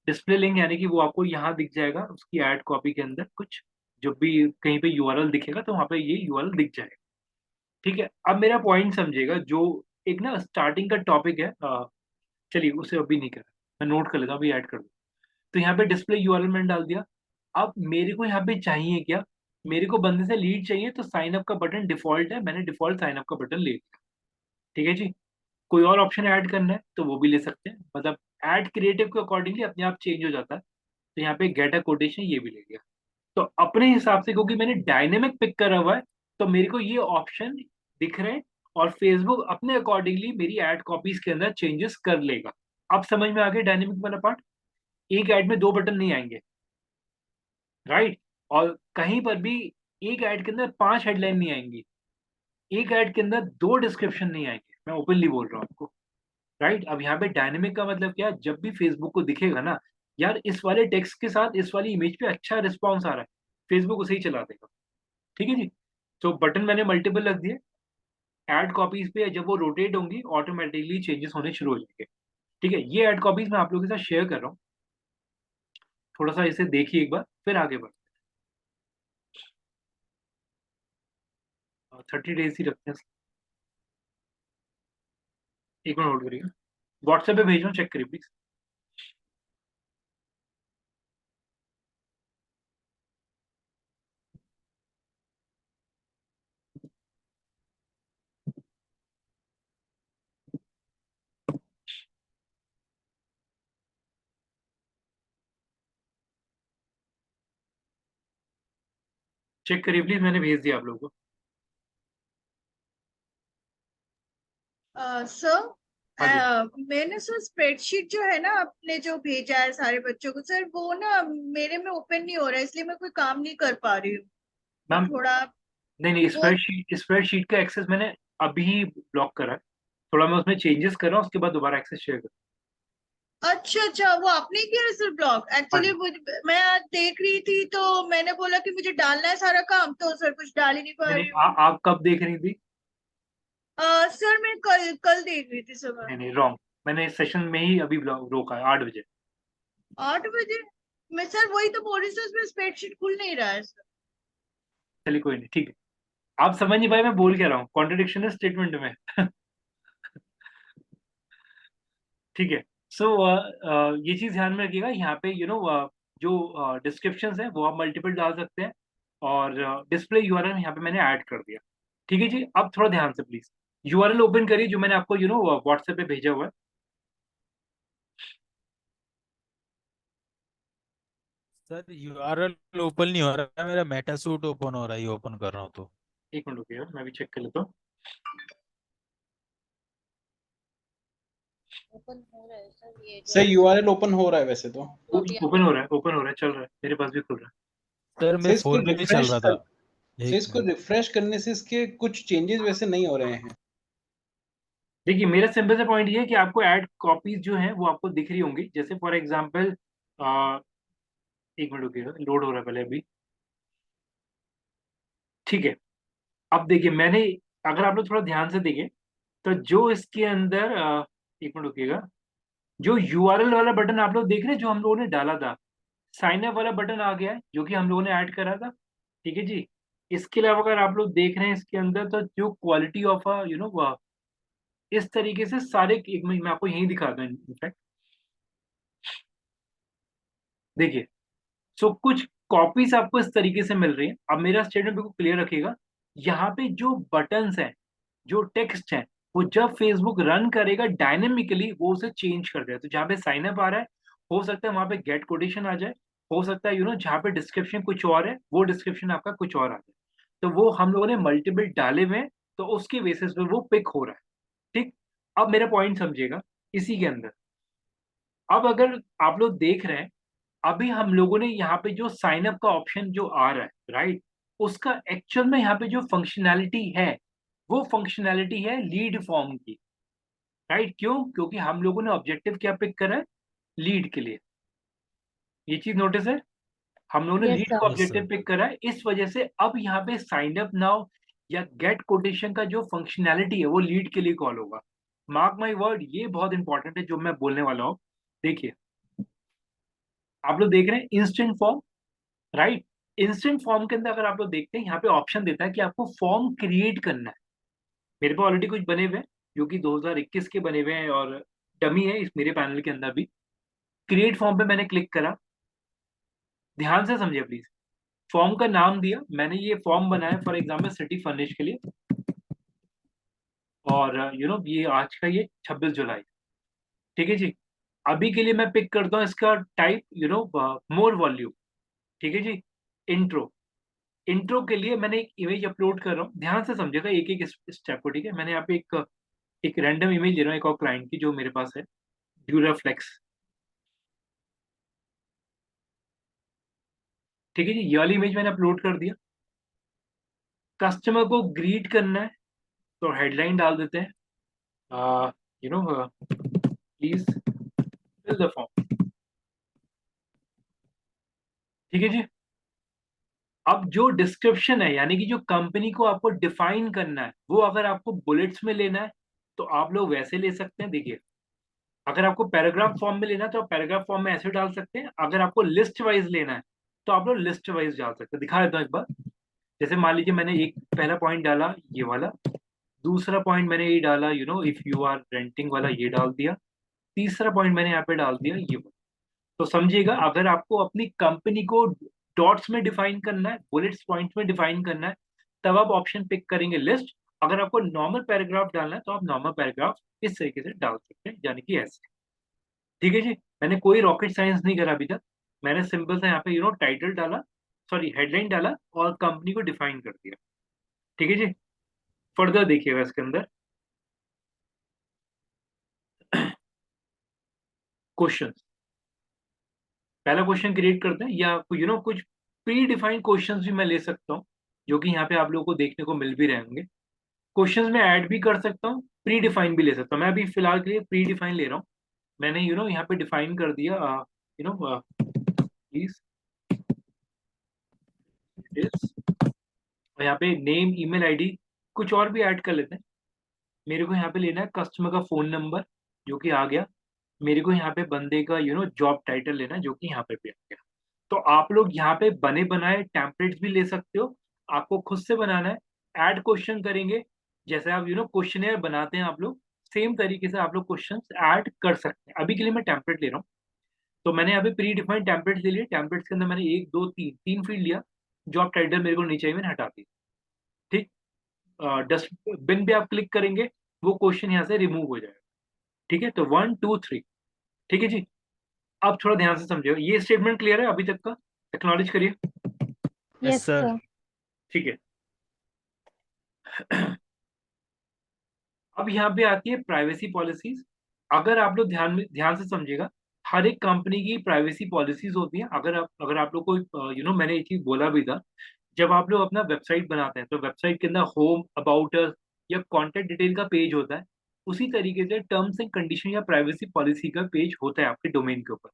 डिस्प्ले लिंक यानी कि वो आपको यहाँ दिख जाएगा, उसकी ऐड कॉपी के अंदर कुछ जब भी कहीं पे यूआरएल दिखेगा तो वहाँ पे ये यूआरएल दिख जाएगा, ठीक है? अब मेरा पॉइंट समझिएगा, जो एक ना स्टार्टिंग का टॉपिक है, चलिए उसे अभी नहीं कर रहा, मैं नोट कर लेता हूँ, अभी ऐड कर दूँ। तो यहाँ पे डिस्प्ले यूआरएल मैंने डाल दिया। अब मेरे को यहाँ पे चाहिए क्या? मेरे को बंदे से लीड चाहिए, तो साइन अप का बटन डिफॉल्ट है, मैंने डिफॉल्ट साइन अप का बटन ले लिया, ठीक है जी? कोई और ऑप्शन ऐड करना है तो वो भी ले सकते हैं, मतलब ऐड क्रिएटिव के अकॉर्डिंगली अपने आप चेंज हो जाता है। तो यहाँ पे गेट अ कोटेशन ये भी ले लिया। तो अपने हिसाब से, क्योंकि मैंने डायनेमिक पिक करा हुआ है, तो मेरे को ये ऑप्शन दिख रहे हैं, और फेसबुक अपने अकॉर्डिंगली मेरी ऐड कॉपीज के अंदर चेंजेस कर लेगा। अब समझ में आ गया डायनेमिक वाला पार्ट? एक ऐड में 2 बटन नहीं आएंगे, राइट? और कहीं पर भी एक ऐड के अंदर 5 हेडलाइन नहीं आएंगी, एक ऐड के अंदर 2 डिस्क्रिप्शन नहीं आएंगे, मैं ओपनली बोल रहा हूँ आपको, राइट? अब यहाँ पे डायनेमिक का मतलब क्या है? जब भी फेसबुक को दिखेगा ना, यार इस वाले टेक्स्ट के साथ इस वाली इमेज पे अच्छा रिस्पॉन्स आ रहा है, फेसबुक उसे ही चला देगा, ठीक है जी? तो बटन मैंने मल्टीपल रख दिए, ऐड कॉपीज पे जब वो रोटेट होंगी ऑटोमेटिकली चेंजेस होने शुरू हो जाएंगे, ठीक है? ये ऐड कॉपीज मैं आप लोगों के साथ शेयर कर रहा हूँ, थोड़ा सा इसे देखिए एक बार, फिर आगे बढ़। 30 डेज ही रखते हैं, एक मिनट होल्ड करिएगा, व्हाट्सएप पे भेज रहा हूँ, चेक करिए प्लीज। चेक करिए प्लीज, मैंने भेज दिया आप लोगों को। सर हाँ जी मैंने सर स्प्रेडशीट जो है ना आपने जो भेजा है सारे बच्चों को, सर वो ना मेरे में ओपन नहीं हो रहा है, इसलिए मैं कोई काम नहीं कर पा रही हूँ। मैम, थोड़ा नहीं, वो स्प्रेडशीट का एक्सेस मैंने अभी ब्लॉक करा है, थोड़ा मैं उसमें चेंजेस कर रहा हूँ, उसके बाद दोबारा एक्सेस शेयर कर। अच्छा अच्छा, वो आपने किया है सर ब्लॉक? हाँ एक्चुअली जी, मैं आज देख रही थी तो मैंने बोला कि मुझे डालना है सारा काम, तो सर कुछ डाल ही नहीं पा नहीं रही नहीं, हूँ। आप कब देख रही थी? सर मैं कल कल देख रही थी सुबह नहीं नहीं, रॉन्ग, मैंने सेशन में ही अभी रोका है 8 बजे। 8 बजे। मैं सर वही तो बोल रही थी, उसमें स्प्रेडशीट खुल नहीं रहा है सर। चलिए कोई नहीं, ठीक है। आप समझ नहीं पाए मैं बोल क्या रहा हूँ, कॉन्ट्रडिक्शन है स्टेटमेंट में। ठीक है। सो ये चीज ध्यान में रखिएगा, यहाँ पे जो डिस्क्रिप्शन है वो आप मल्टीपल डाल सकते हैं, और डिस्प्ले यूआरएल यहाँ पे मैंने ऐड कर दिया, ठीक है जी? अब थोड़ा ध्यान से प्लीज यूआरएल ओपन करिए जो मैंने आपको व्हाट्सएप पे भेजा हुआ है। सर यूआरएल ओपन नहीं हो रहा है, मेरा मेटासूट ओपन हो रहा है, ये ओपन कर रहा हूँ तो। एक मिनट रुकिए, मैं भी चेक कर लेता हूँ। ओपन हो रहा है सर, ये सर यूआरएल ओपन हो रहा है वैसे तो। ओपन हो रहा है, ओपन हो रहा है, चल रहा है, मेरे पास भी खुल रहा है। सर सर मेरे इसको फोन में भी चल रिफ्रेश रहा कर था। सर एक इसको मिनट। रिफ्रेश करने से इसके कुछ चेंजेस वैसे नहीं हो रहे हैं। देखिए, मेरा सिंपल सा पॉइंट ये है कि आपको ऐड कॉपीज जो हैं वो आपको दिख रही होंगी, जैसे फॉर एग्जांपल, एक मिनट रुकिएगा, लोड हो रहा है पहले अभी, ठीक है? अब देखिए मैंने, अगर आप लोग थोड़ा ध्यान से देखें, तो जो इसके अंदर एक मिनट रुकिएगा, जो यूआरएल वाला बटन आप लोग देख रहे हैं जो हम लोगों ने डाला था, साइन अप वाला बटन आ गया है जो कि हम लोगों ने ऐड करा था, ठीक है जी? इसके अलावा अगर आप लोग देख रहे हैं इसके अंदर, तो जो क्वालिटी ऑफ इस तरीके से सारे, एक मिनट मैं आपको यही दिखाता हूँ इनफैक्ट, देखिए। सो कुछ कॉपीज आपको इस तरीके से मिल रही है। अब मेरा स्टेटमेंट बिल्कुल क्लियर रखिएगा, यहाँ पे जो बटन्स हैं, जो टेक्स्ट हैं, वो जब फेसबुक रन करेगा डायनेमिकली वो उसे चेंज कर देगा। तो जहाँ पे साइन अप आ रहा है, हो सकता है वहां पे गेट कोटेशन आ जाए, हो सकता है जहाँ पे डिस्क्रिप्शन कुछ और है वो डिस्क्रिप्शन आपका कुछ और आ जाए। तो वो हम लोगों ने मल्टीपल डाले हुए हैं, तो उसके बेसिस पे वो पिक हो रहा है। ठीक, अब मेरा पॉइंट समझिएगा इसी के अंदर। अब अगर आप लोग देख रहे हैं, अभी हम लोगों ने यहाँ पे जो साइन अप का ऑप्शन जो आ रहा है, राइट, उसका एक्चुअल में यहाँ पे जो फंक्शनैलिटी है, वो फंक्शनैलिटी है लीड फॉर्म की, राइट। क्यों? क्योंकि हम लोगों ने ऑब्जेक्टिव क्या पिक करा है, लीड के लिए। ये चीज नोटिस है, हम लोगों ने यस लीड सर। का यस ऑब्जेक्टिव सर। पिक करा है, इस वजह से अब यहाँ पे साइन अप नाउ या गेट कोटेशन का जो फंक्शनैलिटी है वो लीड के लिए कॉल होगा। मार्क माई वर्ड, ये बहुत इंपॉर्टेंट है जो मैं बोलने वाला हूँ। देखिए, आप लोग देख रहे हैं instant form, right. Instant form के अंदर अगर आप लोग देखते हैं, यहाँ पे ऑप्शन देता है कि आपको फॉर्म क्रिएट करना है। मेरे पास ऑलरेडी कुछ बने हुए हैं जो कि 2021 के बने हुए हैं और डमी है इस मेरे पैनल के अंदर भी। क्रिएट फॉर्म पे मैंने क्लिक करा, ध्यान से समझिए प्लीज। फॉर्म का नाम दिया मैंने, ये फॉर्म बनाया फॉर एग्जाम्पल सिटी फर्निश के लिए, और ये आज का ये 26 जुलाई, ठीक है जी। अभी के लिए मैं पिक करता हूँ इसका टाइप मोर वॉल्यूम, ठीक है जी। इंट्रो, इंट्रो के लिए मैंने एक इमेज अपलोड कर रहा हूँ, ध्यान से समझिएगा एक एक स्टेप को, ठीक है। मैंने यहाँ पे एक रैंडम इमेज ले रहा हूँ एक और क्लाइंट की जो मेरे पास है, ड्यूराफ्लेक्स, ठीक है जी। ये वाली इमेज मैंने अपलोड कर दिया। कस्टमर को ग्रीट करना है तो हेडलाइन डाल देते हैं, प्लीज फिल द फॉर्म, ठीक है जी। अब जो डिस्क्रिप्शन है, यानी कि जो कंपनी को आपको डिफाइन करना है, वो अगर आपको बुलेट्स में लेना है तो आप लोग वैसे ले सकते हैं। देखिए, अगर आपको पैराग्राफ फॉर्म में लेना है तो आप पैराग्राफ फॉर्म में ऐसे डाल सकते हैं। अगर आपको लिस्ट वाइज लेना है तो आप लोग लिस्ट वाइज डाल सकते हैं। दिखा देता हूँ एक बार। जैसे मान लीजिए मैंने एक पहला पॉइंट डाला ये वाला, दूसरा पॉइंट मैंने ये डाला इफ यू आर रेंटिंग वाला, ये डाल दिया। तीसरा पॉइंट मैंने यहाँ पे डाल दिया ये वाला। तो समझिएगा, अगर आपको अपनी कंपनी को डॉट्स में डिफाइन करना है, बुलेट्स पॉइंट्स में डिफाइन करना है, तब आप ऑप्शन पिक करेंगे लिस्ट। अगर आपको नॉर्मल पैराग्राफ डालना है तो आप नॉर्मल पैराग्राफ इस तरीके से डाल सकते हैं, यानी कि ऐसे, ठीक है जी। मैंने कोई रॉकेट साइंस नहीं करा अभी तक, मैंने सिंपल सा यहाँ पे टाइटल डाला, सॉरी हेडलाइन डाला और कंपनी को डिफाइन कर दिया, ठीक है जी। फर्दर देखिएगा इसके अंदर क्वेश्चन, पहला क्वेश्चन क्रिएट करते हैं, या कुछ प्री डिफाइंड क्वेश्चंस भी मैं ले सकता हूँ जो कि यहाँ पे आप लोगों को देखने को मिल भी रहे होंगे। क्वेश्चंस में ऐड भी कर सकता हूँ, प्री डिफाइन भी ले सकता हूँ। मैं अभी फिलहाल के लिए प्री डिफाइन ले रहा हूँ। मैंने यहाँ पे डिफाइन कर दिया प्लीज और यहाँ पे नेम, ईमेल आईडी, कुछ और भी ऐड कर लेते हैं। मेरे को यहाँ पे लेना है कस्टमर का फोन नंबर जो कि आ गया। मेरे को यहाँ पे बंदे का जॉब टाइटल लेना है जो कि यहाँ पे भी आ गया। तो आप लोग यहाँ पे बने बनाए टेम्पलेट्स भी ले सकते हो, आपको खुद से बनाना है। ऐड क्वेश्चन करेंगे, जैसे आप क्वेश्चनेयर बनाते हैं आप लोग, सेम तरीके से आप लोग क्वेश्चंस ऐड कर सकते हैं। अभी के लिए मैं टेम्पलेट ले रहा हूँ, तो मैंने यहाँ पे प्री डिफाइंड टेम्पलेट्स ले लिए। टेम्पलेट्स के अंदर मैंने 1 2 3 3 फील्ड लिया। जॉब टाइटल मेरे को नहीं चाहिए, मैंने हटा दी, ठीक। डस्टबिन पे आप क्लिक करेंगे, वो क्वेश्चन यहाँ से रिमूव हो जाएगा, ठीक है। तो 1 2 3, ठीक है जी। अब थोड़ा ध्यान से समझिए, ये स्टेटमेंट क्लियर है अभी तक का? एक्नॉलेज करिए। Yes yes sir. सर। ठीक है। अब यहाँ पे आती है प्राइवेसी पॉलिसीज। अगर आप लोग ध्यान से समझिएगा, हर एक कंपनी की प्राइवेसी पॉलिसीज होती हैं। अगर आप लोग को मैंने एक चीज बोला भी था, जब आप लोग अपना वेबसाइट बनाते हैं तो वेबसाइट के अंदर होम, अबाउट अस या कॉन्टेक्ट डिटेल का पेज होता है। उसी तरीके से टर्म्स एंड कंडीशन या प्राइवेसी पॉलिसी का पेज होता है आपके डोमेन के ऊपर,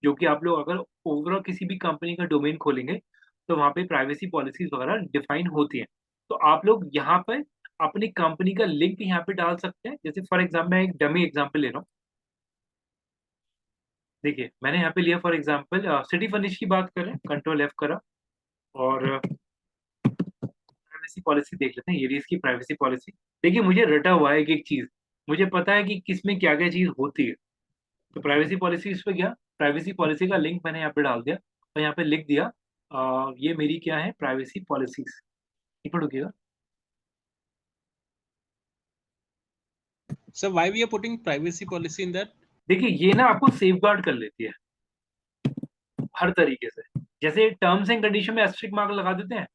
जो कि आप लोग अगर ओवरऑल किसी भी कंपनी का डोमेन खोलेंगे तो वहाँ पे प्राइवेसी पॉलिसीज वगैरह डिफाइन होती हैं। तो आप लोग यहाँ पर अपनी कंपनी का लिंक यहाँ पे डाल सकते हैं। जैसे फॉर एग्जाम्पल मैं एक डमी एग्जाम्पल ले रहा हूँ। देखिए, मैंने यहाँ पे लिया फॉर एग्जाम्पल सिटी फर्निश की बात करें, कंट्रोल F करा और प्राइवेसी पॉलिसी देख लेते हैं। ये रही इसकी प्राइवेसी पॉलिसी। देखिए, मुझे रटा हुआ है एक एक चीज, मुझे पता है कि किसमें क्या क्या चीज होती है। तो प्राइवेसी पॉलिसी इस पे गया, प्राइवेसी पॉलिसी का लिंक मैंने यहाँ पे डाल दिया और यहाँ पे लिख दिया ये मेरी क्या है, प्राइवेसी पॉलिसीज। एक minute रुकिएगा। Sir, why we are putting privacy policy in that? देखिए, ये ना आपको सेफगार्ड कर लेती है हर तरीके से। जैसे टर्म्स एंड कंडीशन में एस्ट्रिक मार्क लगा देते हैं,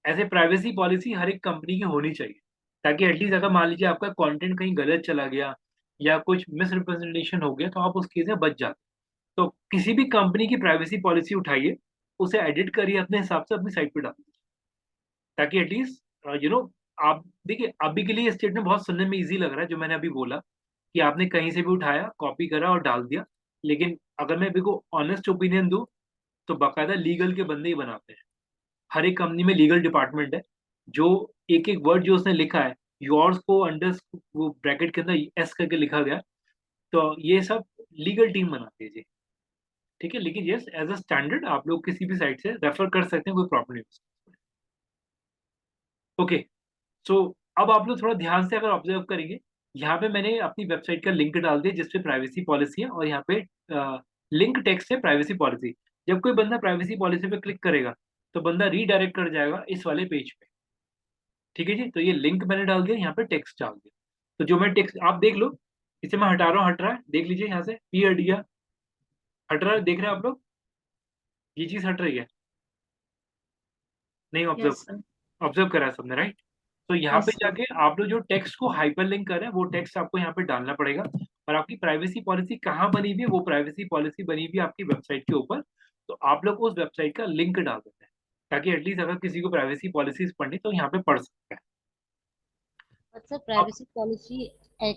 ऐसे प्राइवेसी पॉलिसी हर एक कंपनी की होनी चाहिए। ताकि एटलीस्ट अगर मान लीजिए आपका कंटेंट कहीं गलत चला गया या कुछ मिसरिप्रेजेंटेशन हो गया तो आप उस केस में बच जाते। तो किसी भी कंपनी की प्राइवेसी पॉलिसी उठाइए, उसे एडिट करिए अपने हिसाब से, अपनी साइट पे डालिए, ताकि एटलीस्ट आप देखिए, अभी के लिए ये स्टेटमेंट बहुत सुनने में इजी लग रहा है जो मैंने अभी बोला कि आपने कहीं से भी उठाया, कॉपी करा और डाल दिया। लेकिन अगर मैं अभी को ऑनेस्ट ओपिनियन दूं तो बाकायदा लीगल के बंदे ही बनाते हैं। हर एक कंपनी में लीगल डिपार्टमेंट है जो एक एक वर्ड जो उसने लिखा है, योर्स को अंडर वो ब्रैकेट के अंदर एस करके लिखा गया, तो ये सब लीगल टीम बनाती है जी। ठीक है, लेकिन यस एज अ स्टैंडर्ड आप लोग किसी भी साइट से रेफर कर सकते हैं, कोई प्रॉब्लम नहीं। ओके, सो अब आप लोग थोड़ा ध्यान से अगर ऑब्जर्व करेंगे, यहाँ पे मैंने अपनी वेबसाइट का लिंक डाल दिया जिसपे प्राइवेसी पॉलिसी है, और यहाँ पे लिंक टेक्स्ट है प्राइवेसी पॉलिसी। जब कोई बंदा प्राइवेसी पॉलिसी पे क्लिक करेगा तो बंदा रीडायरेक्ट कर जाएगा इस वाले पेज पे। ठीक है जी, तो ये लिंक मैंने डाल दिया, यहाँ पे टेक्स्ट डाल दिया। तो जो मैं टेक्स्ट आप देख लो, इसे मैं हटा रहा हूँ, हट रहा है, देख लीजिए यहाँ से पी हट गया, हट रहा है, देख रहे हैं आप लोग, ये चीज हट रही है, नहीं ऑब्जर्व Yes, sir. ऑब्जर्व करा है सबने, राइट? तो यहाँ Yes, पे sir. जाके आप लोग जो टेक्स्ट को हाइपरलिंक कर रहे हैं वो टेक्स्ट आपको यहाँ पे डालना पड़ेगा। और आपकी प्राइवेसी पॉलिसी कहाँ बनी हुई है, वो प्राइवेसी पॉलिसी बनी हुई है आपकी वेबसाइट के ऊपर। तो आप लोग उस वेबसाइट का लिंक डाल देते हैं ताकि एटलीस्ट अगर किसी को प्राइवेसी पॉलिसीज पढ़नी तो यहाँ पे पढ़ सकते हैं। सर अब प्राइवेसी पॉलिसी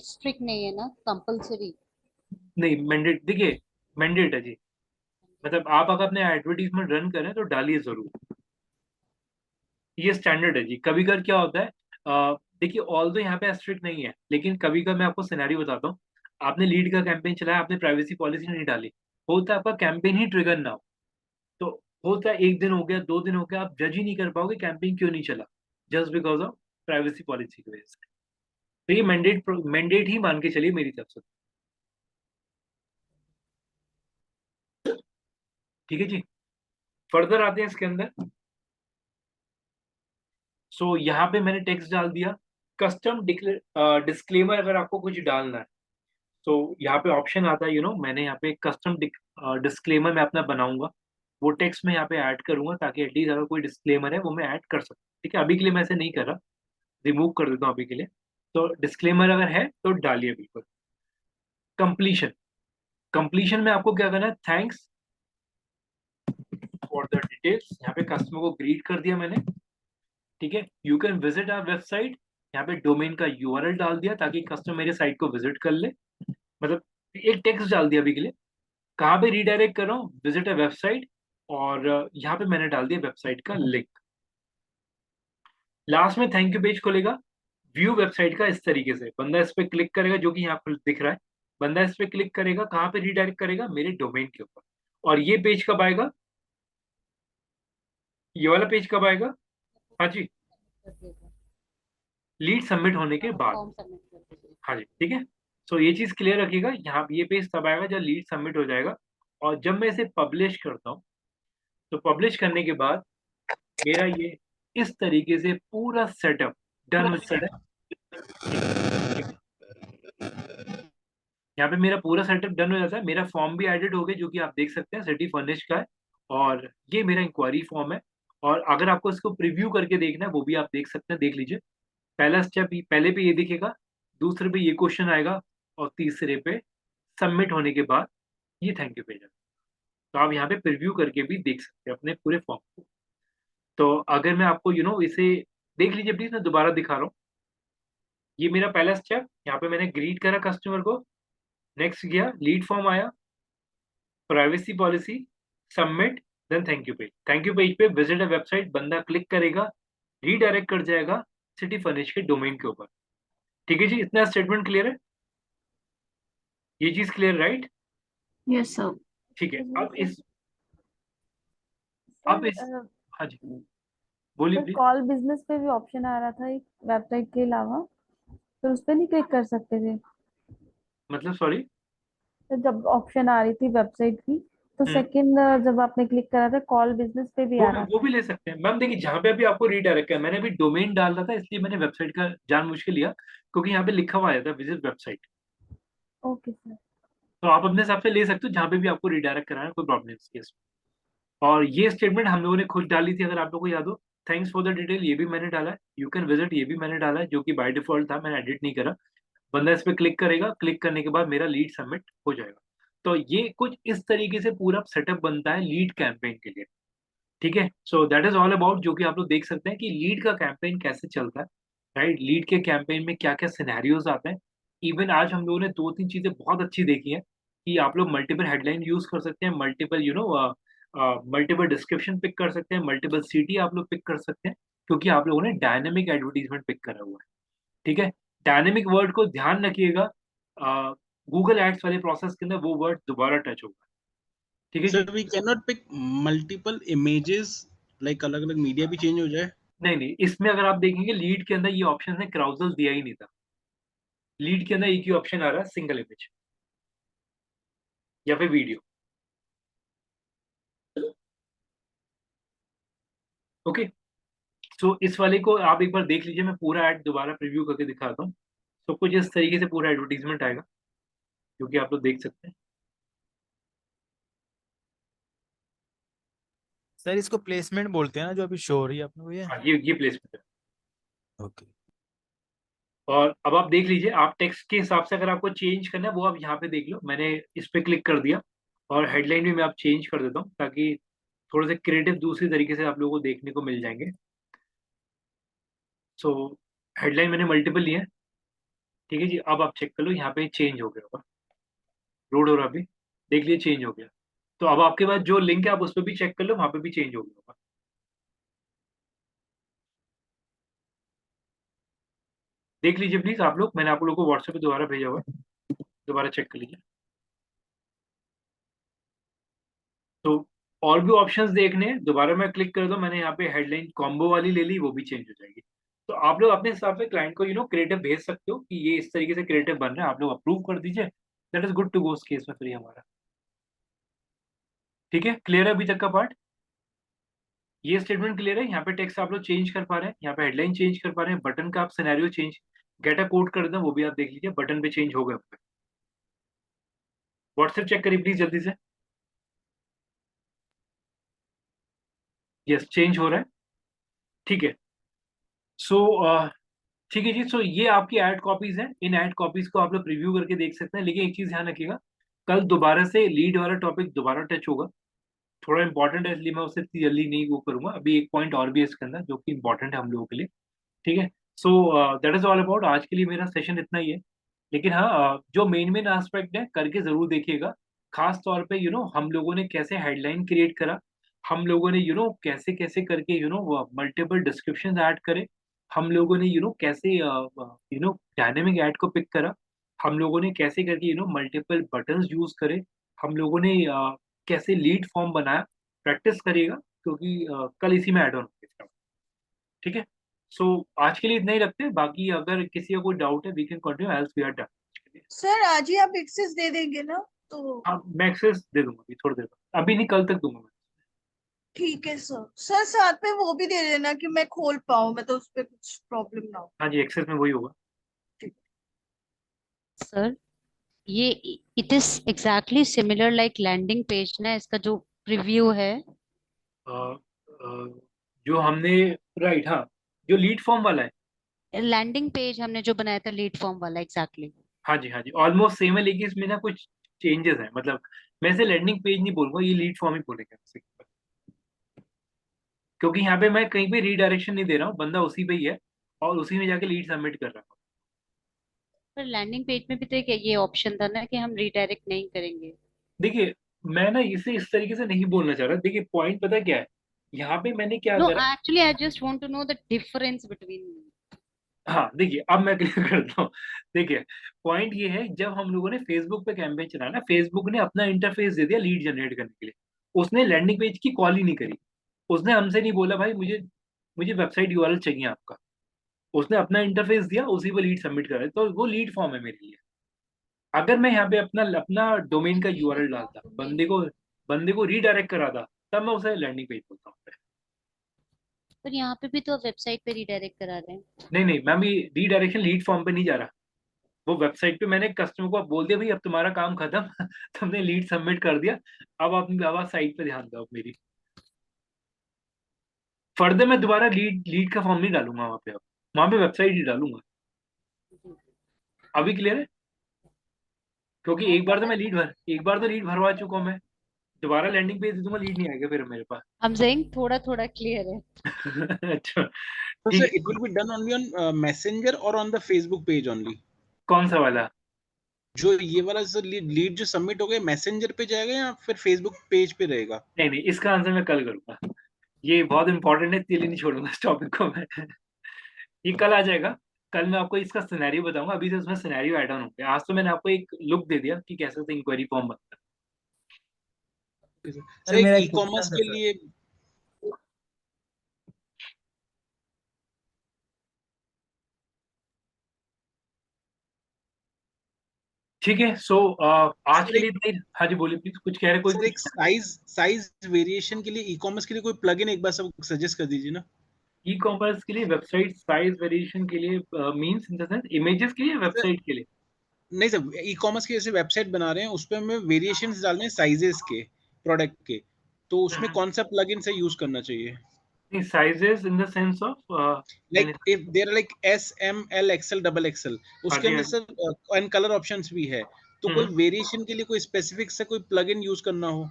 स्ट्रिक्ट नहीं है ना, कंपलसरी? नहीं, मैंडेट, देखिए मैंडेट है जी, मतलब आप अगर अपने एडवर्टीजमेंट रन करें तो डालिए जरूर, ये स्टैंडर्ड है जी। कभी कभी क्या होता है, देखिए ऑल तो यहाँ पे स्ट्रिक्ट नहीं है, लेकिन कभी कभी मैं आपको सिनेरियो बताता हूँ। आपने लीड का कैंपेन चलाया, आपने प्राइवेसी पॉलिसी नहीं डाली, होता है आपका कैंपेन ही ट्रिगर ना हो। तो होता है 1 दिन हो गया, 2 दिन हो गया, आप जज ही नहीं कर पाओगे कैंपेन क्यों नहीं चला, just because of privacy policy की वजह से। तो ये मैंडेट ही मान के चलिए मेरी तरफ से। ठीक है जी, फर्दर आते हैं इसके अंदर। सो यहाँ पे मैंने टेक्स्ट डाल दिया। कस्टम डिस्क्लेमर अगर आपको कुछ डालना है तो यहाँ पे ऑप्शन आता है, मैंने यहाँ पे कस्टम डिस्क्लेमर मैं अपना बनाऊंगा, वो टेक्स्ट में यहाँ पे ऐड करूंगा ताकि एटलीस्ट अगर कोई डिस्क्लेमर है वो मैं ऐड कर सकूँ। ठीक है, अभी के लिए मैं ऐसे नहीं कर रहा, रिमूव कर देता हूँ अभी के लिए। तो डिस्क्लेमर अगर है तो डालिए बिल्कुल। कंप्लीशन, कंप्लीशन में आपको क्या करना है, थैंक्स फॉर द डिटेल्स, यहाँ पे कस्टमर को ग्रीट कर दिया मैंने। ठीक है, you can visit our website, यहाँ पे डोमेन का यूआरएल डाल दिया ताकि कस्टमर मेरे साइट को विजिट कर ले, मतलब एक टेक्स्ट डाल दिया अभी के लिए। कहाँ पे रीडायरेक्ट कर रहा हूँ, विजिट अ वेबसाइट, और यहाँ पे मैंने डाल दिया वेबसाइट का लिंक। लास्ट में थैंक यू पेज खुलेगा, व्यू वेबसाइट का इस तरीके से, बंदा इस पे क्लिक करेगा जो कि यहाँ पर दिख रहा है, बंदा इस पे क्लिक करेगा, कहाँ पे रीडायरेक्ट करेगा, मेरे डोमेन के ऊपर। और ये पेज कब आएगा, ये वाला पेज कब आएगा, हाँ जी, कर देगा, लीड सबमिट होने के बाद। फॉर्म सबमिट कर देगा। हाँ जी, ठीक है। सो ये चीज क्लियर रखिएगा, यहाँ ये पेज तब आएगा जब लीड सबमिट हो जाएगा। और जब मैं इसे पब्लिश करता हूँ तो पब्लिश करने के बाद मेरा ये इस तरीके से पूरा सेटअप डन हो जाता है। यहाँ पे मेरा पूरा सेटअप डन हो जाता है, मेरा फॉर्म भी एडिट हो गया जो कि आप देख सकते हैं, सिटी फर्निश का है, और ये मेरा इंक्वायरी फॉर्म है। और अगर आपको इसको प्रीव्यू करके देखना है वो भी आप देख सकते हैं, देख लीजिए। पहला स्टेप पहले पे ये दिखेगा, दूसरे पे ये क्वेश्चन आएगा, और तीसरे पे सबमिट होने के बाद ये थैंक यू पेज है। तो आप यहाँ पे प्रीव्यू करके भी देख सकते हैं अपने पूरे फॉर्म को। तो अगर मैं आपको इसे देख लीजिए प्लीज, मैं दोबारा दिखा रहा हूँ। ये मेरा पहला स्टेप, यहाँ पे मैंने ग्रीट करा कस्टमर को, नेक्स्ट गया, लीड फॉर्म आया, privacy policy, submit, then thank you page. Thank you page पे विजिट अ वेबसाइट, बंदा क्लिक करेगा, रीडायरेक्ट कर जाएगा सिटी फर्निश के डोमेन के ऊपर। ठीक है जी, इतना स्टेटमेंट क्लियर है, ये चीज क्लियर, राइट? Yes, sir. ठीक है, अब इस सर हाँ जी, बोलिए सर प्लीज। कॉल बिजनेस पे भी ऑप्शन आ रहा था एक वेबसाइट के अलावा, तो उस पे नहीं क्लिक कर सकते थे? मतलब सॉरी, तो जब ऑप्शन आ रही थी वेबसाइट की, तो सेकंड जब आपने क्लिक करा था कॉल बिजनेस पे भी वो आ भी रहा वो था। भी ले सकते हैं मैम। देखिए जहाँ पे अभी आपको रीडायरेक्ट किया, मैंने अभी डोमेन डाला था इसलिए मैंने वेबसाइट का जानबूझ के लिया, क्योंकि यहाँ पे लिखा हुआ आया था विजिट वेबसाइट। Okay sir. तो आप अपने हिसाब से ले सकते हो जहाँ पे भी आपको रीडायरेक्ट कराना है, कोई प्रॉब्लम नहीं इस केस में। और ये स्टेटमेंट हम लोगों ने खुद डाली थी, अगर आप लोगों को याद हो, थैंक्स फॉर द डिटेल ये भी मैंने डाला है, यू कैन विजिट ये भी मैंने डाला है, जो कि बाय डिफॉल्ट था, मैंने एडिट नहीं करा। बंदा इस पे क्लिक करेगा, क्लिक करने के बाद मेरा लीड सबमिट हो जाएगा। तो ये कुछ इस तरीके से पूरा सेटअप बनता है लीड कैंपेन के लिए, ठीक है। So that is all about, जो कि आप लोग देख सकते हैं कि लीड का कैंपेन कैसे चलता है, राइट। लीड के कैंपेन में क्या क्या सिनेरियोज आते हैं। इवन आज हम लोगों ने 2-3 चीजें बहुत अच्छी देखी हैं कि आप लोग मल्टीपल हेडलाइन यूज कर सकते हैं, मल्टीपल मल्टीपल डिस्क्रिप्शन पिक कर सकते हैं, मल्टीपल सिटी आप लोग पिक कर सकते हैं, क्योंकि आप लोगों ने डायनेमिक एडवर्टीजमेंट पिक करा हुआ है, ठीक है। डायनेमिक वर्ड को ध्यान रखिएगा, गूगल एड्स वाले प्रोसेस के अंदर वो वर्ड दोबारा टच होगा, ठीक है जी। Sir we can not pick multiple images, like अलग अलग मीडिया भी चेंज हो जाए? नहीं नहीं, इसमें अगर आप देखेंगे लीड के अंदर ये ऑप्शन है, क्राउजल दिया ही नहीं था। लीड के अंदर एक ही ऑप्शन आ रहा है, सिंगल इमेज या फिर वीडियो। ओके, सो इस वाले को आप एक बार देख लीजिए, मैं पूरा ऐड दोबारा प्रीव्यू करके दिखाता हूँ। तो कुछ इस तरीके से पूरा एडवर्टीजमेंट आएगा, जो कि आप लोग देख सकते हैं। सर इसको प्लेसमेंट बोलते हैं ना, जो अभी शो हो रही है अपने को ये? हाँ, ये प्लेसमेंट है। ओके। और अब आप देख लीजिए, आप टेक्स्ट के हिसाब से अगर आपको चेंज करना है वो आप यहाँ पे देख लो, मैंने इस पे क्लिक कर दिया और हेडलाइन भी मैं आप चेंज कर देता हूँ, ताकि थोड़े से क्रिएटिव दूसरी तरीके से आप लोगों को देखने को मिल जाएंगे। सो हेडलाइन मैंने मल्टीपल लिए हैं, ठीक है जी। अब आप चेक कर लो, यहाँ पे चेंज हो गया होगा, रोड हो रहा अभी, देख लीजिए चेंज हो गया। तो अब आपके पास जो लिंक है आप उस पर भी चेक कर लो, वहां पे भी चेंज हो गया होगा। देख लीजिए प्लीज आप लोग, मैंने आप लोगों को व्हाट्सएप पे दोबारा भेजा हुआ है, दोबारा चेक कर लीजिए। तो और भी ऑप्शंस देखने हैं, दोबारा मैं क्लिक कर दूं, मैंने यहाँ पे हेडलाइन कॉम्बो वाली ले ली, वो भी चेंज हो जाएगी। तो आप लोग अपने हिसाब से क्लाइंट को क्रिएटिव भेज सकते हो कि ये इस तरीके से क्रिएटिव बन रहा है, आप लोग अप्रूव कर दीजिए, that is good to go उस केस में फिर ये हमारा। ठीक है, क्लियर है अभी तक का पार्ट? ये स्टेटमेंट क्लियर है? यहाँ पे टेक्स्ट आप लोग चेंज कर पा रहे हैं, यहाँ पे हेडलाइन चेंज कर पा रहे हैं, बटन का आप scenario change, get a code कर दें, वो भी आप देख लीजिए, बटन पे चेंज हो गया। व्हाट्सएप चेक करिए प्लीज जल्दी से। यस, चेंज हो रहा है, ठीक है। सो ठीक है जी। सो ये आपकी ऐड कॉपीज हैं, इन ऐड कॉपीज को आप लोग रिव्यू करके देख सकते हैं, लेकिन एक चीज ध्यान रखिएगा, कल दोबारा से लीड वाला टॉपिक दोबारा टच होगा, थोड़ा इंपॉर्टेंट है, इसलिए मैं उसे इतनी जल्दी नहीं वो करूंगा। अभी एक पॉइंट और भी है इसके अंदर जो कि इंपॉर्टेंट है हम लोगों के लिए, ठीक है। So that is all about, आज के लिए मेरा सेशन इतना ही है। लेकिन हाँ, जो मेन मेन एस्पेक्ट है करके जरूर देखिएगा, खास तौर पे हम लोगों ने कैसे हेडलाइन क्रिएट करा, हम लोगों ने कैसे कैसे करके मल्टीपल डिस्क्रिप्शन ऐड करे, हम लोगों ने कैसे डायनेमिक ऐड को पिक करा, हम लोगों ने कैसे करके मल्टीपल बटन्स यूज करे, हम लोगों ने कैसे लीड फॉर्म बनाया। प्रैक्टिस करिएगा, क्योंकि कल इसी में ऐड ऑन होगा, ठीक है। सो आज के लिए इतना ही रखते हैं, बाकी अगर किसी का कोई डाउट है we can continue, else we are done. Sir आज ही आप एक्सेस दे देंगे ना? तो हाँ, मैं एक्सेस दे दूंगा अभी थोड़ी देर बाद, अभी नहीं कल तक दूंगा मैं। ठीक है सर। सर साथ में वो भी दे देना कि मैं खोल पाऊँ, मैं तो उस पर कुछ प्रॉब्लम ना हो। हाँ जी, एक्सेस में वही होगा। सर ये it is exactly similar like landing page ना, इसका जो प्रीव्यू है। अ, अ, जो हमने, राइट, हाँ, जो लीड फॉर्म वाला है। लैंडिंग पेज हमने जो बनाया था लीड फॉर्म वाला, एग्जैक्टली। हाँ जी, हाँ जी, ऑलमोस्ट सेम है, लेकिन इसमें ना कुछ चेंजेस हैं, मतलब मैं इसे लैंडिंग पेज नहीं बोलूंगा, ये लीड फॉर्म ही बोलेंगे उसे। क्योंकि यहाँ पे मैं कहीं पे रीडायरेक्शन नहीं दे रहा हूँ, बंदा उसी पे ही है और उसी में जाके लीड सबमिट कर रहा हूँ। पर लैंडिंग पेज में भी तो ये ऑप्शन था ना कि हम रिडायरेक्ट नहीं करेंगे। देखिए, मैं ना इसे इस तरीके से नहीं बोलना चाह रहा, देखिए पॉइंट पता क्या है, यहाँ पे मैंने क्या नो, करा। Actually I just want to know the difference between. हाँ देखिए, अब मैं क्लियर करता हूँ। देखिए, पॉइंट ये है, जब हम लोगों ने फेसबुक पे कैंपेन चलाया ना, फेसबुक ने अपना इंटरफेस दे दिया लीड जनरेट करने के लिए, उसने लैंडिंग पेज की कॉल ही नहीं करी, उसने हमसे नहीं बोला भाई मुझे मुझे वेबसाइट यूआरएल चाहिए आपका, उसने अपना इंटरफेस दिया, उसी पर लीड सबमिट करा, तो वो लीड फॉर्म है मेरे लिए। अगर मैं यहाँ पे अपना अपना डोमेन का यूआरएल डालता, बंदे को रीडायरेक्ट करा था, तब मैं उसे लैंडिंग पेज बोलता हूँ। पर यहाँ पे भी तो वेबसाइट पे रिडायरेक्ट करा रहे हैं। नहीं नहीं मैम, ये रीडायरेक्शन लीड फॉर्म पे नहीं जा रहा, वो वेबसाइट पे मैंने कस्टमर को बोल दिया भाई अब तुम्हारा काम खत्म, तुमने लीड सबमिट कर दिया, अब आप साइट पे ध्यान दो अब मेरी। फर्दर मैं दोबारा लीड का फॉर्म नहीं डालूंगा वहां पे वेबसाइट ही डालूंगा। अभी क्लियर है? क्योंकि एक बार तो लीड भरवा चुका हूं मैं, दोबारा लैंडिंग पेज दे दूंगा, लीड नहीं आएगा फिर मेरे पास। I'm saying थोड़ा थोड़ा क्लियर है। अच्छा So ठीक sir, है। it will be done only on Messenger or on the Facebook page only? कौन सा वाला? जो ये वाला सर लीड जो सबमिट हो गया मैसेंजर पे जाएगा या फिर फेसबुक पेज पे रहेगा? नहीं नहीं, इसका आंसर मैं कल करूंगा, ये बहुत इंपॉर्टेंट है, इसलिए नहीं छोड़ूंगा इस टॉपिक को मैं। ये कल आ जाएगा। कल मैं आपको इसका सिनेरियो बताऊंगा, अभी तो इसमें सिनेरियो ऐड ऑन हो गया। आज तो मैंने आपको एक लुक दे दिया कि कैसे से इंक्वायरी फॉर्म बनता सर सर एक मेरा ई एक कॉमर्स क्वेश्चन था के सर। लिए है। ठीक है, सो आज सर के एक लिए इतना ही। हाँ जी बोलिए प्लीज, कुछ कह रहे कोई सर एक कुछ। साइज वेरिएशन के लिए ई कॉमर्स के लिए कोई प्लगइन एक बार सब सजेस्ट कर दीजिए ना। ई कॉमर्स के लिए वेबसाइट साइज वेरिएशन के लिए means in the sense images के लिए, सर वेबसाइट के लिए? नहीं सर, ई कॉमर्स की जैसे वेबसाइट बना रहे हैं उस पे हमें वेरिएशंस डालने हैं साइजेस के प्रोडक्ट के, तो उसमें कौन सा प्लगइन से यूज करना चाहिए? नहीं, sizes in the sense of like if there are like S M L XL double XL, हाँ उसके जी अंदर हाँ जी। सर एंड कलर ऑप्शंस भी है, तो कोई हम्म। वेरिएशन के लिए कोई स्पेसिफिक से कोई प्लगइन यूज करना हो?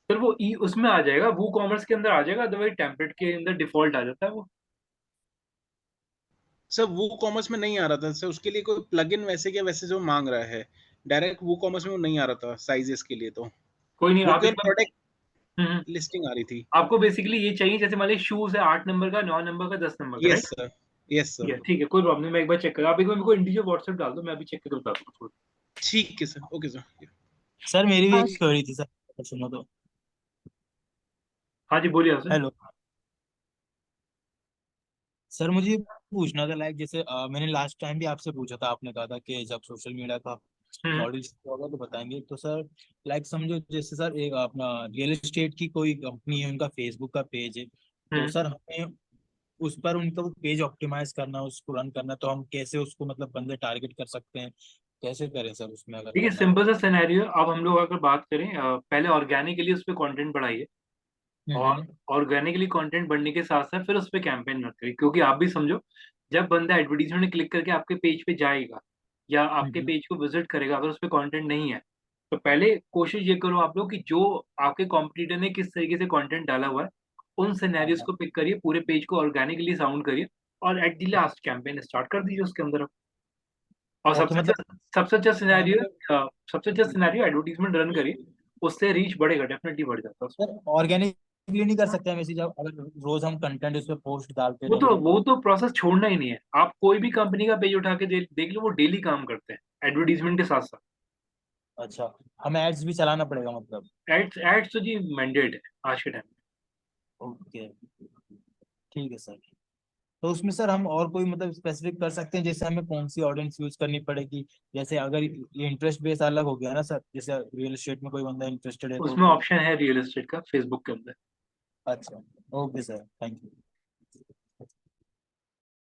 सर वो ई उसमें आ जाएगा, वो कॉमर्स के अंदर आ जाएगा, अदरवाइज टेम्पलेट के अंदर डिफॉल्ट आ जाता है वो। सर वो कॉमर्स में नहीं आ रहा था सर, उसके लिए कोई प्लगइन वैसे क्या वैसे जो मांग रहा है डायरेक्ट वो कॉमर्स में वो नहीं आ रहा था साइजेस के लिए, तो कोई नहीं, वो आप एक केवल बार। प्रोडक्ट हम्म। लिस्टिंग आ रही थी। आपको बेसिकली ये चाहिए, जैसे मान लीजिए शूज है 8 नंबर का, 9 नंबर का, 10 नंबर का, यस राइट? सर, यस ठीक सर। है ठीक है, कोई प्रॉब्लम नहीं, मैं एक बार चेक कर, आप एक बार मेरे को इंडिविजुअल व्हाट्सएप डाल दो, मैं अभी चेक करके बताता हूँ। ठीक है सर, ओके सर। सर मेरी भी हाँ एक क्वेरी थी सर, सुनो तो। हाँ जी बोलिए आपसे। हेलो सर, मुझे ये पूछना था, लाइक जैसे मैंने लास्ट टाइम भी आपसे पूछा था, आपने कहा था कि जब सोशल मीडिया का हम्म मॉडल होगा तो बताएंगे। तो सर लाइक समझो जैसे सर एक अपना रियल एस्टेट की कोई कंपनी है, उनका फेसबुक का पेज है, तो हम्म। सर हमें उस पर उनका वो पेज ऑप्टिमाइज करना, उसको रन करना, तो हम कैसे उसको मतलब बंदे टारगेट कर सकते हैं, कैसे करें सर उसमें अगर देखिए करना है सिंपल सा सिनेरियो, अब हम लोग अगर बात करें, पहले ऑर्गेनिकली उस पर कंटेंट बढ़ाइए, और हम्म ऑर्गेनिकली कंटेंट बढ़ने के साथ साथ फिर उस पर कैंपेन मत करिए, क्योंकि आप भी समझो, जब बंदा एडवर्टीजमेंट में क्लिक करके आपके पेज पे जाएगा या आपके हम्म पेज को विजिट करेगा, अगर उस पर कंटेंट नहीं है, तो पहले कोशिश ये करो आप लोग कि जो आपके कॉम्पिटिटर ने किस तरीके से कंटेंट डाला हुआ है, उन सिनेरियोज को पिक करिए, पूरे पेज को ऑर्गेनिकली साउंड करिए, और at the last campaign start कर दीजिए उसके अंदर। और ओके मतलब सबसे अच्छा हाँ, सिनेरियो, मतलब सबसे अच्छा सिनेरियो एडवर्टीजमेंट रन करिए, उससे रीच बढ़ेगा, डेफिनेटली बढ़ जाता है उसमें। सर ऑर्गेनिकली नहीं कर सकते हम ऐसे, जब अगर रोज हम कंटेंट उस पर पोस्ट डालते रहेंगे? वो तो प्रोसेस छोड़ना ही नहीं है, आप कोई भी कंपनी का पेज उठा के देख लो, वो डेली काम करते हैं एडवर्टीजमेंट के साथ साथ। अच्छा, हमें एड्स भी चलाना पड़ेगा मतलब? एड्स एड्स तो जी मैंडेट है आज के टाइम ओके, ठीक है सर। तो उसमें सर हम और कोई मतलब स्पेसिफिक कर सकते हैं, जैसे हमें कौन सी ऑडियंस यूज करनी पड़ेगी? जैसे अगर ये इंटरेस्ट बेस अलग हो गया ना सर, जैसे रियल एस्टेट में कोई बंदा इंटरेस्टेड है में। तो? उसमें ऑप्शन है रियल एस्टेट का फेसबुक के अंदर। अच्छा, ओके सर, थैंक यू।